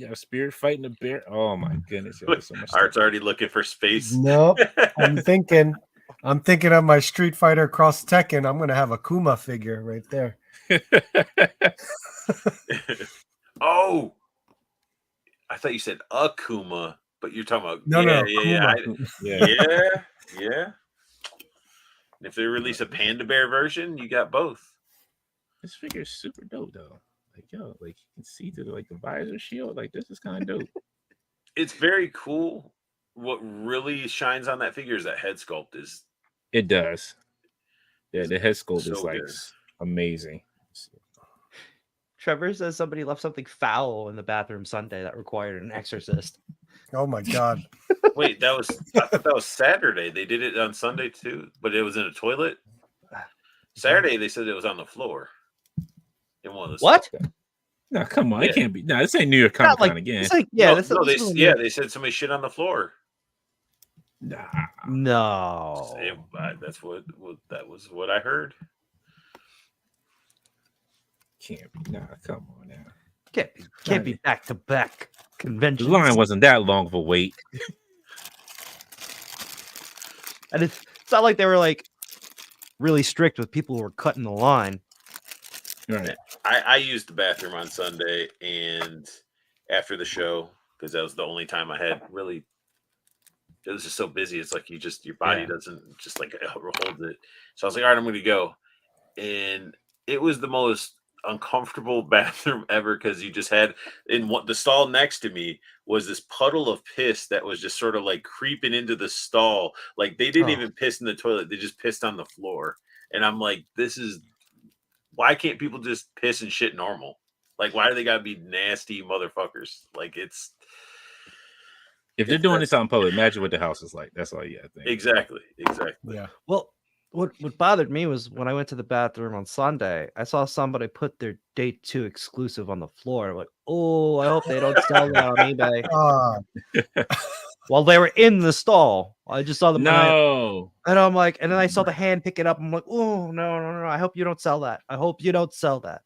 S3: got a Spirit fighting the bear. Oh my goodness,
S5: so much Art's already looking for space.
S1: Nope. I'm thinking of my Street Fighter Cross Tekken. I'm gonna have a Kuma figure right there.
S5: Oh, I thought you said Akuma, but you're talking about yeah. If they release a Panda Bear version, you got both.
S3: This figure is super dope though. Like, yo, like you can see through like the visor shield. Like, this is kind of dope.
S5: it's very cool. What really shines on that figure is that head sculpt is
S3: It does. Yeah, the head sculpt is
S5: so
S3: like
S5: good.
S3: amazing.
S2: Trevor says somebody left something foul in the bathroom Sunday that required an exorcist.
S1: Oh my god.
S5: Wait, I thought that was Saturday. They did it on Sunday too, but it was in a toilet. Saturday they said it was on the floor. In one of the
S2: What?
S3: No, come on.
S5: Yeah.
S3: It can't be. No, this ain't New York Comic Con again.
S2: It's like, yeah,
S5: no,
S2: this,
S5: no,
S2: this
S5: they
S2: is
S5: they said somebody shit on the floor.
S3: Nah.
S2: no.
S5: That's that was what I heard.
S3: Can't be. Nah, come on now.
S2: Can't be back to back
S3: The
S2: conventions.
S3: line wasn't that long of a wait.
S2: And it's not like they were like really strict with people who were cutting the line.
S3: Right.
S5: I used the bathroom on Sunday and after the show because that was the only time I had really. It was just so busy. It's like your body doesn't just like hold it. So I was like, all right, I'm going to go, and it was the most uncomfortable bathroom ever because you just had the stall next to me was this puddle of piss that was just sort of like creeping into the stall. Like they didn't even piss in the toilet; they just pissed on the floor. And I'm like, why can't people just piss and shit normal? Like, why do they gotta be nasty motherfuckers? Like,
S3: If they're doing this out in public, imagine what the house is like. That's all you gotta think.
S5: Exactly.
S1: Yeah.
S2: Well, what bothered me was when I went to the bathroom on Sunday, I saw somebody put their Day 2 exclusive on the floor. I'm like, oh, I hope they don't sell that on eBay. While they were in the stall, I just saw them.
S3: No.
S2: And I'm like, and then I saw the hand pick it up. I'm like, oh, no. I hope you don't sell that. I hope you don't sell that.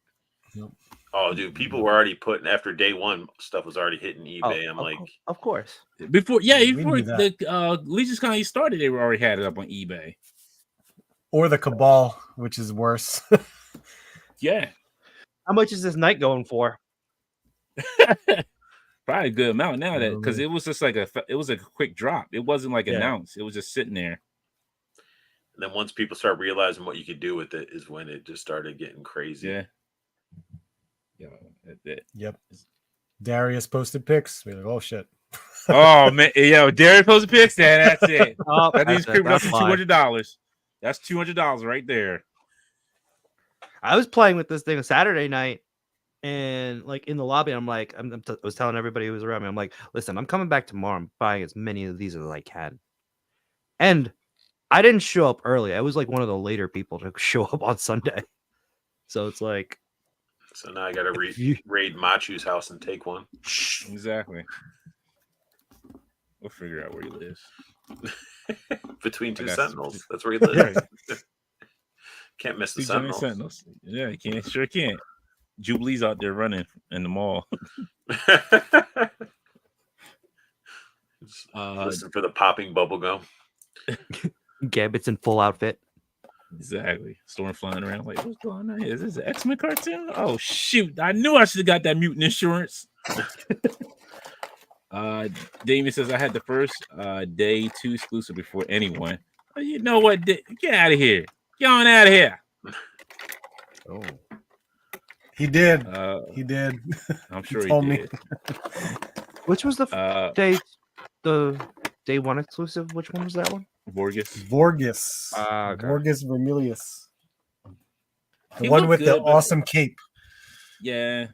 S5: Oh, dude, people were already putting after day one. Stuff was already hitting eBay. I'm like,
S2: of course.
S3: Before
S1: we
S3: before
S1: knew
S3: the LegionsCon started, they were already had it up on eBay.
S1: Or the Cabal, which is worse.
S3: Yeah.
S2: How much is this night going for?
S3: Probably a good amount now that because it was just like it was a quick drop. It wasn't like announced. It was just sitting there.
S5: and then once people start realizing what you could do with it, is when it just started getting crazy.
S3: Yeah.
S1: Yep. Darius posted pics. We're like, oh shit.
S3: Oh man, yo, Derek posted pics. That's it.
S2: Oh,
S3: That means creeping up to
S2: fine.
S3: $200. That's $200 right there.
S2: I was playing with this thing on Saturday night, and like in the lobby, I'm like, I was telling everybody who was around me, I'm like, listen, I'm coming back tomorrow. I'm buying as many of these as I can. And I didn't show up early. I was like one of the later people to show up on Sunday. So it's like,
S5: So now I got to raid Machu's house and take one.
S3: Exactly. We'll figure out where he lives.
S5: Between two
S3: got
S5: sentinels. That's where he lives. Can't miss the sentinels.
S3: Yeah, you can't. Sure can't. Jubilee's out there running in the mall.
S5: Listen for the popping bubble gum.
S2: Gambit's in full outfit.
S3: Exactly. Storm flying around like, what's going on here? Is this an X-Men cartoon? Oh shoot. I knew I should have got that mutant insurance. Damien says I had the first day 2 exclusive before anyone. Oh, you know what? Get out of here. Get on out of here.
S1: Oh. He did.
S3: He
S1: did.
S3: I'm sure he
S1: told
S3: did.
S2: Which was the day 1 exclusive? Which one was that one?
S3: Vorgus.
S1: Okay. Vorgus Vermilius. The
S3: He
S1: one
S3: looked
S1: with the
S3: good, but-
S1: awesome cape.
S3: Yeah.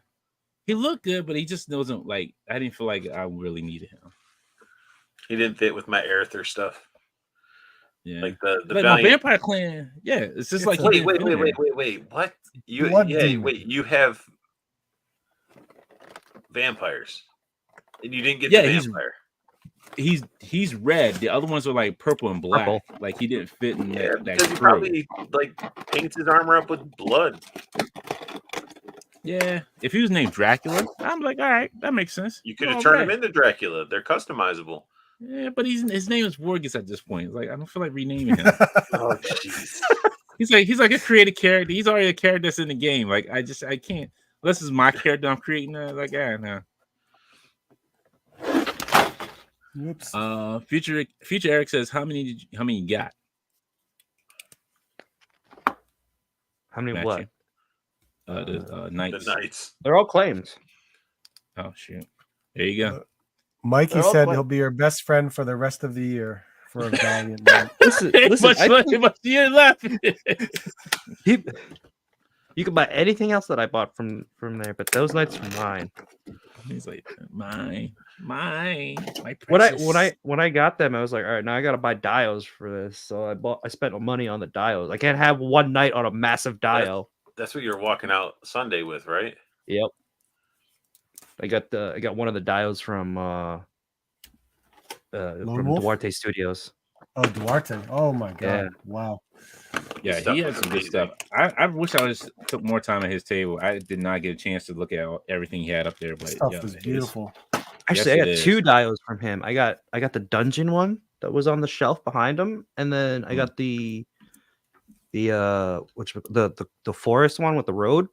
S3: He looked good, but he just wasn't like I didn't feel like I really needed him.
S5: He didn't fit with my Aether stuff.
S3: Yeah.
S5: Like the
S3: Like my Vampire Clan. Yeah. It's just like
S5: wait. What? You have vampires. And you didn't get the vampire.
S3: He's red. The other ones are like purple and black.
S2: Purple.
S3: Like he didn't fit in that
S5: Because he
S3: crew.
S5: probably like paints his armor up with blood.
S3: Yeah. If he was named Dracula, I'm like, all right, that makes sense.
S5: You could have turned him into Dracula. They're customizable.
S3: Yeah, but his name is Vorgus at this point. Like I don't feel like renaming him.
S5: Oh jeez.
S3: He's like a created character. He's already a character that's in the game. Like I can't. This is my character I'm creating. Like no.
S1: Whoops.
S3: Future Eric says, how many you got?
S2: How many
S3: Matthew?
S2: what?
S3: The Knights.
S5: The Knights.
S2: They're all claims.
S3: Oh shoot. There you go.
S1: Mikey
S2: They're all
S1: said
S2: playing-
S1: he'll be your best friend for the rest of the year for a valiant night.
S2: Listen,
S3: Much
S2: I
S3: money,
S2: think
S3: much you laughing.
S2: you can buy anything else that I bought from there, but those nights are mine.
S3: He's like, my
S2: When
S3: precious.
S2: I got them, I was like, all right, now I gotta buy dials for this. So I spent money on the dials. I can't have one night on a massive dial.
S5: That's what you're walking out Sunday with, right?
S2: Yep. I got one of the dials from
S1: Wolf?
S2: Duarte Studios.
S1: Oh, Duarte. Oh my god.
S2: Yeah.
S1: Wow.
S3: Yeah,
S5: Stuff
S3: he had
S5: was
S3: some good
S5: amazing.
S3: stuff. I wish I just took more time at his table. I did not get a chance to look at everything he had up there, but
S1: Stuff
S3: yeah,
S1: was
S3: his-
S1: beautiful.
S2: Actually,
S3: Yes,
S2: I
S3: it
S2: got two
S3: is.
S2: dials from him. I got the dungeon one that was on the shelf behind him, and then I got the forest one with the road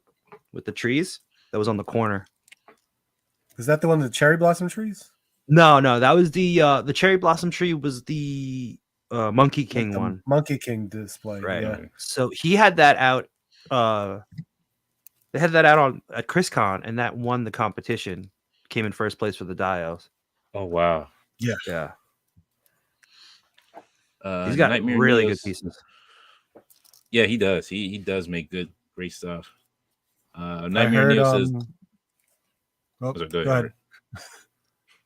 S2: with the trees that was on the corner.
S1: Is that the one with the cherry blossom trees?
S2: No, that was the cherry blossom tree was the Monkey
S1: Like
S2: King
S1: the
S2: one.
S1: Monkey King display.
S2: Right.
S1: Yeah.
S2: So he had that out. They had that out at ChrisCon, and that won the competition. Came in first place for the dials.
S3: Oh wow.
S2: Yeah, he's
S3: He's
S2: got really good pieces.
S3: Yeah, he does. He does make great stuff.
S1: I
S3: Nightmare
S1: heard.
S3: Neil says,
S1: Oh,
S3: "Was it
S1: go
S3: good?"
S1: ahead.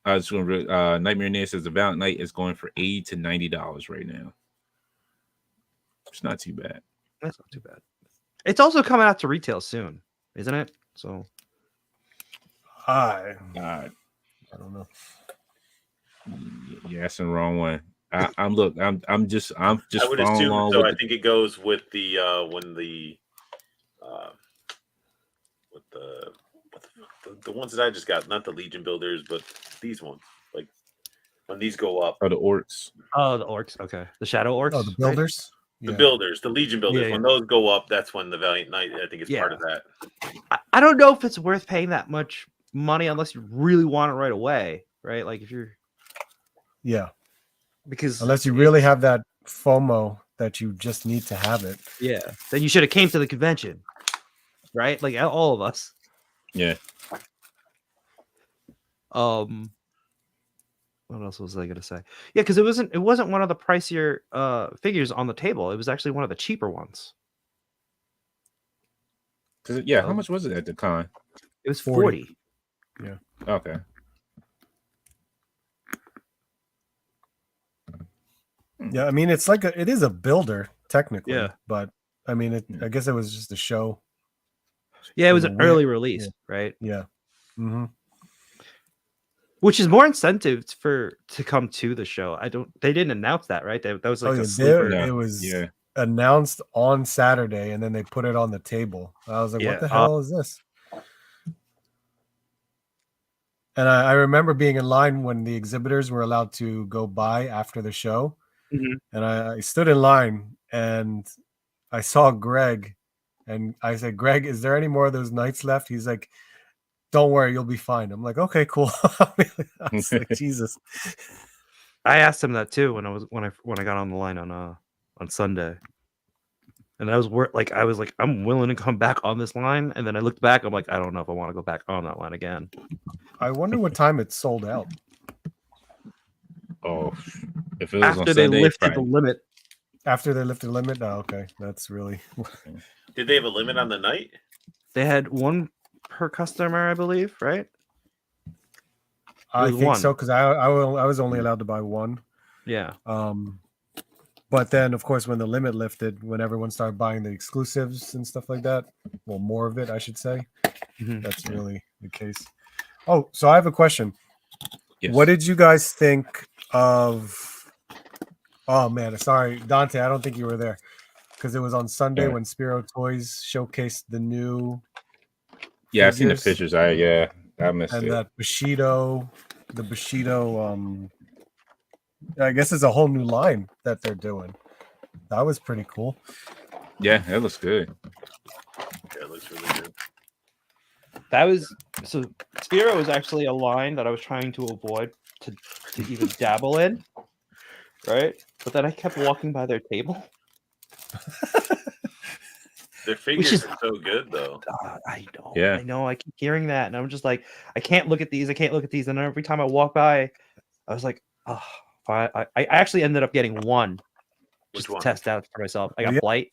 S3: I was going to. Nightmare Neil says the Valiant Night is going for $80 to $90 right now. It's not too bad.
S2: That's not too bad. It's also coming out to retail soon, isn't it? So
S1: I
S3: Uh,
S1: don't know.
S3: you're asking the wrong one. I'm just
S5: I would
S3: following
S5: assume
S3: along
S5: so.
S3: with
S5: I
S3: the-
S5: think it goes with the when the with the ones that I just got, not the Legion builders, but these ones. Like when these go up,
S3: the orcs.
S2: the orcs. Okay, the shadow orcs.
S1: Oh, the
S2: right?
S1: builders.
S5: the
S1: Yeah.
S5: builders, the Legion builders.
S2: Yeah,
S5: When those go up, that's when the Valiant Knight. I think it's part
S2: Yeah.
S5: of that.
S2: I don't know if it's worth paying that much money unless you really want it right away, right? Like if you're
S1: Yeah.
S2: because
S1: Unless you really have that FOMO that you just need to have it.
S2: yeah, then you should have came to the convention, right? Like all of us.
S3: Yeah.
S2: What else was I gonna say? Yeah, because it wasn't one of the pricier figures on the table. It was actually one of the cheaper ones.
S3: Yeah. How much was it at the con?
S2: It was
S1: 40.
S2: 40.
S3: Okay.
S1: Yeah, I mean it is a builder technically.
S2: Yeah.
S1: But I mean I guess it was just a show.
S2: Yeah, it was an
S1: Weird.
S2: early release, right?
S1: Yeah. Mm-hmm.
S2: Which is more incentive to come to the show. They didn't announce that, right? That was like a sleeper.
S3: No.
S1: It was
S3: Yeah.
S1: announced on Saturday and then they put it on the table. I was like,
S2: Yeah,
S1: what the hell is this? And I remember being in line when the exhibitors were allowed to go by after the show.
S2: Mhm.
S1: And I stood in line and I saw Greg and I said, Greg, is there any more of those nights left? He's like, don't worry, you'll be fine. I'm like, okay, cool. I was like, Jesus.
S2: I asked him that too when I got on the line on Sunday. And I was like, I'm willing to come back on this line. And then I looked back, I'm like, I don't know if I want to go back on that line again.
S1: I wonder what time it sold out.
S3: Oh, if it was on
S2: After they
S3: Sunday,
S2: lifted
S3: probably-
S2: the limit.
S1: After they lifted the limit? Oh, okay. That's really
S5: Did they have a limit on the night?
S2: They had one per customer, I believe, right?
S1: I
S2: was
S1: think
S2: one.
S1: so, because I was only allowed to buy one.
S2: Yeah.
S1: But then, of course, when the limit lifted, when everyone started buying the exclusives and stuff like that, well, more of it, I should say,
S2: Mhm.
S1: that's really the case. Oh, so I have a question.
S3: Yes.
S1: What did you guys think of? Oh man, sorry, Dante. I don't think you were there because it was on Sunday
S3: Yeah.
S1: when Spiro Toys showcased the new
S3: Yeah, I seen the
S1: figures.
S3: pictures. I missed
S1: and
S3: it.
S1: that the Bushido. I guess it's a whole new line that they're doing. That was pretty cool.
S3: Yeah, that looks good.
S5: Yeah, it looks really good.
S2: That was so Spiro was actually a line that I was trying to avoid to even dabble in. Right? But then I kept walking by their table.
S5: Their figures
S2: is-
S5: are so good though.
S2: I know.
S3: Yeah.
S2: I know. I keep hearing that, and I'm just like, I can't look at these. I can't look at these. And every time I walk by, I was like, oh, I actually ended up getting one
S5: Which
S2: just to
S5: one?
S2: test out for myself. I got
S1: Yeah.
S2: Blight.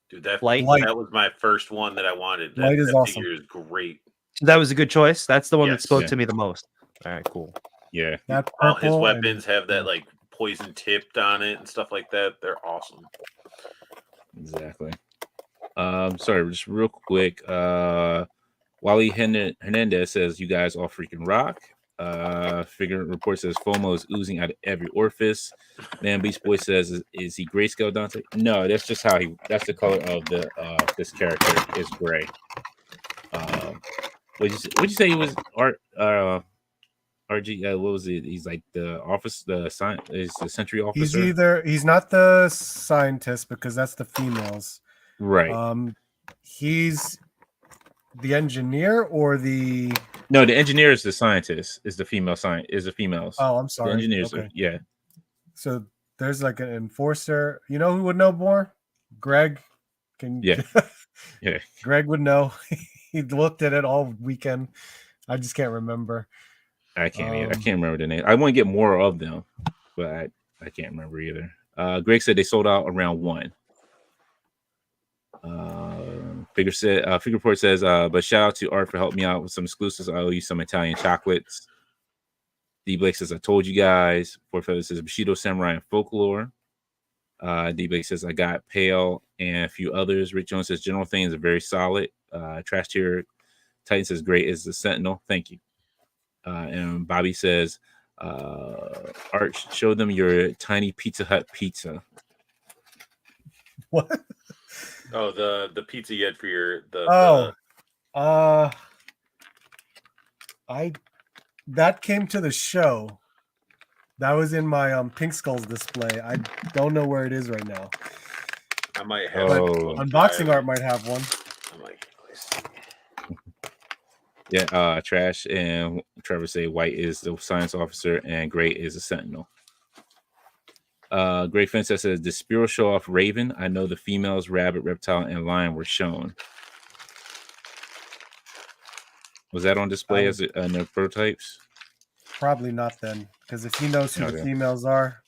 S5: Dude, that
S2: Light.
S5: was my first one that I wanted. That,
S1: Light is
S5: that
S1: awesome.
S5: figure is great.
S2: So that was a good choice. That's the one that
S5: Yes.
S2: spoke
S3: Yeah.
S2: to me the most. All right, cool.
S3: Yeah.
S1: That
S5: All his
S1: purple
S5: weapons have that
S1: yeah.
S5: like poison tipped on it and stuff like that. They're awesome.
S3: Exactly. Sorry, just real quick. Wally Hernandez says, "You guys all freaking rock." Figure report says FOMO is oozing out of every orifice. Man, Beast Boy says, "Is he grayscale, Dante?" No, that's just how he. That's the color of the this character is gray. What'd you say he was? Art RG. What was it? He's like the office. The sign is the sentry officer.
S1: He's not the scientist because that's the females.
S3: Right.
S1: He's the engineer or the
S3: No, the engineer is the scientist. Is the female science? Is the females?
S1: Oh, I'm
S3: The
S1: sorry.
S3: engineers
S1: Okay.
S3: are yeah.
S1: So there's like an enforcer. You know who would know more? Greg.
S3: Yeah. Yeah.
S1: Greg would know. He looked at it all weekend. I just can't remember.
S3: I can't remember the name. I want to get more of them, but I can't remember either. Greg said they sold out around 1. Figure report says, but shout out to Art for helping me out with some exclusives. I owe you some Italian chocolates. D Blake says, I told you guys. Fort Feather says Bushido Samurai and Folklore. D Blake says, I got Pale and a few others. Rick Jones says, General Things are very solid. Trash Tier Titan says, great is the Sentinel. Thank you. And Bobby says, Art, show them your tiny Pizza Hut pizza.
S1: What?
S5: Oh, the pizza you had for your
S1: that came to the show. That was in my Pink Skulls display. I don't know where it is right now.
S5: I might have
S1: Unboxing Art might have one.
S5: I'm like,
S3: Yeah, Trash and Trevor say white is the science officer and gray is a sentinel. Great Fence says the Spiro show off Raven. I know the females, rabbit, reptile, and lion were shown. Was that on display as in the prototypes?
S1: Probably not then, because if he knows who the
S3: Okay.
S1: females are.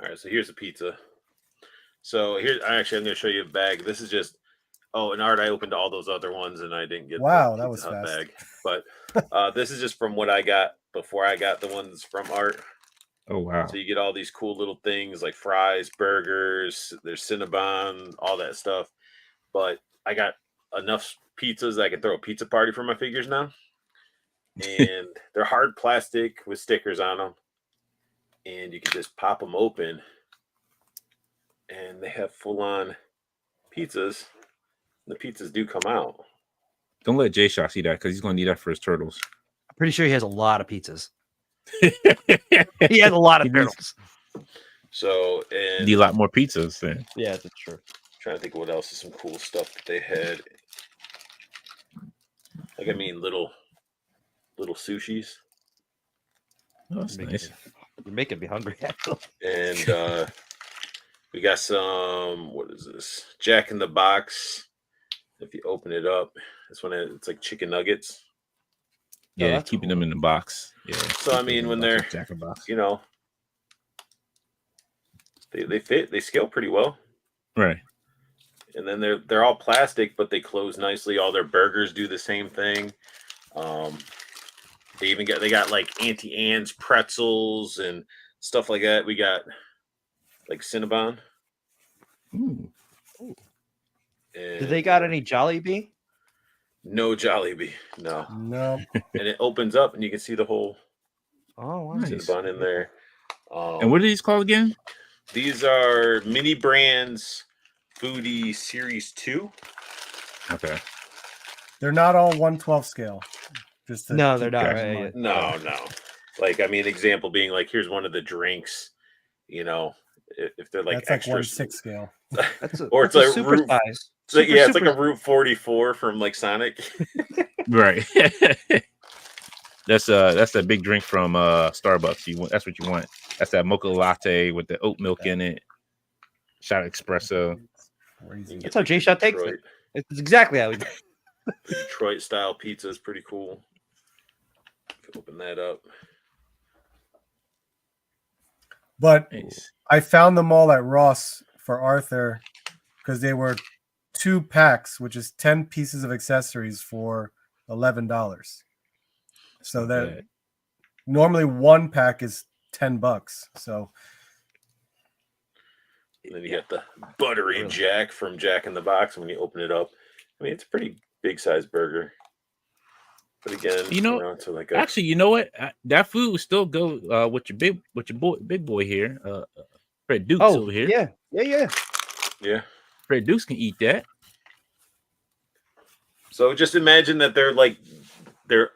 S5: all right, so here's the pizza. So here, I'm going to show you a bag. This is just, and Art, I opened all those other ones and I didn't get
S1: Wow,
S5: the
S1: that was
S5: Pizza Hut
S1: fast.
S5: bag. But this is just from what I got before I got the ones from Art.
S3: Oh wow!
S5: So you get all these cool little things like fries, burgers, there's Cinnabon, all that stuff. But I got enough pizzas that I can throw a pizza party for my figures now. And they're hard plastic with stickers on them. And you can just pop them open. And they have full-on pizzas. The pizzas do come out.
S3: Don't let Jay Shaw see that because he's going to need that for his turtles.
S2: I'm pretty sure he has a lot of pizzas. He has a lot of
S3: He needs-
S2: turtles.
S5: So, and
S3: Need a lot more pizzas then.
S2: Yeah, that's true.
S5: trying to think of what else is some cool stuff that they had. Like, I mean, little sushis.
S3: Oh, that's nice.
S2: You're making me hungry.
S5: And we got some, what is this? Jack in the Box. If you open it up, this one, it's like chicken nuggets.
S3: Yeah,
S2: that's
S3: keeping
S2: cool.
S3: them in the box. Yeah.
S5: So, I mean, when they're,
S3: Jack in the Box.
S5: you know, they fit, they scale pretty well.
S3: Right.
S5: And then they're all plastic, but they close nicely. All their burgers do the same thing. They got like Auntie Anne's pretzels and stuff like that. We got like Cinnabon.
S3: Ooh.
S2: Do they got any Jollibee?
S5: No Jollibee, no.
S1: No.
S5: And it opens up and you can see the whole
S2: Oh, wow.
S3: Nice.
S5: Cinnabon in there.
S3: And what are these called again?
S5: These are Mini Brands Foodie Series 2.
S3: Okay.
S1: They're not all 1/12 scale. Just to
S2: No,
S1: keep
S2: they're not,
S1: that in
S2: right,
S1: mind.
S5: No. Like, I mean, example being like, here's one of the drinks, you know, if they're like
S1: That's like
S5: extra
S1: 1/6 scale.
S5: or it's
S2: that's a
S5: like
S2: super
S5: Route,
S2: size.
S5: it's like,
S2: Super,
S5: it's like
S2: super-
S5: a Route 44 from like Sonic.
S3: Right. That's a big drink from Starbucks. That's what you want. That's that mocha latte with the oat milk in it. Shot espresso.
S5: You
S1: Crazy.
S5: can get
S2: That's how
S5: the
S2: J Shot takes it.
S5: Detroit-
S2: It's exactly how he.
S5: The Detroit style pizza is pretty cool. Open that up.
S1: But
S3: Nice.
S1: I found them all at Ross for Arthur because they were 2 packs, which is 10 pieces of accessories for $11. So
S3: not
S1: that
S3: bad.
S1: normally 1 pack is $10. So
S5: And then you got the buttery
S2: Really?
S5: Jack from Jack in the Box. When you open it up, I mean, it's a pretty big size burger. But again,
S3: You know,
S5: it's like a,
S3: Actually, you know what? That food would still go with your big boy here, Fred Dukes
S2: Oh
S3: over here.
S2: yeah.
S5: yeah.
S3: Fred Dukes can eat that.
S5: So just imagine that they're like the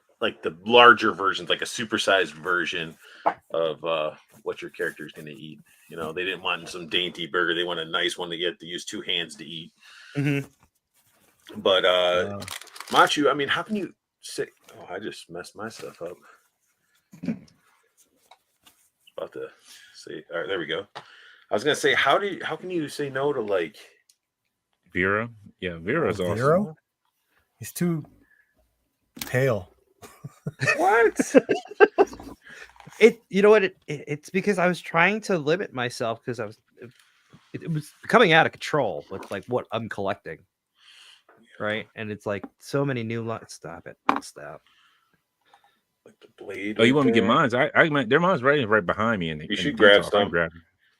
S5: larger versions, like a supersized version of what your character is going to eat. You know, they didn't want some dainty burger; they want a nice one to get to use 2 hands to eat.
S2: Mm-hmm.
S5: But Machu, I mean, how can you say? Oh, I just messed myself up. About to say, all right, there we go. I was gonna say, how can you say no to like
S3: Vera. Yeah, Vera's awesome.
S1: Vero? He's too pale.
S5: what?
S2: You know what? It's because I was trying to limit myself because it was coming out of control with like what I'm collecting, right? And it's like so many new lines. Stop it! Stop.
S5: Like the blade.
S3: Oh, you
S5: right
S3: want me to get
S5: there.
S3: mines? I mean, their mine's right behind me.
S5: You should grab some.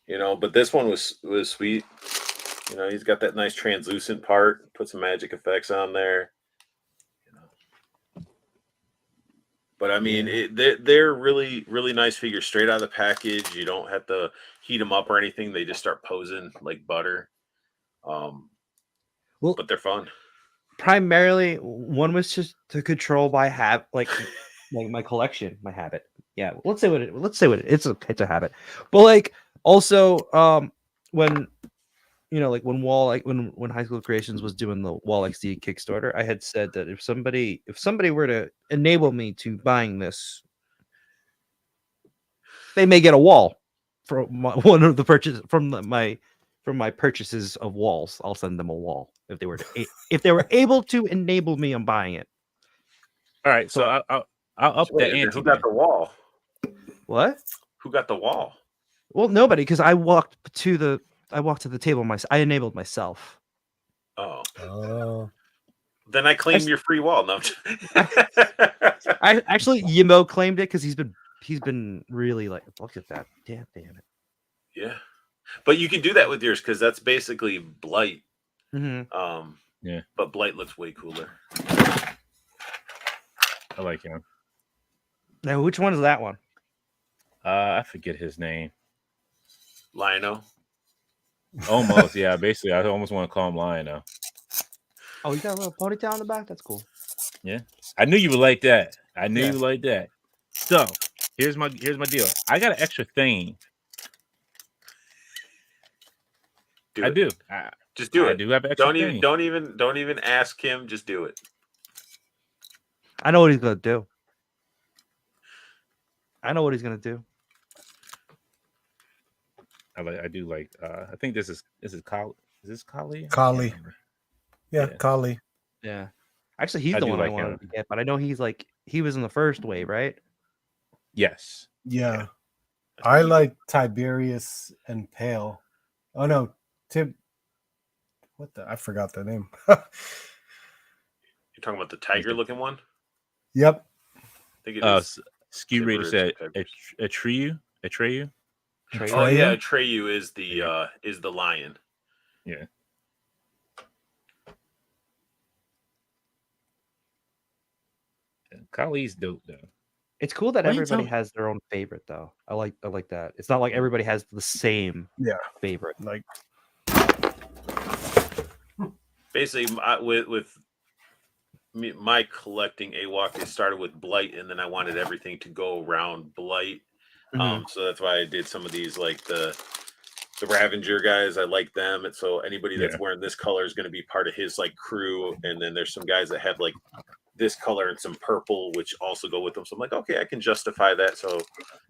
S5: You know, but this one was sweet. You know, he's got that nice translucent part. Put some magic effects on there. You know, but I mean, they're really really nice figures straight out of the package. You don't have to heat them up or anything. They just start posing like butter.
S2: Well,
S5: But they're fun.
S2: primarily one was just to control my like my collection, my habit. Yeah, let's say what it's a habit. But like also when like when when High School Creations was doing the Wall XD Kickstarter, I had said that if somebody were to enable me to buying this, they may get a wall from one of the purchase from my purchases of walls. I'll send them a wall if they were able to enable me on buying it.
S3: All right, so I'll up the ante.
S5: Who got the wall?
S2: What?
S5: Who got the wall?
S2: Well, nobody, because I walked to the table myself. I enabled myself.
S5: Oh. Then I claim your free wall. No.
S2: I actually Yimo claimed it because he's been really like, look at that. Damn it.
S5: Yeah. But you can do that with yours because that's basically Blight.
S2: Mm-hmm.
S3: Yeah.
S5: But Blight looks way cooler.
S3: I like him.
S2: Now, which one is that one?
S3: I forget his name.
S5: Lionel.
S3: Almost, yeah. Basically, I almost want to call him Lionel.
S2: Oh, you got a little ponytail on the back? That's cool.
S3: Yeah. I knew you would like that. You would like that. So here's my deal. I got an extra thing. I do.
S5: Just do it.
S3: I do have extra thing.
S5: Don't even ask him. Just do it.
S2: I know what he's gonna do. I
S3: do like. I think this is Kali. Is this Kali?
S1: Kali. Yeah, Kali.
S2: Yeah. Actually, he's the one I wanted to get, but I know he was in the first wave, right?
S3: Yes.
S1: Yeah. I like Tiberius and Pale. Oh no, I forgot the name.
S5: You're talking about the tiger looking one?
S1: Yep.
S5: I think it is.
S3: Skew Raider said Atreyu.
S5: Oh yeah, Atreyu is the lion.
S3: Yeah. Kali's dope though.
S2: It's cool that everybody has their own favorite though. I like that. It's not like everybody has the same favorite.
S1: Like
S5: basically with my collecting AWOC, it started with Blight, and then I wanted everything to go around Blight. So that's why I did some of these, like the Ravager guys. I like them, and so anybody that's wearing this color is going to be part of his like crew. And then there's some guys that have like this color and some purple, which also go with them. So I'm like, okay, I can justify that. So,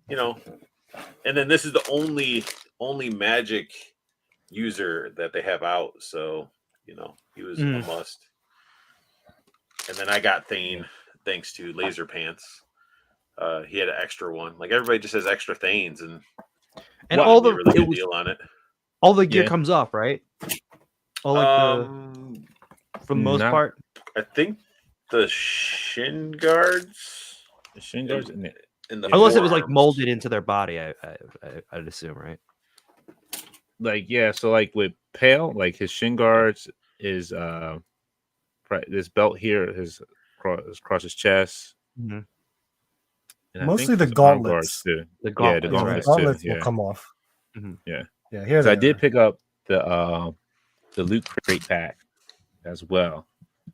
S5: and then this is the only Magic user that they have out. So, he was a must. And then I got Thane thanks to Laser Pants. He had an extra one. Like everybody just has extra Thanes, and
S2: all the
S5: a really good deal on it.
S2: All the gear comes off, right? All like for the most part.
S5: I think the shin guards.
S3: The shin guards
S5: in the
S2: unless it was like
S5: forearms.
S2: molded into their body, I'd assume, right?
S3: Like so like with Pale, like his shin guards is this belt here is across his chest.
S2: Mm-hmm.
S3: And
S1: mostly
S3: I think
S1: the
S3: his arm
S1: gauntlets.
S3: guards too.
S2: The gauntlets,
S3: the gauntlets,
S1: gauntlets
S3: too.
S1: will come off.
S2: Mm-hmm.
S3: Yeah.
S1: Yeah, here
S3: So I did pick up the loot crate pack as well.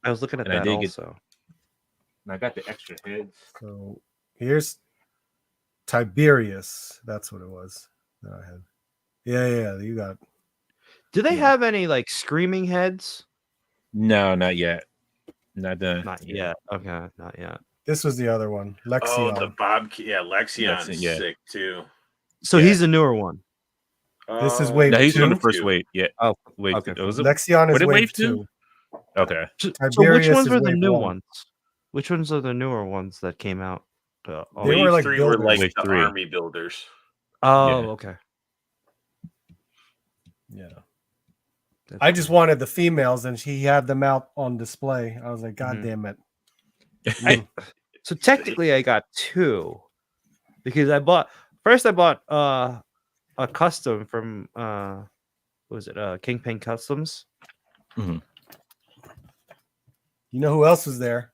S2: I was looking at
S3: And
S2: that
S3: I did
S2: also.
S3: And I got the extra heads.
S1: So here's Tiberius. That's what it was that I had. Yeah, you got.
S2: Do they have any like screaming heads?
S3: No, not yet. Not done.
S2: Not yet. Okay, not yet.
S1: This was the other one, Lexion.
S5: Oh, the Lexion's sick too.
S2: So he's the newer one.
S1: This is wave
S3: No, he's
S1: 2.
S3: on the first wave. Yeah.
S2: Oh,
S3: wait.
S2: okay.
S1: Lexion is wave 2.
S3: Okay.
S2: So
S1: Tiberius
S2: which ones
S1: is
S2: are the
S1: wave
S2: new
S1: 1.
S2: ones? Which ones are the newer ones that came out?
S1: They
S5: Wave
S1: were like
S5: 3 were
S1: builders.
S5: like
S3: Wave
S5: the
S3: 3.
S5: army builders.
S2: Oh,
S3: Yeah.
S2: okay.
S1: Yeah. I just wanted the females, and he had them out on display. I was like, God damn it.
S2: So technically, I got 2 because I bought a custom from what was it? Kingpin Customs.
S3: Mm-hmm.
S1: You know who else was there?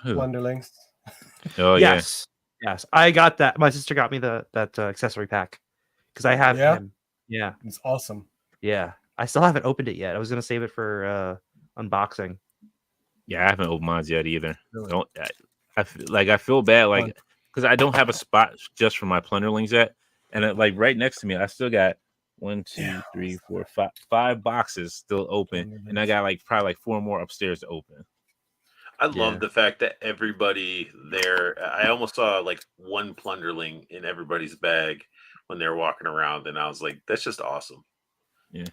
S3: Who?
S1: Blunderlings.
S3: Oh
S2: Yes. I got that. My sister got me that accessory pack because I have him. Yeah,
S1: it's awesome.
S2: Yeah, I still haven't opened it yet. I was gonna save it for unboxing.
S3: Yeah, I haven't opened mine yet either.
S1: Really?
S3: I feel bad, like, because I don't have a spot just for my plunderlings yet, and like right next to me, I still got 1, 2, 3, 4, 5 boxes still open, and I got like probably like 4 more upstairs to open.
S5: I love the fact that everybody there. I almost saw like one plunderling in everybody's bag when they were walking around, and I was like, "That's just awesome."
S3: Yeah,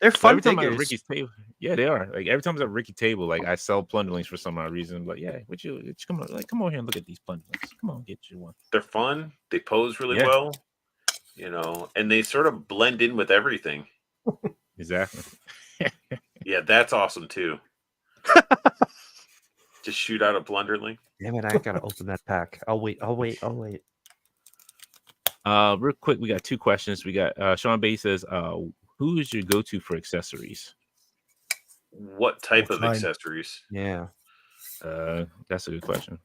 S2: they're fun
S3: every time I'm
S2: figures.
S3: at Ricky's table, yeah, they are. Like every time I'm at Ricky's table, like I sell plunderlings for some odd reason. Like, yeah, would you come on? Like, come over here and look at these plunderlings. Come on, get you one.
S5: They're fun. They pose really well, and they sort of blend in with everything.
S3: Exactly.
S5: Yeah, that's awesome too. Just shoot out a plunderling.
S2: Damn it! I gotta open that pack. I'll wait.
S3: Real quick, we got 2 questions. We got Sean Bay says, who is your go-to for accessories?
S5: What type of accessories?
S2: Yeah,
S3: that's a good question.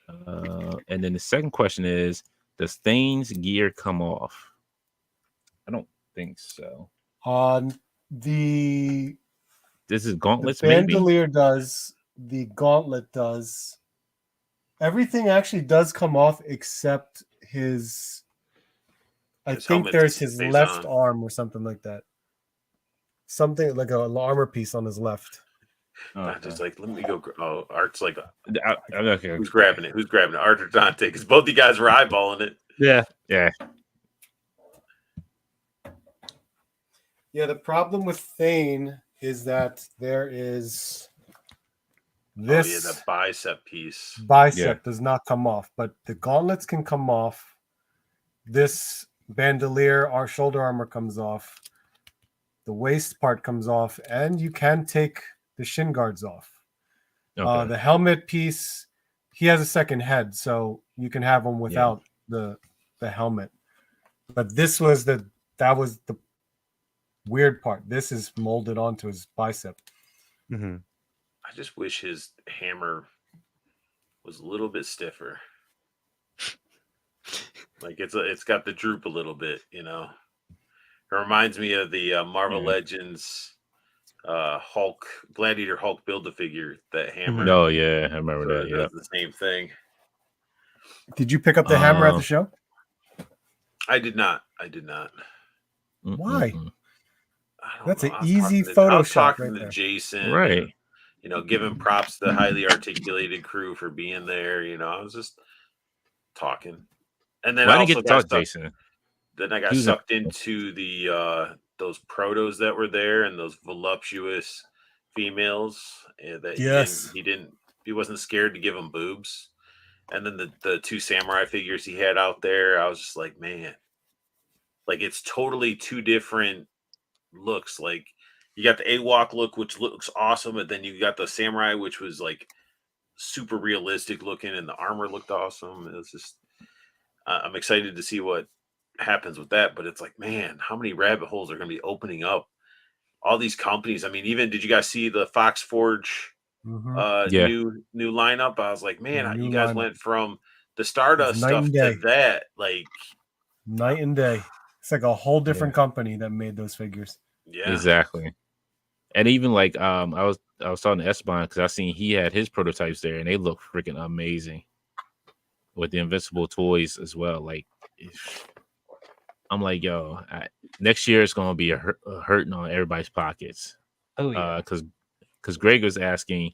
S3: And then the second question is, does Thane's gear come off? I don't think so.
S1: This
S3: is gauntlets.
S1: The bandolier does. The gauntlet does. Everything actually does come off except his. I think there's his left arm or something like that. Something like an armor piece on his left.
S5: Just like, let me go. Oh, Art's like,
S3: okay.
S5: Who's grabbing it? Art or Dante? Because both you guys were eyeballing it.
S2: Yeah.
S1: Yeah, the problem with Thane is that there is this
S5: the bicep piece.
S1: Bicep does not come off, but the gauntlets can come off. This bandolier, our shoulder armor comes off. The waist part comes off, and you can take the shin guards off.
S3: Okay.
S1: The helmet piece, he has a second head, so you can have him without the helmet. But that was the weird part. This is molded onto his bicep.
S2: Mm-hmm.
S5: I just wish his hammer was a little bit stiffer. Like it's got the droop a little bit, It reminds me of the Marvel Legends Hulk, Gladiator Hulk Build-A-Figure, that hammer.
S3: Oh yeah, I remember that. Yeah,
S5: the same thing.
S1: Did you pick up the hammer at the show?
S5: I did not.
S1: Why? That's
S5: an
S1: easy Photoshop.
S5: Talking to Jason,
S3: right?
S5: Giving props to the highly articulated crew for being there. I was just talking, and then
S3: I didn't get to talk to Jason.
S5: then I got
S3: He was
S5: sucked into the those protos that were there and those voluptuous females that
S1: Yes.
S5: he wasn't scared to give them boobs. And then the two samurai figures he had out there, I was just like, man, like it's totally two different looks. Like you got the AWOC look, which looks awesome, and then you got the samurai, which was like super realistic looking, and the armor looked awesome. It was just, I'm excited to see what happens with that. But it's like, man, how many rabbit holes are going to be opening up? All these companies. I mean, even did you guys see the Fox Forge
S3: Yeah.
S5: new lineup? I was like, man,
S1: New
S5: you guys
S1: lineup.
S5: went from the Stardust
S1: night
S5: stuff
S1: and
S5: to
S1: day.
S5: that. Like,
S1: Night and day. It's like a whole different company that made those figures.
S5: yeah,
S3: Exactly. And even like I was talking to Esteban because I seen he had his prototypes there and they look freaking amazing with the invincible toys as well. Like I'm like, yo, next year it's gonna be a hurting on everybody's pockets.
S2: Oh yeah.
S3: Because Greg was asking,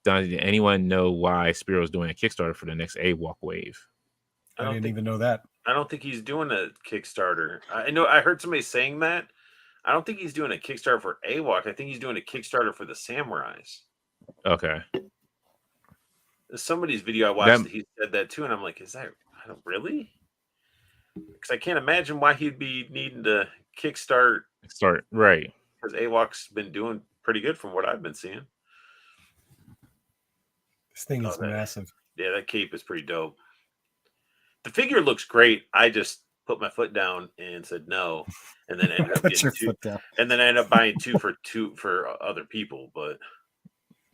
S3: did anyone know why Spiro's doing a Kickstarter for the next AWOC wave?
S1: I didn't even know that.
S5: I don't think he's doing a Kickstarter. I know I heard somebody saying that. I don't think he's doing a Kickstarter for AWOC. I think he's doing a Kickstarter for the Samurais.
S3: Okay.
S5: Somebody's video I watched, he said that too, and I'm like, is that really? Because I can't imagine why he'd be needing to kickstart.
S3: Right.
S5: Because AWOC's been doing pretty good from what I've been seeing.
S1: This thing is massive.
S5: Yeah, that cape is pretty dope. The figure looks great. I just put my foot down and said no, and then ended up
S1: Put
S5: getting
S1: your
S5: two.
S1: foot down.
S5: And then I ended up buying two for other people. But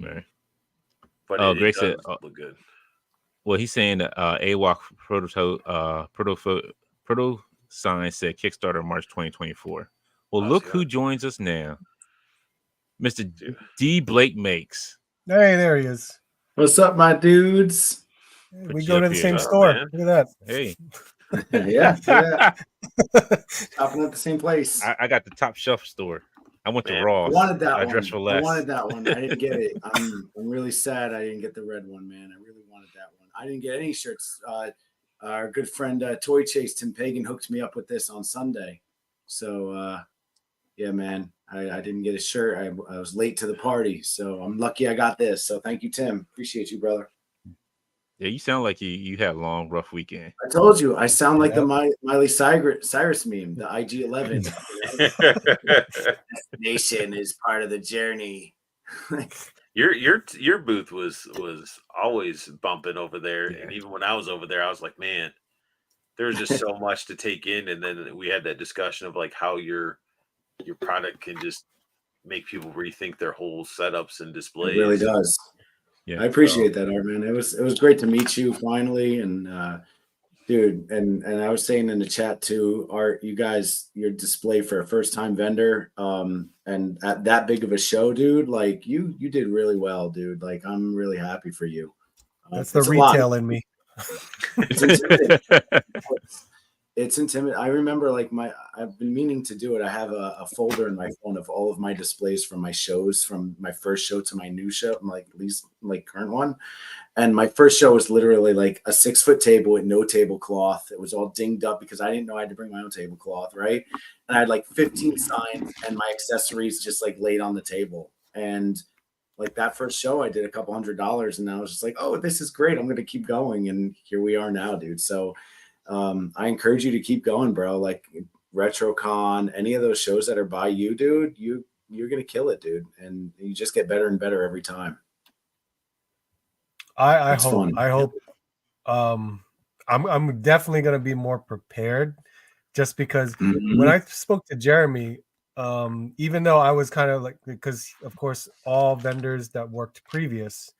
S3: Right.
S5: it
S3: Greg
S5: does
S3: said,
S5: look good.
S3: well, he's saying that AWOC proto sign said Kickstarter March 2024. Well, look who joins us now. Mr. D. Blake Makes.
S1: Hey, there he is.
S6: What's up, my dudes?
S1: Hey, we go to the same store.
S5: Man.
S1: Look at that.
S3: Hey.
S6: Yeah. Shopping at the same place.
S3: I got the top shelf store. I went to
S5: Man,
S3: Ross.
S6: I wanted that
S3: I
S6: one.
S3: dressed for
S6: I
S3: less.
S6: wanted that one. I didn't get it. I'm really sad I didn't get the red one, man. I really wanted that one. I didn't get any shirts. Our good friend Toy Chase Tim Pagan hooked me up with this on Sunday. So yeah, man, I didn't get a shirt. I was late to the party, so I'm lucky I got this. So thank you, Tim. Appreciate you, brother.
S3: Yeah, you sound like you had a long, rough weekend.
S6: I told you, I sound like the Miley Cyrus meme, the IG-11. Nation is part of the journey.
S5: Your booth was always bumping over there, and even when I was over there, I was like, man, there was just so much to take in. And then we had that discussion of like how your product can just make people rethink their whole setups and displays.
S6: It really does.
S3: Yeah,
S6: I appreciate that, Art, man. It was great to meet you finally, and dude, and I was saying in the chat too, Art, you guys, your display for a first time vendor, and at that big of a show, dude, like you did really well, dude. Like I'm really happy for you.
S1: That's the retail in me.
S6: It's intimidating. It's intimidating. I remember like I've been meaning to do it. I have a folder in my phone of all of my displays from my shows, from my first show to my new show, like at least like current one. And my first show was literally like a 6-foot table with no tablecloth. It was all dinged up because I didn't know I had to bring my own tablecloth, right? And I had like 15 signs and my accessories just like laid on the table. And like that first show, I did a couple $100, and I was just like, oh, this is great. I'm going to keep going. And here we are now, dude. So I encourage you to keep going, bro. Like RetroCon, any of those shows that are by you, dude, you're going to kill it, dude. And you just get better and better every time.
S1: I hope I'm definitely going to be more prepared, just because when I spoke to Jeremy, even though I was kind of like, because of course all vendors that worked previous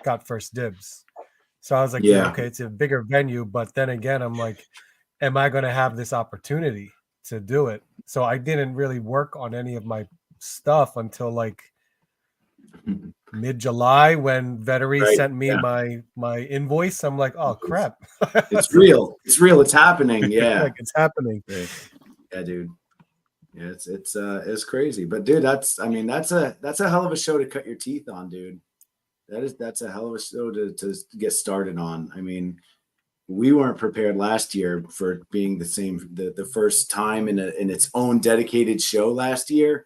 S1: got first dibs. So I was like, yeah, okay, it's a bigger venue, but then again, I'm like, am I going to have this opportunity to do it? So I didn't really work on any of my stuff until like mid-July, when Vettery sent me my invoice. I'm like, oh crap.
S6: It's real. It's real. It's happening. Yeah.
S1: Like it's happening.
S6: Yeah, dude. Yeah, it's crazy. But dude, that's a hell of a show to cut your teeth on, dude. That's a hell of a show to get started on. I mean, we weren't prepared last year for being the first time in its own dedicated show last year.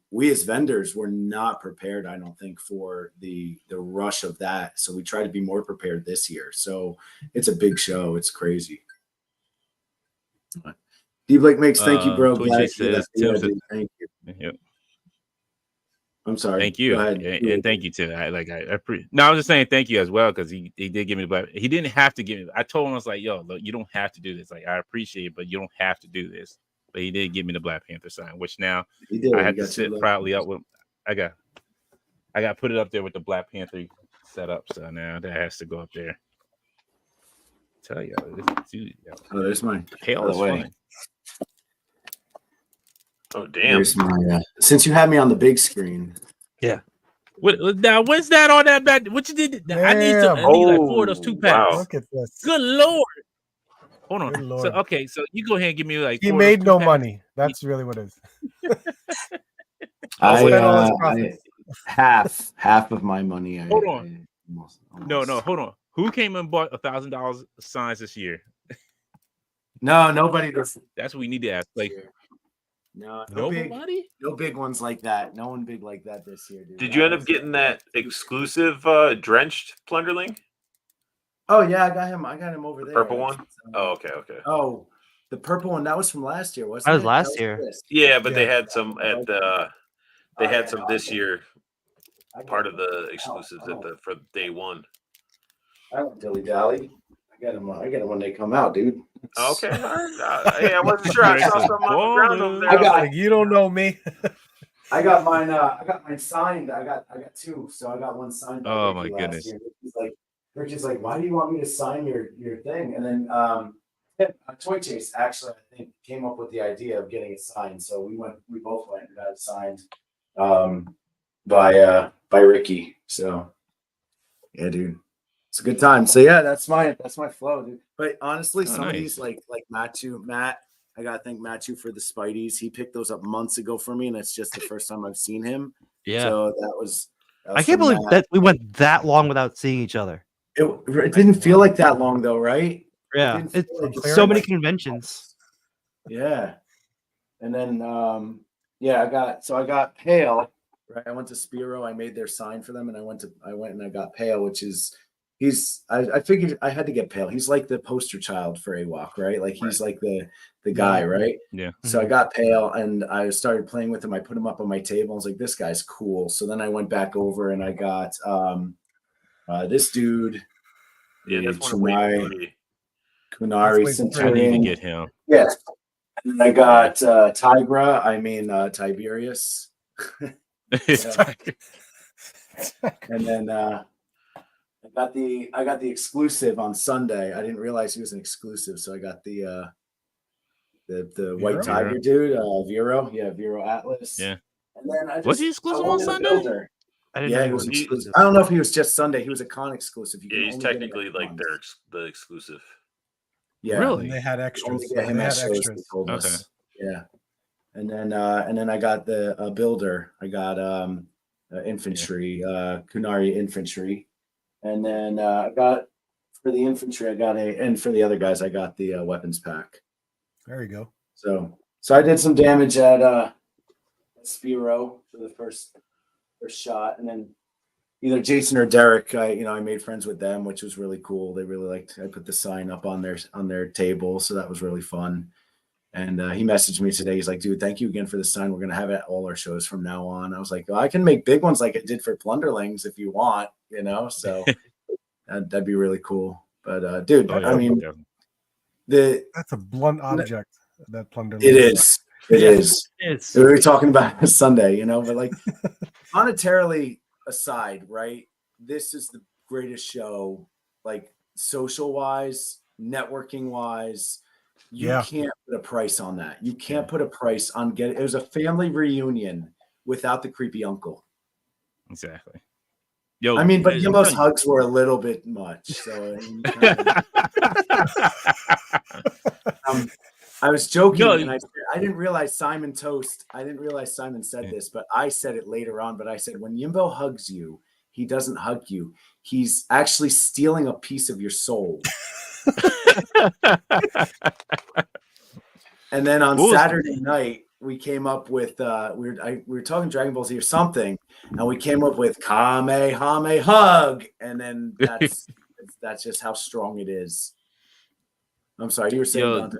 S6: We as vendors were not prepared, I don't think, for the rush of that. So we try to be more prepared this year. So it's a big show. It's crazy. D Blake makes thank you, bro.
S3: Toy
S6: Glad
S3: Chase
S6: to hear
S3: says,
S6: that.
S3: Tim
S6: Yeah,
S3: said,
S6: dude, thank you.
S3: yep.
S6: I'm sorry.
S3: Thank you,
S6: Go ahead.
S3: and thank you to I no, I was just saying thank you as well because he did give me the black. He didn't have to give me. I told him I was like, yo, look, you don't have to do this. Like I appreciate it, but you don't have to do this. But he did give me the Black Panther sign, which now
S6: He did.
S3: I
S6: He
S3: had to
S6: got
S3: sit
S6: your
S3: proudly up with. I got to put it up there with the Black Panther set up. So now that has to go up there. Tell you, dude,
S6: Oh, there's mine.
S3: hell
S6: By
S3: is
S6: the way.
S3: fun.
S5: Oh damn!
S6: There's my. Since you had me on the big screen.
S3: Now, what's that on that back? What you did? I need
S1: Damn.
S3: like 4 of those 2-packs.
S5: Wow.
S1: Look at this.
S3: Good lord! Hold on.
S1: Good
S3: So
S1: lord.
S3: okay, so you go ahead and give me like.
S1: He
S3: 4 of those
S1: made no
S3: 2-packs.
S1: money. That's really what it is.
S6: I
S1: spent all his profits.
S6: half of my money.
S3: Hold on.
S6: Almost.
S3: No, hold on. Who came and bought $1,000 signs this year?
S6: No, nobody.
S3: That's what we need to ask. Like
S6: No
S3: nobody.
S6: no big ones like that. No one big like that this year, dude.
S5: Did you end up getting that exclusive drenched plunderling?
S6: Oh yeah, I got him over there.
S5: Purple one? Oh, okay.
S6: Oh, the purple one that was from last year, wasn't
S2: That was
S6: it?
S2: last year.
S6: this.
S5: Yeah, but they
S1: Yeah.
S5: had some at they had some this year, part of the exclusives for day one.
S6: I don't dilly dally. I get them when they come out, dude.
S5: Okay, all right. Yeah, I wasn't sure. I saw something on the ground over there.
S6: I got-
S1: Like, you don't know me.
S6: I got mine. I got mine signed. I got 2, so I got one signed. By
S3: Oh,
S6: Ricky
S3: my
S6: last
S3: goodness.
S6: year. Ricky's like, why do you want me to sign your thing? And then Toy Chase actually, I think, came up with the idea of getting it signed. So we both went and got it signed by Ricky. So yeah, dude, it's a good time. So yeah, that's my flow, dude. But honestly, some of these like Matt, I gotta thank Matthew for the Spideys. He picked those up months ago for me, and it's just the first time I've seen him.
S2: Yeah.
S6: So that was
S2: I can't believe that we went that long without seeing each other.
S6: It didn't feel like that long though, right?
S2: Yeah.
S6: It didn't feel like
S2: It's so many conventions.
S6: Yeah. And then I got Pale, right? I went to Spiro, I made their sign for them, and I went and I got Pale, which is I figured I had to get Pale. He's like the poster child for AWOC, right? Like he's like the guy, right?
S3: Yeah.
S6: So I got Pale and I started playing with him. I put him up on my table. I was like, this guy's cool. So then I went back over and I got this dude.
S5: Yeah, that's one of the
S6: Kunari
S3: I need to
S6: Centurion.
S3: get him.
S6: Yes. And then I got Tigra. I mean Tiberius. And then I got the exclusive on Sunday. I didn't realize he was an exclusive, so I got the White Tiger dude, Vero. Yeah, Vero Atlas.
S3: Yeah.
S6: And then
S3: Was he exclusive on Sunday?
S2: I didn't
S6: Yeah,
S2: know
S6: he
S2: he
S6: was
S2: was
S6: exclusive. I don't know if he was just Sunday. He was a con exclusive. You
S5: Yeah,
S6: can
S5: he's
S6: only get him
S5: technically
S6: at
S5: like
S6: cons.
S5: the exclusive.
S6: Yeah.
S3: Really?
S1: And they had
S6: You
S1: extras.
S6: only
S1: So
S6: get him
S1: they
S6: at
S1: had
S6: shows, they
S1: extras.
S6: told
S3: Okay.
S6: us. Yeah. And then I got the builder. I got infantry, Kunari infantry. And then I got for the infantry, and for the other guys, I got the weapons pack.
S1: There you go.
S6: So I did some damage at Spiro for the first shot, and then either Jason or Derek, I made friends with them, which was really cool. They really liked. I put the sign up on their table, so that was really fun. And he messaged me today. He's like, dude, thank you again for the sign. We're going to have it at all our shows from now on. I was like, well, I can make big ones like it did for Plunderlings if you want, so that'd be really cool. But dude,
S3: Oh, yeah.
S6: I mean,
S1: That's a blunt object. That plunder.
S6: it is. It is.
S2: It's
S6: We were talking about it Sunday, but like monetarily aside, right? This is the greatest show, like social wise, networking wise. You can't put a price on that. You can't put a price on it was a family reunion without the creepy uncle.
S3: Exactly. Yo,
S6: I mean, but
S3: I'm
S6: Yimbo's
S3: telling you.
S6: hugs were a little bit much. So I was joking,
S3: No,
S6: and I didn't realize Simon Toast. I didn't realize Simon said this, but I said it later on. But I said when Yimbo hugs you, he doesn't hug you. He's actually stealing a piece of your soul. And then on
S3: What was-
S6: Saturday night, we came up with we were talking Dragon Ball Z or something, and we came up with Kamehame Hug, and then that's just how strong it is. I'm sorry, you were saying
S3: Yo,
S6: Dante.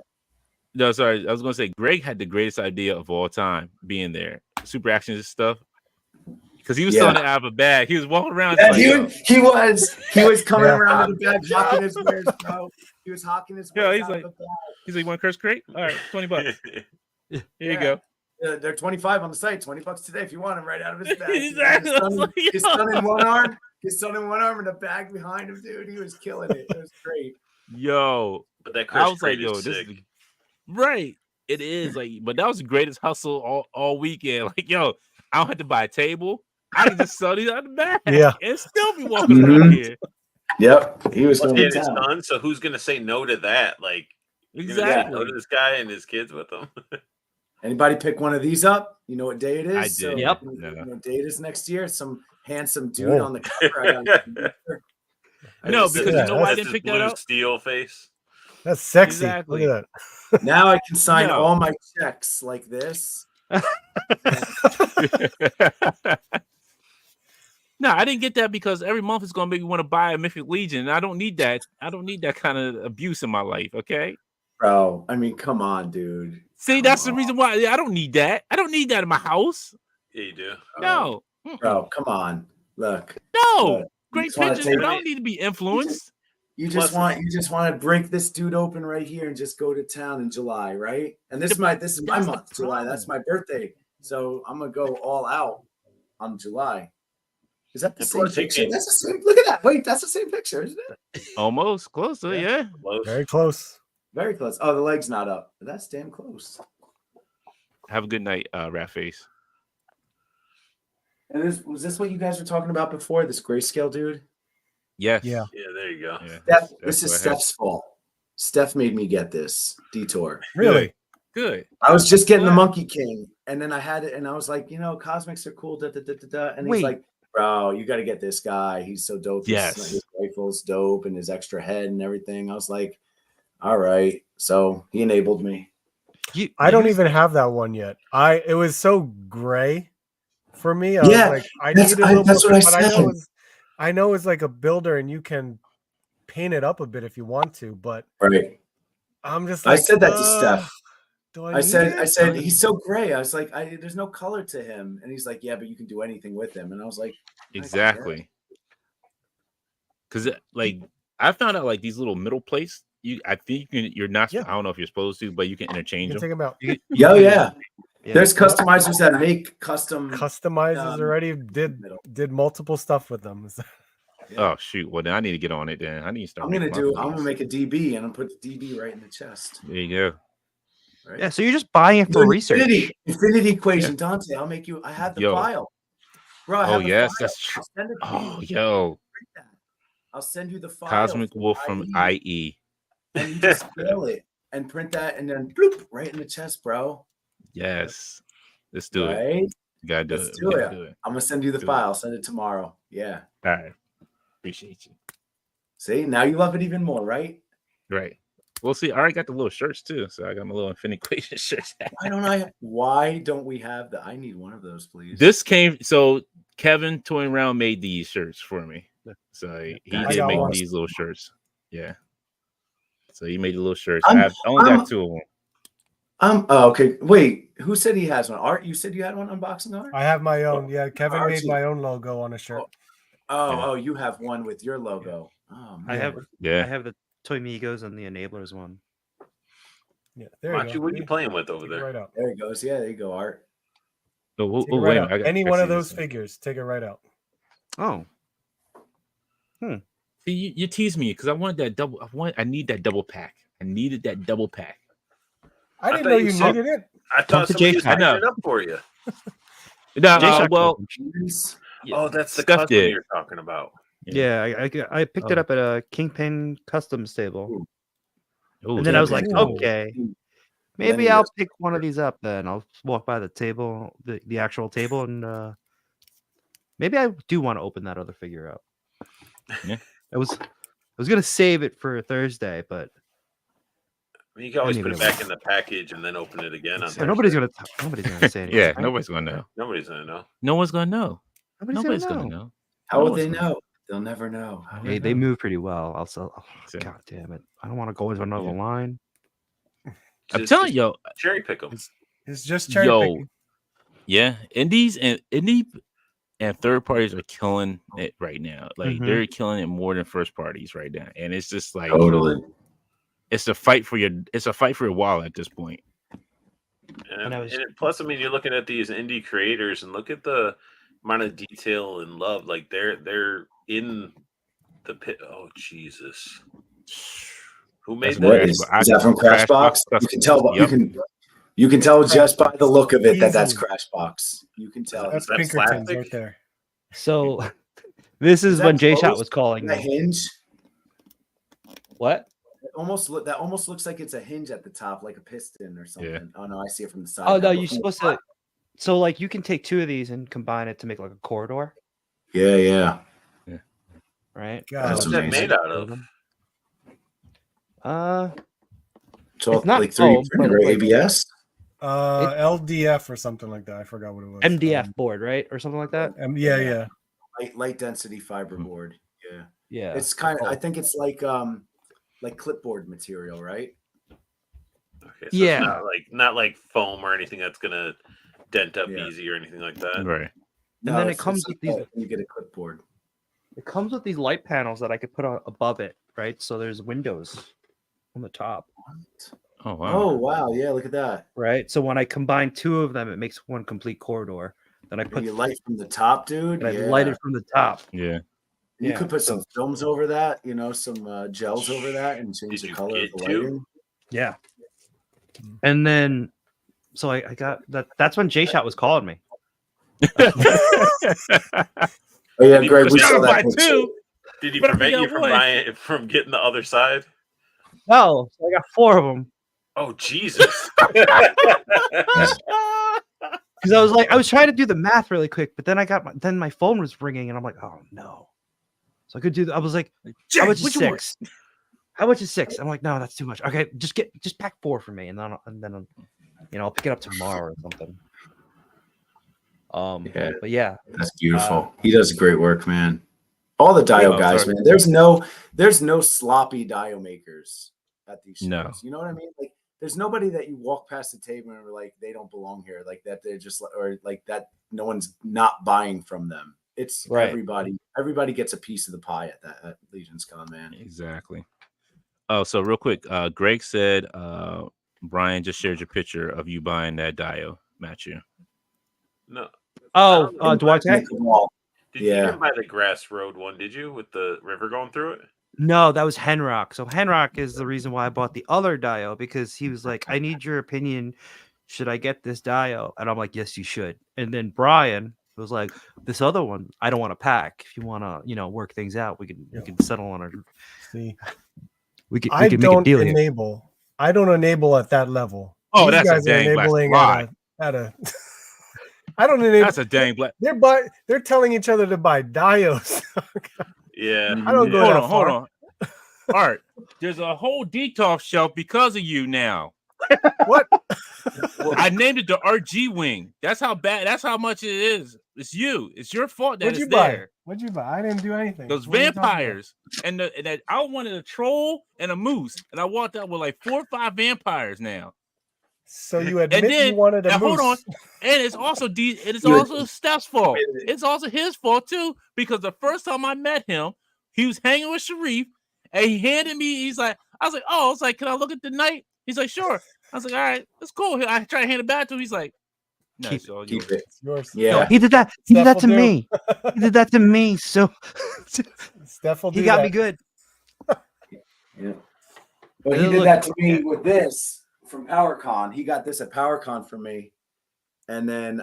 S3: No, sorry. I was gonna say Greg had the greatest idea of all time being there. Super actions and stuff. Because he was selling it out of a bag. He was walking around.
S6: Yeah,
S3: like,
S6: he was coming
S1: Yeah.
S6: around in the bag, hawking his wares, bro. He was hawking his
S3: Yeah,
S6: wares
S3: he's
S6: out
S3: like-
S6: of the bag.
S3: he's like, "Want curse crate? All right, $20. Here you
S6: Yeah.
S3: go."
S6: They're 25 on the site, $20 today if you want them right out of his bag.
S3: Exactly. I was like,
S6: His son in one arm, and a bag behind him, dude. He was killing it. It was great.
S3: Yo,
S5: But that
S3: I
S5: curse
S3: was like,
S5: crate
S3: "Yo,
S5: is
S3: this
S5: sick.
S3: is right." It is like, but that was the greatest hustle all weekend. Like, yo, I don't have to buy a table. I can just sell these out of the bag,
S1: Yeah.
S3: and still be walking around here.
S6: Yep, he was
S5: Plus,
S6: going
S5: he
S6: to
S5: had his
S6: town.
S5: son, so who's gonna say no to that? Like, you're gonna say
S3: Exactly.
S5: no to this guy and his kids with him.
S6: Anybody pick one of these up? You know what day it is?
S3: I did.
S6: So,
S2: Yep.
S6: You
S3: No.
S6: know what day it is next year? Some handsome dude
S1: Whoa.
S6: on the cover. I got
S3: No,
S6: just-
S3: because
S1: you
S3: know why I
S5: That's
S3: didn't
S5: his
S3: pick that
S5: blue
S3: up?
S5: steel face.
S1: That's sexy.
S3: Exactly.
S1: Look at
S6: now I can sign
S3: No.
S6: all my checks like this.
S3: No, I didn't get that because every month is gonna make me want to buy a Mythic Legion. And I don't need that. I don't need that kind of abuse in my life. Okay.
S6: Bro, I mean, come on, dude.
S3: See,
S6: Come
S3: that's the
S6: on.
S3: reason why I don't need that. I don't need that in my house.
S5: Yeah, you do.
S3: No. Mm-mm.
S6: Bro, come on. Look.
S3: No.
S6: look. You
S3: Great
S6: just wanna
S3: pictures,
S6: take-
S3: but I don't need to be influenced.
S6: You
S5: Plus-
S6: just want to break this dude open right here and just go to town in July, right? And this is my
S3: That's
S6: month,
S3: the
S6: July. That's my birthday. So I'm gonna go all out on July. Is that the
S5: And
S6: same
S5: plus you
S6: picture?
S5: can-
S6: That's the same. Look at that. Wait, that's the same picture, isn't it?
S3: Almost close to yeah.
S5: Close.
S1: Very close.
S6: Very close. Oh, the leg's not up. That's damn close.
S3: Have a good night, Rat Face.
S6: And was this what you guys were talking about before? This grayscale dude?
S3: Yes.
S1: Yeah.
S5: Yeah, there you go.
S3: Yeah.
S6: Steph,
S3: That's
S6: this is
S3: what I had.
S6: Steph's fault. Steph made me get this detour.
S1: Really?
S3: Good.
S6: I was just getting the
S3: Wow.
S6: Monkey King, and then I had it, and I was like, cosmics are cool. Da, da, da, da, da. And
S2: Wait.
S6: he's like, bro, you got to get this guy. He's so dope.
S3: Yes.
S6: His rifle's dope, and his extra head and everything. I was like, all right. So he enabled me.
S1: I don't even have that one yet. It was so gray for me. I
S6: Yeah,
S1: was like, I
S6: that's-
S1: needed a little
S6: that's
S1: bit,
S6: what I
S1: but
S6: said.
S1: I know it's like a builder and you can paint it up a bit if you want to, but
S6: Right.
S1: I'm just
S6: I
S1: like,
S6: said that to Steph.
S1: do
S6: I
S1: need
S6: said,
S1: it?
S6: he's so gray. I was like, there's no color to him. And he's like, yeah, but you can do anything with him. And I was like,
S3: Exactly. Because like I found out like these little middle plates, I think you're not.
S1: Yeah.
S3: I don't know if you're supposed to, but you can
S1: You
S3: interchange
S1: can
S3: them.
S1: take them out.
S6: yeah, yeah.
S2: Yeah.
S6: There's customizers that make custom.
S1: Customizers already did multiple stuff with them.
S3: Oh shoot! Well, then I need to get on it. Then I need to start.
S6: I'm gonna
S3: making my
S6: I'm gonna
S3: plates.
S6: make a DB and I'm put the DB right in the chest.
S3: There you go.
S6: Right?
S2: Yeah, so you're just buying it for research.
S6: Infinity equation, Dante. I'll make you. I have the
S3: Yo.
S6: file, bro. I
S3: Oh
S6: have the
S3: yes,
S6: file.
S3: that's true.
S6: I'll send it to
S3: Oh
S6: you.
S3: yo,
S6: I'll send you the file.
S3: Cosmic Wolf from
S6: IE,
S3: IE.
S6: and you just scale it and print that, and then bloop right in the chest, bro.
S3: Yes, let's do it.
S6: Right?
S3: You gotta do
S6: Let's
S3: it.
S6: do
S3: We gotta
S6: it.
S3: do it.
S6: I'm gonna send you the
S3: Do it.
S6: file. I'll send it tomorrow. Yeah.
S3: All right. Appreciate you.
S6: See, now you love it even more, right?
S3: Right. We'll see. I already got the little shirts too, so I got my little Infinity Equation shirts.
S6: Why don't we have I need one of those, please.
S3: This came so Kevin Toy Round made these shirts for me. So he
S6: I
S3: did
S1: got
S3: make
S1: one.
S3: these little shirts. Yeah. So he made the little shirts.
S6: I'm-
S3: I only
S6: I'm-
S3: got 2 of them.
S6: Oh, okay. Wait, who said he has one? Art, you said you had one unboxing art?
S1: I have my own. Yeah, Kevin made
S6: Archie.
S1: my own logo on a shirt.
S6: Oh, you have one with your logo. Oh,
S2: I
S6: man.
S2: have
S3: Yeah.
S2: I have the Toy Migos and the Enablers one.
S1: Yeah, there you
S5: Machi,
S1: go.
S5: what are you playing with over
S1: Take it
S5: there?
S1: right out.
S6: There he goes. Yeah, there you go, Art.
S3: Oh,
S1: Take it
S3: wait
S1: right
S3: a
S1: out.
S3: minute.
S1: Any
S3: I
S1: one
S3: see
S1: of those
S3: this.
S1: figures, take it right out.
S2: Oh,
S3: See, you teased me because I wanted that double. I need that double pack. I needed that double pack.
S1: I didn't
S5: thought
S1: know
S5: you
S1: you
S5: said-
S1: needed it.
S5: I
S2: Come
S5: thought
S2: to
S5: somebody was
S2: J-Pack.
S5: picking it up for you.
S3: No,
S2: J-Shock
S3: well,
S6: Jeez.
S3: yeah,
S5: Oh, that's the
S3: Steph
S5: custom
S3: did.
S5: you're talking about.
S2: yeah. I picked it
S3: Oh.
S2: up at a Kingpin Customs table,
S3: Ooh,
S2: and then I was
S3: that's
S2: like,
S3: cool.
S2: okay,
S6: Then
S2: maybe
S6: he
S2: I'll
S6: goes,
S2: pick one of these up. Then I'll walk by the table, the actual table, and maybe I do want to open that other figure up.
S3: Yeah.
S2: I was was gonna save it for Thursday, but
S5: I mean, you can always
S2: Didn't
S5: put it
S2: even
S5: back in the package and then open it again on
S2: yeah, nobody's
S5: Thursday.
S2: gonna say anything.
S3: Yeah,
S2: right?
S3: nobody's gonna know.
S5: Nobody's gonna know.
S3: No one's gonna know.
S2: Nobody's
S3: Gonna
S2: know.
S3: know.
S6: How
S3: No
S6: would
S3: one's
S6: they
S3: gonna
S6: know? They'll never know.
S2: Hey, they move pretty well. Also,
S3: Yeah.
S2: God damn it! I don't want to go into another
S3: Yeah.
S2: line.
S3: I'm telling you,
S5: cherry pick them.
S1: It's just cherry
S3: yo,
S1: picking.
S3: yeah, indie and third parties are killing it right now. Like
S2: Mhm.
S3: they're killing it more than first parties right now, and it's just like
S6: Totally.
S3: it's a fight for your wallet at this point.
S5: And plus, I mean, you're looking at these indie creators and look at the amount of detail and love. Like they're in the pit. Oh Jesus! Who made
S3: That's
S5: that?
S6: What is that from Crashbox? You can tell.
S3: Yep.
S6: You can tell just by the look of it that that's
S1: Easily.
S6: Crashbox. You can tell.
S1: That's
S5: that
S1: Pinkerton's
S5: plastic?
S1: right there.
S2: So this is
S6: Is
S2: when
S6: that
S2: J Shot
S6: closed?
S2: was calling
S6: The
S2: me.
S6: hinge.
S2: What?
S6: That almost looks like it's a hinge at the top, like a piston or something.
S3: Yeah.
S6: Oh no, I see it from the side.
S2: Oh
S6: now,
S2: no,
S6: but
S2: you're
S6: from the
S2: supposed
S6: front-
S2: to. So like you can take two of these and combine it to make like a corridor,
S6: Yeah.
S2: right?
S1: God,
S5: What's
S6: That's
S5: that
S6: amazing.
S5: made out of?
S6: So
S2: It's not
S6: like 3D
S2: foam,
S6: printed,
S2: but
S6: right?
S2: like-
S6: ABS.
S1: LDF or something like that. I forgot what it was.
S2: MDF board, right, or something like that.
S1: Yeah.
S6: Light density fiberboard. Yeah.
S2: Yeah,
S6: It's kind of. I think it's like clipboard material, right?
S5: Okay, so
S2: Yeah.
S5: it's not like foam or anything that's gonna dent up
S6: Yeah.
S5: easy or anything like that.
S3: Right.
S2: And then it
S6: it's
S2: comes
S6: like
S2: with these.
S6: that when you get a clipboard.
S2: It comes with these light panels that I could put on above it, right? So there's windows on the top,
S3: Oh wow.
S6: Oh wow, yeah, look at that.
S2: right? So when I combine two of them, it makes one complete corridor. Then I
S6: And
S2: put
S6: you light from the top, dude.
S2: and I
S6: Yeah.
S2: light it from the top.
S3: Yeah.
S6: You
S2: Yeah,
S6: could put some
S2: so-
S6: films over that, some gels over that, and change
S5: Did
S6: the
S5: you
S6: color of
S5: get
S6: the
S5: to?
S6: lighting.
S2: Yeah. And then, so I got that. That's when J Shot was calling me.
S6: Oh yeah,
S5: Did
S6: Greg,
S5: you
S6: we
S5: put
S6: saw
S5: that
S6: that
S3: by
S6: picture.
S3: two?
S5: Did he
S3: But I
S5: prevent
S3: forgot
S5: you from
S3: one.
S5: buying from getting the other side?
S2: No, so I got four of them
S5: Oh Jesus!
S2: because I was trying to do the math really quick, but then my phone was ringing, and I'm like, oh no. So I could do. I was like, how much is
S3: which one?
S2: 6? How much is 6? I'm like, no, that's too much. Okay, just pack 4 for me, and then I'll pick it up tomorrow or something.
S6: Yeah.
S2: But yeah,
S6: That's beautiful. He does great work, man. All the dio
S3: Oh,
S6: guys,
S3: sorry.
S6: man. There's no sloppy dio makers at these shows.
S3: No.
S6: You know what I mean? Like, there's nobody that you walk past the table and are like, they don't belong here. Like that, they're just or like that. No one's not buying from them. It's
S2: Right.
S6: everybody. Everybody gets a piece of the pie at LegionsCon, man.
S3: Exactly. Oh, so real quick, Greg said Brian just shared your picture of you buying that dio, Matthew.
S5: No.
S2: Duarte?
S5: Did
S6: Yeah.
S5: you even buy the grass road one? Did you with the river going through it?
S2: No, that was Henrock. So Henrock is the reason why I bought the other dio, because he was like, I need your opinion. Should I get this dio? And I'm like, yes, you should. And then Brian was like, this other one, I don't want to pack. If you want to, work things out, we can settle on it.
S1: See,
S2: We can
S1: I
S2: make a
S1: don't
S2: deal here.
S1: enable. I don't enable at that level.
S3: Oh,
S1: These
S3: that's a
S1: guys are
S3: dang black
S1: enabling
S3: lie.
S1: at a. I don't enable.
S3: That's a dang black.
S1: They're telling each other to buy dios.
S5: Yeah.
S1: I don't go that
S3: Hold
S1: far.
S3: on. Art, there's a whole detox shelf because of you now.
S1: What?
S3: I named it the RG wing. That's how bad. That's how much it is. It's you. It's your fault that
S1: What'd
S3: it's
S1: you buy?
S3: there.
S1: What'd you buy? I didn't do anything.
S3: Those
S1: What are you talking about?
S3: vampires and that I wanted a troll and a moose, and I walked out with like 4 or 5 vampires now.
S1: So you admit
S3: then-
S1: you wanted a
S3: and hold on.
S1: moose.
S3: And it's also it's
S6: You-
S3: also Steph's fault. It's also his fault too, because the first time I met him, he was hanging with Sharif, and he handed me. I was like, can I look at the night? He's like, sure. I was like, all right, that's cool. I try to hand it back to him. He's like, no, it's all yours.
S6: Keep it.
S1: It's yours.
S6: Yeah.
S2: He did that. He did that
S1: Steph
S2: to
S1: will do.
S2: me. He did that to me. So
S1: Steph will do
S2: he got
S1: that.
S2: me good.
S6: Yeah. But he
S2: Look-
S6: did that to me with this from PowerCon. He got this at PowerCon for me. And then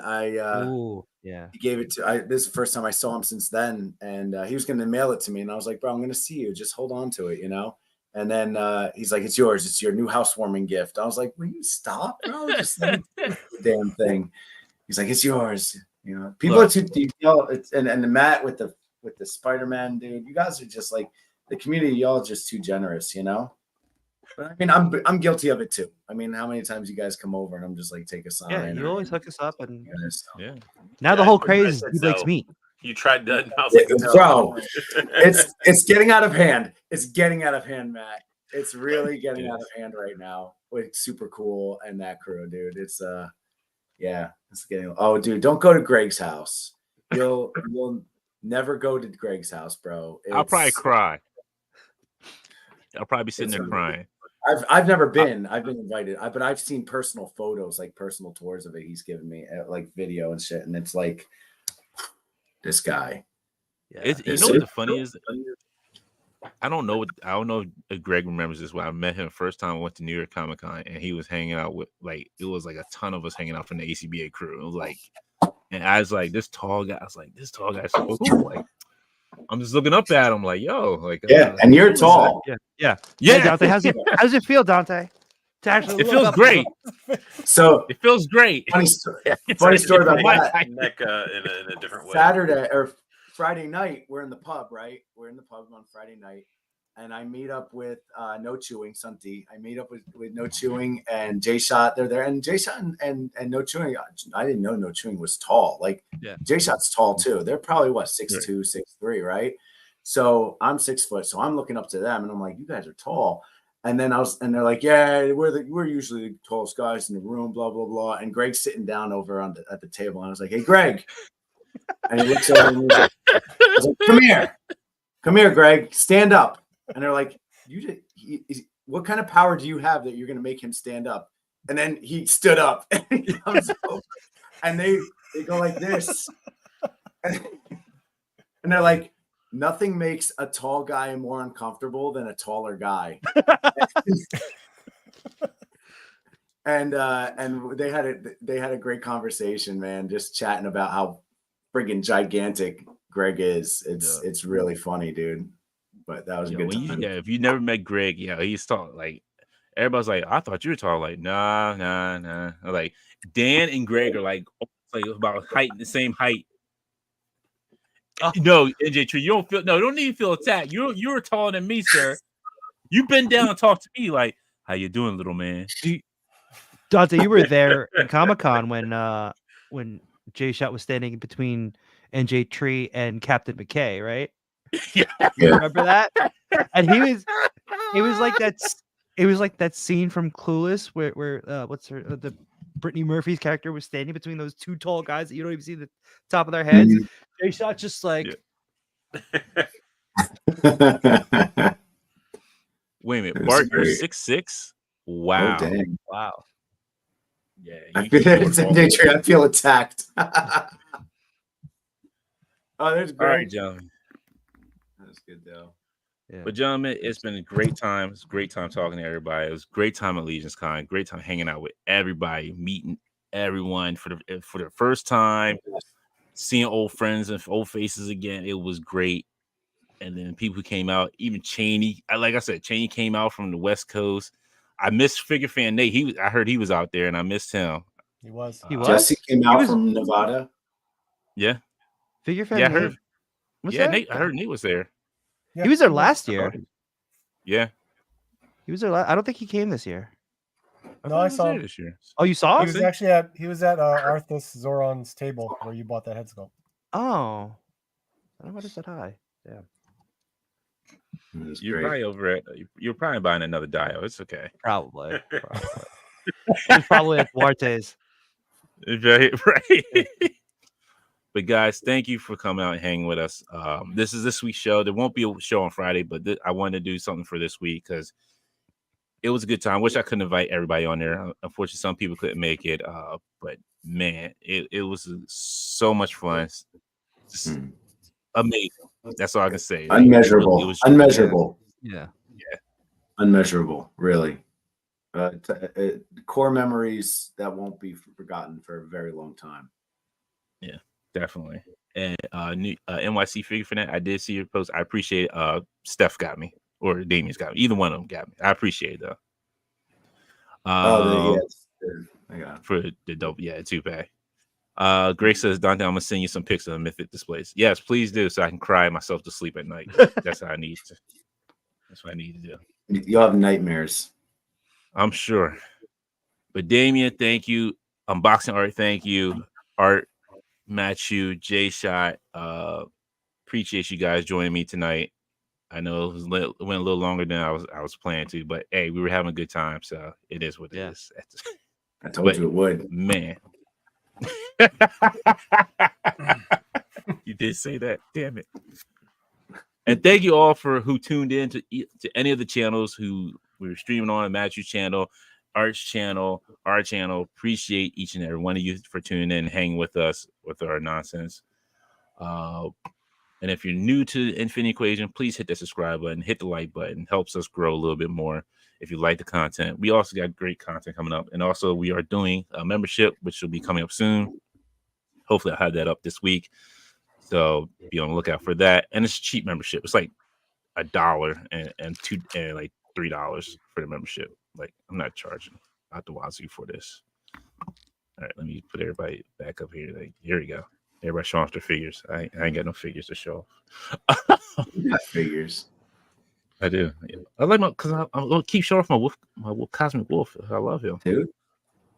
S2: Ooh, yeah.
S6: he gave it to this is the first time I saw him since then. And he was gonna mail it to me. And I was like, bro, I'm gonna see you. Just hold on to it, And then he's like, it's yours. It's your new housewarming gift. I was like, will you stop, bro? Just let me do the damn thing. He's like, it's yours. People
S3: Look.
S6: are too deep. And the Matt with the Spider-Man, dude. You guys are just like, the community, y'all are just too generous, you know. But I mean, I'm guilty of it too. I mean, how many times you guys come over and I'm just like, take a sign.
S2: Yeah, you always hook us up, and
S3: Yeah.
S2: now the
S5: Yeah,
S2: whole
S5: I
S2: craze is
S5: said
S2: he likes
S5: no.
S2: meat.
S5: You tried that, and I was like, no.
S6: Bro, it's getting out of hand. It's getting out of hand, Matt. It's really getting out of hand right now. Like super cool and that crew, dude. It's yeah, it's getting. Oh, dude, don't go to Greg's house. You'll never go to Greg's house, bro.
S3: I'll probably cry. I'll probably be sitting there crying.
S6: I've never been. I've been invited, but I've seen personal photos, like personal tours of it. He's given me like video and shit, and it's like this guy.
S3: Yeah. You know what the funny is? I don't know if Greg remembers this. When I met him first time, I went to New York Comic Con, and he was hanging out with it was like a ton of us hanging out from the ACBA crew. It was like, and I was like, this tall guy. I was like, this tall guy's so cool. Like, I'm just looking up at him, like, yo, like,
S6: yeah, and you're tall.
S2: Yeah.
S3: Yeah.
S2: Hey, Dante, how's it feel, Dante? To actually
S3: It feels great.
S6: So
S3: it feels great.
S6: Funny story about that.
S5: Neck in a different way.
S6: Saturday or Friday night, we're in the pub, right? We're in the pub on Friday night, and I meet up with No Chewing, Santi. I meet up with No Chewing and Jay Shot. They're there, and Jay Shot and No Chewing. I didn't know No Chewing was tall. Like Jay Shot's tall too. They're probably 6'2", 6'3", right? So I'm 6 foot, so I'm looking up to them, and I'm like, you guys are tall. And then and they're like, yeah, we're usually the tallest guys in the room, blah blah blah. And Greg's sitting down over at the table, and I was like, hey, Greg. And he looks over and he's like, I was like, come here, Greg, stand up. And they're like, what kind of power do you have that you're going to make him stand up? And then he stood up, and he comes over, and they go like this, and they're like, nothing makes a tall guy more uncomfortable than a taller guy. and they had a great conversation, man, just chatting about how friggin' gigantic Greg is. It's really funny, dude. But that was a good time.
S3: If you never met Greg, he's tall. Like, everybody's like, I thought you were tall. Like, nah. Like, Dan and Greg are like about the same height. No, NJ Tree, you don't need to feel attacked. You're taller than me, sir. You bend down and talk to me like, how you doing, little man?
S2: Dante, you were there in Comic-Con when Jay Shot was standing between NJ Tree and Captain McKay, right?
S3: Yeah.
S2: You remember that? And it was like that scene from Clueless where what's the Brittany Murphy's character was standing between those two tall guys that you don't even see the top of their heads. Jay Shot just like
S3: wait a minute, Bart, you're 6'6"? Wow.
S6: Oh, dang.
S2: Wow.
S3: Yeah.
S6: I feel attacked. Oh, there's great.
S3: All right, gentlemen.
S6: That's good though.
S3: Yeah. But gentlemen, it's been a great time. It's a great time talking to everybody. It was a great time at LegionsCon. Great time hanging out with everybody, meeting everyone for the first time, seeing old friends and old faces again. It was great. And then people came out, even Cheney. Like I said, Cheney came out from the West Coast. I missed Figure Fan Nate. I heard he was out there, and I missed him.
S1: He was.
S6: Jesse came out from Nevada.
S3: Yeah.
S2: Figure Fan.
S3: Yeah, I heard.
S2: That?
S3: Nate. I heard Nate was there.
S2: Yeah, he was there last year.
S3: Yeah.
S2: He was there. I don't think he came this year.
S1: No, I saw him
S3: this year.
S2: Oh, you saw him?
S1: He was at Arthas Zoron's table where you bought that head sculpt.
S2: Oh. I might have said hi. Yeah.
S3: You're probably over it. You're probably buying another Dio. It's okay.
S2: Probably. It's probably at Duarte's.
S3: Right. But guys, thank you for coming out and hanging with us. This is this week's show. There won't be a show on Friday, but I wanted to do something for this week because it was a good time. Wish I couldn't invite everybody on there. Unfortunately, some people couldn't make it. But man, it was so much fun. Just amazing. That's all I can say.
S6: Unmeasurable.
S3: It was
S6: unmeasurable.
S2: Yeah.
S6: Unmeasurable. Really. Core memories that won't be forgotten for a very long time.
S3: Yeah. Definitely. And NYC Figure Fan, I did see your post. I appreciate it. Steph got me, or Damien's got me. Either one of them got me. I appreciate it though. For the dope, toupee. Greg says, Dante, I'm gonna send you some pics of the Mythic displays. Yes, please do, so I can cry myself to sleep at night. That's how I need to. That's what I need to do.
S6: You'll have nightmares.
S3: I'm sure. But Damien, thank you. Unboxing Art, thank you. Art, Matthew, J Shot. Appreciate you guys joining me tonight. I know it went a little longer than I was planning to, but hey, we were having a good time, so it is what it is.
S6: I told you it would.
S3: Man. You did say that. Damn it. And thank you all who tuned in to any of the channels who we were streaming on, Matthew's channel, Art's channel, our channel. Appreciate each and every one of you for tuning in and hanging with us with our nonsense. And if you're new to the Infinity Equation, please hit the subscribe button, hit the like button. Helps us grow a little bit more. If you like the content, we also got great content coming up. And also we are doing a membership, which will be coming up soon. Hopefully I'll have that up this week. So be on the lookout for that. And it's a cheap membership. It's like $1 and like $3 for the membership. Like I'm not charging out the wazoo for this. All right, let me put everybody back up here. Like, here we go. Everybody showing off their figures. I ain't got no figures to show off.
S6: You got figures.
S3: I do. Yeah. I like because I'm gonna keep showing off my cosmic wolf. I love him,
S6: Dude.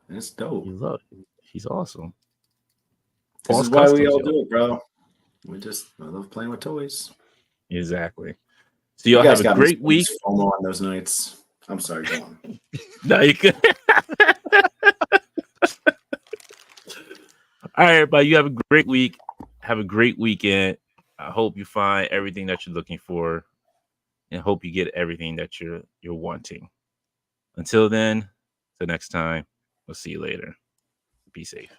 S6: That's dope.
S3: He's awesome.
S6: This is why we all do it, bro. I love playing with toys.
S3: Exactly. So y'all have a great week.
S6: FOMO on those nights. I'm sorry, go on.
S3: No, you could. All right, everybody. You have a great week. Have a great weekend. I hope you find everything that you're looking for, and hope you get everything that you're wanting. Until then, till next time. We'll see you later. Be safe.